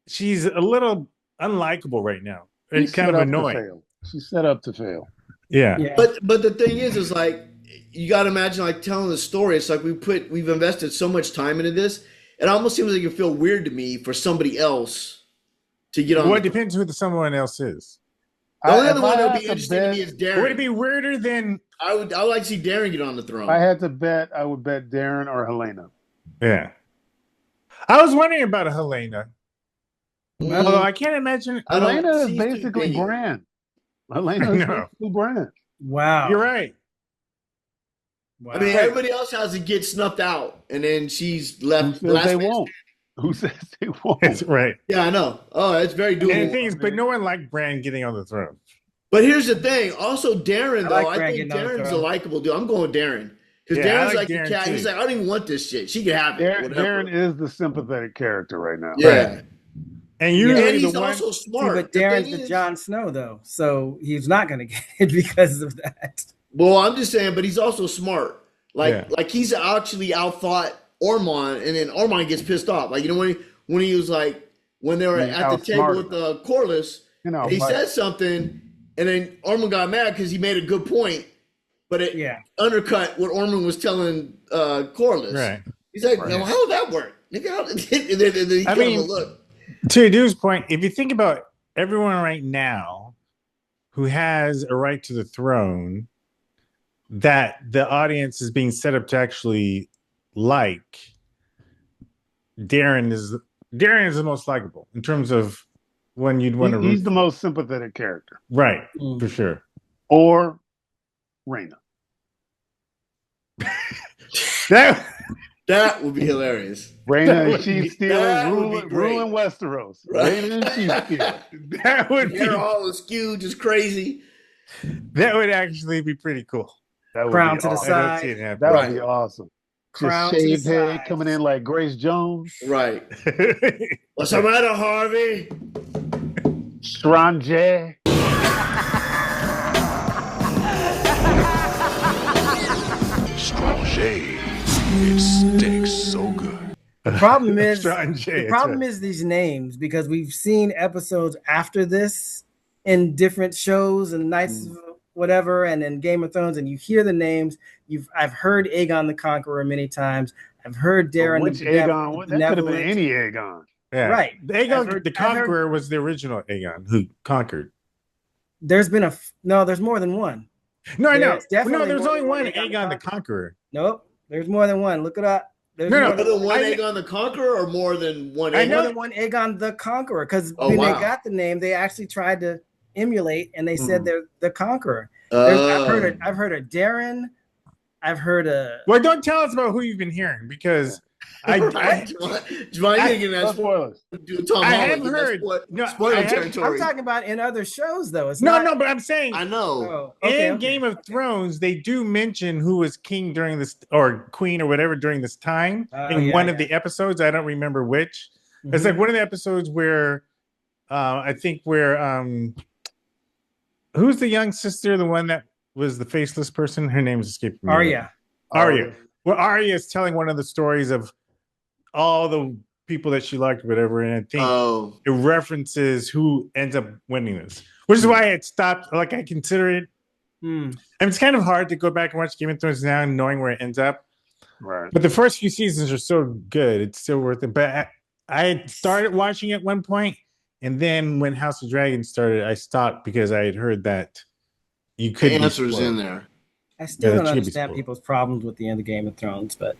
[SPEAKER 4] she's a little unlikable right now. It's
[SPEAKER 2] She's
[SPEAKER 4] kind
[SPEAKER 2] set
[SPEAKER 4] of
[SPEAKER 2] up to
[SPEAKER 4] annoying.
[SPEAKER 2] fail. She's set up to fail.
[SPEAKER 4] Yeah.
[SPEAKER 5] Yeah.
[SPEAKER 1] But the thing is like you got to imagine like telling the story. It's like we've invested so much time into this. It almost seems like it feel weird to me for somebody else to get on.
[SPEAKER 4] Well, it depends who someone else is.
[SPEAKER 1] The only
[SPEAKER 2] If
[SPEAKER 1] other one
[SPEAKER 2] I
[SPEAKER 1] that would
[SPEAKER 2] had
[SPEAKER 1] be
[SPEAKER 2] to
[SPEAKER 1] interesting to me
[SPEAKER 2] bet-
[SPEAKER 1] is Darren.
[SPEAKER 4] Would it be weirder than?
[SPEAKER 1] I would like to see Darren get on the throne.
[SPEAKER 2] If I had to bet, I would bet Darren or Helena.
[SPEAKER 4] Yeah. I was wondering about Helena.
[SPEAKER 1] Mm,
[SPEAKER 4] Although I can't imagine.
[SPEAKER 1] I don't
[SPEAKER 2] Helena is
[SPEAKER 1] see too
[SPEAKER 2] basically
[SPEAKER 1] big.
[SPEAKER 2] Bran. Helena is
[SPEAKER 4] No.
[SPEAKER 2] basically Bran.
[SPEAKER 5] Wow.
[SPEAKER 4] You're right.
[SPEAKER 5] Wow.
[SPEAKER 1] I mean, everybody else has to get snuffed out, and then she's
[SPEAKER 2] Who
[SPEAKER 1] left.
[SPEAKER 2] says
[SPEAKER 1] last
[SPEAKER 2] they
[SPEAKER 1] man
[SPEAKER 2] won't? Who says they won't?
[SPEAKER 4] That's right.
[SPEAKER 1] Yeah, I know. Oh, it's very doable.
[SPEAKER 4] And the thing is, but no one liked Bran getting on the throne.
[SPEAKER 1] But here's the thing. Also, Darren,
[SPEAKER 5] I
[SPEAKER 1] though,
[SPEAKER 5] like
[SPEAKER 1] I
[SPEAKER 5] Bran
[SPEAKER 1] think
[SPEAKER 5] getting on the
[SPEAKER 1] Darren's a
[SPEAKER 5] throne.
[SPEAKER 1] likable dude. I'm going with Darren. Because
[SPEAKER 4] Yeah, I
[SPEAKER 1] Darren's
[SPEAKER 4] like
[SPEAKER 1] like
[SPEAKER 4] Darren,
[SPEAKER 1] the cat. He's
[SPEAKER 4] too.
[SPEAKER 1] like, I don't even want this shit. She can have it.
[SPEAKER 2] Darren,
[SPEAKER 1] whatever.
[SPEAKER 2] Darren is the sympathetic character right now.
[SPEAKER 1] Yeah.
[SPEAKER 4] And usually
[SPEAKER 1] And he's
[SPEAKER 4] the one.
[SPEAKER 1] also
[SPEAKER 5] See,
[SPEAKER 1] smart.
[SPEAKER 5] but
[SPEAKER 1] The
[SPEAKER 5] Darren's
[SPEAKER 1] thing
[SPEAKER 5] the
[SPEAKER 1] is-
[SPEAKER 5] Jon Snow, though, so he's not going to get it because of that.
[SPEAKER 1] Well, I'm just saying, but he's also smart.
[SPEAKER 4] Yeah.
[SPEAKER 1] Like he's actually outthought Ormond, and then Ormond gets pissed off. Like, you know, when he was like, when they were
[SPEAKER 2] He's
[SPEAKER 1] at the table
[SPEAKER 2] outsmarted.
[SPEAKER 1] with Corlys,
[SPEAKER 2] You know,
[SPEAKER 1] and he
[SPEAKER 2] but-
[SPEAKER 1] said something, and then Ormond got mad because he made a good point, but it
[SPEAKER 5] Yeah.
[SPEAKER 1] undercut what Ormond was telling Corlys.
[SPEAKER 4] Right.
[SPEAKER 1] He's like,
[SPEAKER 2] Right.
[SPEAKER 1] "No, how did that work? Nigga, how did-" and then he
[SPEAKER 4] I
[SPEAKER 1] gave him
[SPEAKER 4] mean-
[SPEAKER 1] a look.
[SPEAKER 4] To Dude's point, if you think about everyone right now who has a right to the throne that the audience is being set up to actually like, Darren is the most likable in terms of when you'd want to root.
[SPEAKER 2] He's the most sympathetic character.
[SPEAKER 4] Right,
[SPEAKER 5] Mm.
[SPEAKER 4] for sure.
[SPEAKER 2] Or Rhaena.
[SPEAKER 4] That
[SPEAKER 1] That would be hilarious.
[SPEAKER 2] Rhaena
[SPEAKER 4] would
[SPEAKER 2] and Sheep
[SPEAKER 4] be-
[SPEAKER 2] Stealers
[SPEAKER 1] that would be
[SPEAKER 2] ruling,
[SPEAKER 1] great.
[SPEAKER 2] ruling Westeros.
[SPEAKER 1] Right.
[SPEAKER 2] Rhaena and Sheep Stealers.
[SPEAKER 4] that would be
[SPEAKER 1] Hair all askew, just crazy.
[SPEAKER 4] that would actually be pretty cool.
[SPEAKER 2] That would
[SPEAKER 5] Crown
[SPEAKER 2] be
[SPEAKER 5] to the
[SPEAKER 2] awesome.
[SPEAKER 4] I don't
[SPEAKER 5] side.
[SPEAKER 4] see it happen.
[SPEAKER 2] That
[SPEAKER 1] Right.
[SPEAKER 2] would be awesome.
[SPEAKER 5] Crown
[SPEAKER 2] Just
[SPEAKER 5] to the
[SPEAKER 2] shaved head
[SPEAKER 5] side.
[SPEAKER 2] coming in like Grace Jones.
[SPEAKER 1] Right. What's the matter, Harvey?
[SPEAKER 2] Strange.
[SPEAKER 7] Strange. It stinks so good.
[SPEAKER 5] The problem is
[SPEAKER 4] Strange,
[SPEAKER 5] the
[SPEAKER 4] it's
[SPEAKER 5] problem
[SPEAKER 4] a-
[SPEAKER 5] is these names, because we've seen episodes after this in different shows and Knights of whatever, and in Game of Thrones, and you hear the names. I've heard Aegon the Conqueror many times. I've heard Darren
[SPEAKER 2] Which
[SPEAKER 5] the
[SPEAKER 2] Aegon? That could have been
[SPEAKER 5] Benevolent.
[SPEAKER 2] any Aegon.
[SPEAKER 4] Yeah.
[SPEAKER 5] Right.
[SPEAKER 4] Aegon,
[SPEAKER 5] I've heard-
[SPEAKER 4] the
[SPEAKER 5] I've heard-
[SPEAKER 4] Conqueror was the original Aegon who conquered.
[SPEAKER 5] There's been there's more than one.
[SPEAKER 4] No, I know.
[SPEAKER 5] There's definitely
[SPEAKER 4] No, there's
[SPEAKER 5] more
[SPEAKER 4] only
[SPEAKER 5] than
[SPEAKER 4] one
[SPEAKER 5] one
[SPEAKER 4] Aegon the Conqueror.
[SPEAKER 5] Nope, there's more than one. Look it up. There's
[SPEAKER 4] No, no,
[SPEAKER 5] more
[SPEAKER 1] More than one
[SPEAKER 4] I-
[SPEAKER 1] Aegon the Conqueror, or more than one
[SPEAKER 4] I
[SPEAKER 1] Aegon?
[SPEAKER 4] know-
[SPEAKER 5] more than one Aegon the Conqueror, because
[SPEAKER 1] Oh,
[SPEAKER 5] when
[SPEAKER 1] wow.
[SPEAKER 5] they got the name, they actually tried to emulate, and they said they're the Conqueror.
[SPEAKER 1] Oh.
[SPEAKER 5] I've heard a Darren. I've heard a.
[SPEAKER 4] Well, don't tell us about who you've been hearing because I
[SPEAKER 1] Right? Javon, you gotta get
[SPEAKER 2] No
[SPEAKER 1] that
[SPEAKER 2] spoilers.
[SPEAKER 1] do Tom
[SPEAKER 4] I
[SPEAKER 1] Holland,
[SPEAKER 4] have
[SPEAKER 1] get that
[SPEAKER 4] heard- no,
[SPEAKER 1] spoiler
[SPEAKER 4] I have-
[SPEAKER 1] territory.
[SPEAKER 5] I'm talking about in other shows, though. It's
[SPEAKER 4] no,
[SPEAKER 5] not,
[SPEAKER 4] no, but I'm saying
[SPEAKER 1] I know.
[SPEAKER 5] Oh, okay,
[SPEAKER 4] in
[SPEAKER 5] okay.
[SPEAKER 4] Game of Thrones they do mention who was king during this or queen or whatever during this time in
[SPEAKER 5] yeah,
[SPEAKER 4] one
[SPEAKER 5] yeah.
[SPEAKER 4] of the episodes. I don't remember which.
[SPEAKER 5] Mhm.
[SPEAKER 4] It's like one of the episodes where I think where who's the young sister, the one that was the faceless person? Her name is escaping me.
[SPEAKER 5] Arya.
[SPEAKER 4] Arya. Well, Arya is telling one of the stories of all the people that she liked, or whatever, and I think
[SPEAKER 1] Oh,
[SPEAKER 4] it references who ends up winning this, which is why it stopped. Like I consider it.
[SPEAKER 5] Hmm.
[SPEAKER 4] And it's kind of hard to go back and watch Game of Thrones now, knowing where it ends up.
[SPEAKER 2] Right.
[SPEAKER 4] But the first few seasons are so good; it's still worth it. But I started watching at one point, and then when House of Dragons started, I stopped because I had heard that you
[SPEAKER 1] the
[SPEAKER 4] could be
[SPEAKER 1] answer's
[SPEAKER 4] spoiled.
[SPEAKER 1] in there.
[SPEAKER 5] I still
[SPEAKER 4] Yeah,
[SPEAKER 5] don't
[SPEAKER 4] that should be
[SPEAKER 5] understand
[SPEAKER 4] spoiled.
[SPEAKER 5] people's problems with the end of Game of Thrones, but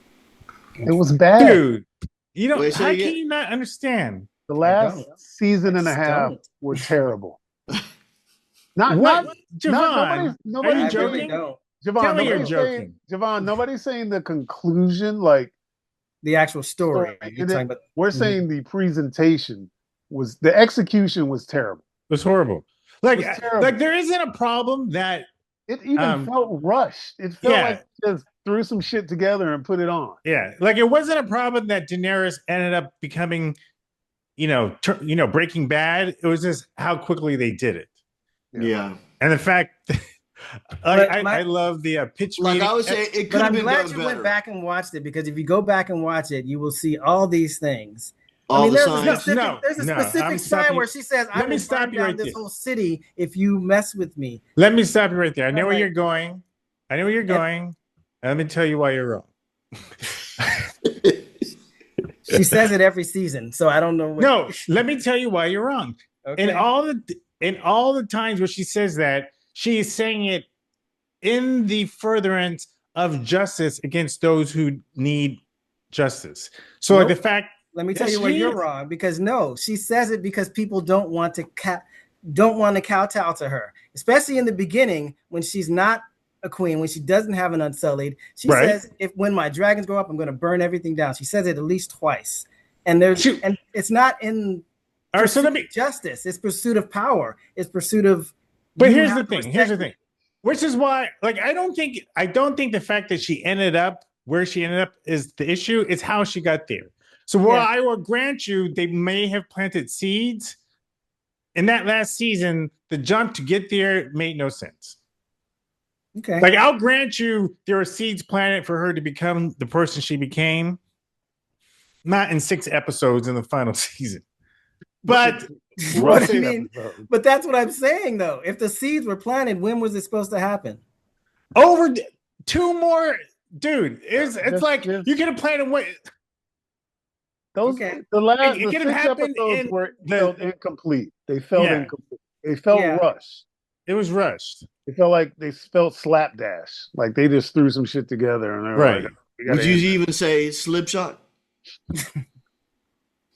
[SPEAKER 2] It was bad.
[SPEAKER 4] Dude, you know,
[SPEAKER 1] Wait, say
[SPEAKER 4] how
[SPEAKER 1] again?
[SPEAKER 4] can you not understand?
[SPEAKER 2] The last
[SPEAKER 5] don't.
[SPEAKER 2] season
[SPEAKER 5] I
[SPEAKER 2] and a
[SPEAKER 5] just
[SPEAKER 2] half
[SPEAKER 5] don't.
[SPEAKER 2] were terrible. Not
[SPEAKER 4] What,
[SPEAKER 2] not
[SPEAKER 4] Javon?
[SPEAKER 2] nobody's
[SPEAKER 4] Are you
[SPEAKER 5] I
[SPEAKER 2] nobody's
[SPEAKER 4] joking?
[SPEAKER 5] really don't.
[SPEAKER 4] Tell me you're
[SPEAKER 2] nobody's
[SPEAKER 4] joking.
[SPEAKER 2] saying, Javon, nobody's saying the conclusion, like
[SPEAKER 5] The actual story.
[SPEAKER 2] and
[SPEAKER 5] You're
[SPEAKER 2] then
[SPEAKER 5] talking about.
[SPEAKER 2] we're saying the presentation was the execution was terrible.
[SPEAKER 4] It was horrible. Like,
[SPEAKER 2] It was terrible.
[SPEAKER 4] like there isn't a problem that
[SPEAKER 2] It even felt rushed. It felt like just threw some shit together and put it on.
[SPEAKER 4] Yeah, like it wasn't a problem that Daenerys ended up becoming, Breaking Bad. It was just how quickly they did it.
[SPEAKER 1] Yeah.
[SPEAKER 4] And the fact, I love the pitch.
[SPEAKER 1] Like
[SPEAKER 4] meeting.
[SPEAKER 1] I would say, it could
[SPEAKER 5] But
[SPEAKER 1] have
[SPEAKER 5] I'm
[SPEAKER 1] been
[SPEAKER 5] glad
[SPEAKER 1] done
[SPEAKER 5] you
[SPEAKER 1] better.
[SPEAKER 5] went back and watched it, because if you go back and watch it, you will see all these things.
[SPEAKER 1] All the
[SPEAKER 5] there's
[SPEAKER 1] signs.
[SPEAKER 5] a specific
[SPEAKER 4] I'm
[SPEAKER 5] sign
[SPEAKER 4] stopping
[SPEAKER 5] where
[SPEAKER 4] you.
[SPEAKER 5] she says, "I
[SPEAKER 4] Let me
[SPEAKER 5] will
[SPEAKER 4] stop
[SPEAKER 5] burn
[SPEAKER 4] you
[SPEAKER 5] down
[SPEAKER 4] right
[SPEAKER 5] this
[SPEAKER 4] there.
[SPEAKER 5] whole city if you mess with me."
[SPEAKER 4] Let me stop you right there. I know
[SPEAKER 5] I'm
[SPEAKER 4] where
[SPEAKER 5] like-
[SPEAKER 4] you're going. I know where you're going. And let me tell you why you're wrong.
[SPEAKER 5] She says it every season, so I don't know.
[SPEAKER 4] No, let me tell you why you're wrong.
[SPEAKER 5] Okay.
[SPEAKER 4] In all the times where she says that, she is saying it in the furtherance of justice against those who need justice. So, like
[SPEAKER 5] Nope.
[SPEAKER 4] the fact.
[SPEAKER 5] Let me tell
[SPEAKER 4] Yes,
[SPEAKER 5] you where
[SPEAKER 4] she
[SPEAKER 5] you're
[SPEAKER 4] is.
[SPEAKER 5] wrong, because no, she says it because people don't want to kowtow to her, especially in the beginning when she's not a queen, when she doesn't have an Unsullied. She
[SPEAKER 4] Right.
[SPEAKER 5] says, when my dragons grow up, I'm going to burn everything down. She says it at least twice, and and it's not in
[SPEAKER 4] All right, so
[SPEAKER 5] pursuit
[SPEAKER 4] let me.
[SPEAKER 5] of justice. It's pursuit of power. It's pursuit of.
[SPEAKER 4] But
[SPEAKER 5] you
[SPEAKER 4] here's
[SPEAKER 5] have
[SPEAKER 4] the
[SPEAKER 5] to
[SPEAKER 4] thing.
[SPEAKER 5] respect
[SPEAKER 4] Here's the
[SPEAKER 5] me.
[SPEAKER 4] thing. Which is why, like, I don't think the fact that she ended up where she ended up is the issue. It's how she got there. So while
[SPEAKER 5] Yeah.
[SPEAKER 4] I will grant you, they may have planted seeds in that last season. The jump to get there made no sense.
[SPEAKER 5] Okay.
[SPEAKER 4] Like, I'll grant you there were seeds planted for her to become the person she became. Not in 6 episodes in the final season. But
[SPEAKER 5] What
[SPEAKER 2] Rough
[SPEAKER 5] do you mean?
[SPEAKER 2] episode.
[SPEAKER 5] But that's what I'm saying, though. If the seeds were planted, when was it supposed to happen?
[SPEAKER 4] over 2 more, dude, it's
[SPEAKER 2] Just-
[SPEAKER 4] like
[SPEAKER 2] just-
[SPEAKER 4] you could have planned what.
[SPEAKER 2] Those
[SPEAKER 5] Okay.
[SPEAKER 2] the
[SPEAKER 4] It could have
[SPEAKER 2] 6
[SPEAKER 4] happened
[SPEAKER 2] episodes felt incomplete. They felt
[SPEAKER 4] Yeah.
[SPEAKER 2] incomplete. They felt
[SPEAKER 5] Yeah.
[SPEAKER 2] rushed.
[SPEAKER 4] It was rushed.
[SPEAKER 2] It felt like they felt slapdash. Like they just threw some shit together and they were
[SPEAKER 4] Right.
[SPEAKER 2] like, "We gotta
[SPEAKER 1] Would you
[SPEAKER 2] end it."
[SPEAKER 1] even say slipshot?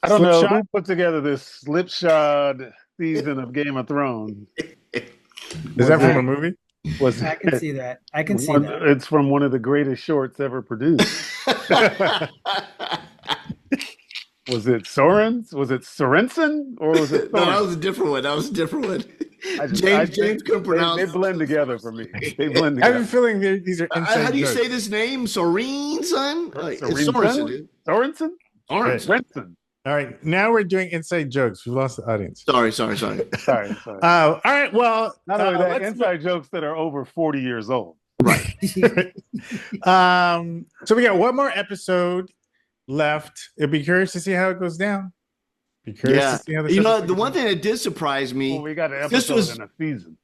[SPEAKER 2] I don't know
[SPEAKER 4] Slipshod?
[SPEAKER 2] who put together this slipshod season of Game of Thrones.
[SPEAKER 4] Is that from a movie?
[SPEAKER 2] Was
[SPEAKER 5] I can see that. I can see
[SPEAKER 2] one-
[SPEAKER 5] that.
[SPEAKER 2] It's from one of the greatest shorts ever produced. Was it Soren's? Was it Sorensen? Or was it
[SPEAKER 1] No, that
[SPEAKER 2] Soren?
[SPEAKER 1] was a different one. That was a different one.
[SPEAKER 2] I
[SPEAKER 1] James couldn't pronounce.
[SPEAKER 2] They blend together for me. They blend
[SPEAKER 4] I have a
[SPEAKER 2] together.
[SPEAKER 4] feeling these are inside
[SPEAKER 1] How do you
[SPEAKER 4] jokes.
[SPEAKER 1] say this name? Soreen, son? It's
[SPEAKER 2] Sorensen?
[SPEAKER 1] Sorensen, dude.
[SPEAKER 2] Sorensen?
[SPEAKER 1] Sorensen.
[SPEAKER 2] Sorensen.
[SPEAKER 4] All right, now we're doing inside jokes. We lost the audience.
[SPEAKER 1] Sorry.
[SPEAKER 2] Sorry.
[SPEAKER 4] All right, well,
[SPEAKER 2] Not only that,
[SPEAKER 4] let's
[SPEAKER 2] inside jokes that are over 40 years old.
[SPEAKER 1] Right.
[SPEAKER 4] so we got one more episode left. I'd be curious to see how it goes down. Be curious
[SPEAKER 1] Yeah.
[SPEAKER 4] to see how this
[SPEAKER 1] You know,
[SPEAKER 4] episode
[SPEAKER 1] the
[SPEAKER 4] goes
[SPEAKER 1] one
[SPEAKER 4] down.
[SPEAKER 1] thing that did surprise me.
[SPEAKER 2] Well, we got an
[SPEAKER 1] This
[SPEAKER 2] episode
[SPEAKER 1] was-
[SPEAKER 2] in a season.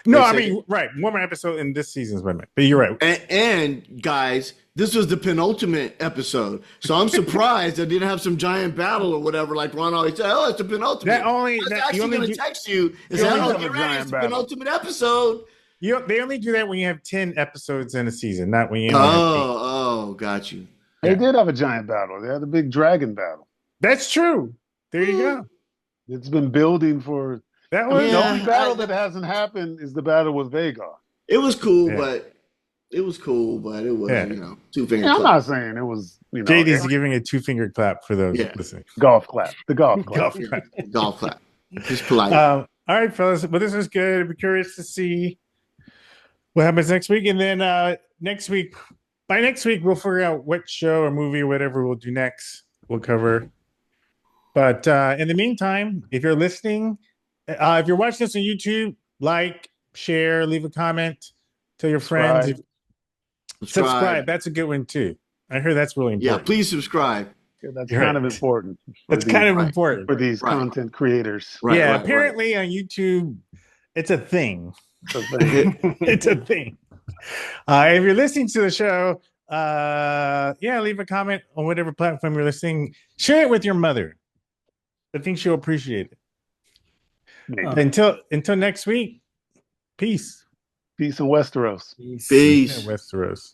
[SPEAKER 4] No,
[SPEAKER 1] They
[SPEAKER 4] I
[SPEAKER 1] say-
[SPEAKER 4] mean, right, one more episode in this season's what I meant. But you're right.
[SPEAKER 1] And guys, this was the penultimate episode. So I'm surprised I didn't have some giant battle or whatever, like Ron always said. Oh, it's the penultimate.
[SPEAKER 4] That only
[SPEAKER 1] I was
[SPEAKER 4] that, you
[SPEAKER 1] actually
[SPEAKER 4] only
[SPEAKER 1] going to
[SPEAKER 4] do,
[SPEAKER 1] text you and
[SPEAKER 2] you
[SPEAKER 1] say,
[SPEAKER 2] only
[SPEAKER 1] oh,
[SPEAKER 2] have
[SPEAKER 1] get
[SPEAKER 2] a
[SPEAKER 1] ready.
[SPEAKER 2] giant
[SPEAKER 1] It's the
[SPEAKER 2] battle.
[SPEAKER 1] penultimate episode.
[SPEAKER 4] they only do that when you have 10 episodes in a season, not when you only have 8.
[SPEAKER 1] Oh, got you.
[SPEAKER 2] They did have a giant battle. They had a big dragon battle.
[SPEAKER 4] That's true. There you go.
[SPEAKER 2] It's been building for.
[SPEAKER 4] That
[SPEAKER 2] I mean,
[SPEAKER 4] was
[SPEAKER 2] the
[SPEAKER 1] Yeah.
[SPEAKER 2] only battle that hasn't happened is the battle with Vagar.
[SPEAKER 1] It was cool,
[SPEAKER 4] Yeah.
[SPEAKER 1] but it wasn't,
[SPEAKER 4] Yeah.
[SPEAKER 1] two finger.
[SPEAKER 2] Yeah, I'm not saying it was,
[SPEAKER 4] JD's giving a 2-finger clap for those
[SPEAKER 1] Yeah.
[SPEAKER 4] listening.
[SPEAKER 2] golf clap. The golf clap.
[SPEAKER 4] Golf clap.
[SPEAKER 1] Golf clap. Just polite.
[SPEAKER 4] All right, fellas. Well, this was good. I'd be curious to see what happens next week. And then by next week, we'll figure out what show or movie or whatever we'll do next. We'll cover. But in the meantime, if you're listening, if you're watching this on YouTube, like, share, leave a comment, tell your friends. Subscribe. That's a good one, too. I heard that's really important.
[SPEAKER 1] Yeah, please subscribe.
[SPEAKER 2] Yeah, that's
[SPEAKER 4] You're
[SPEAKER 2] kind
[SPEAKER 4] right.
[SPEAKER 2] of important.
[SPEAKER 4] That's kind of important.
[SPEAKER 2] for these
[SPEAKER 1] Right.
[SPEAKER 2] content creators.
[SPEAKER 1] Right,
[SPEAKER 4] yeah,
[SPEAKER 1] right,
[SPEAKER 4] apparently on YouTube, it's a thing.
[SPEAKER 2] So they-
[SPEAKER 4] It's a thing. If you're listening to the show, leave a comment on whatever platform you're listening. Share it with your mother. I think she'll appreciate it.
[SPEAKER 2] Maybe.
[SPEAKER 4] Until next week, peace.
[SPEAKER 2] Peace in Westeros.
[SPEAKER 1] Peace.
[SPEAKER 4] Westeros.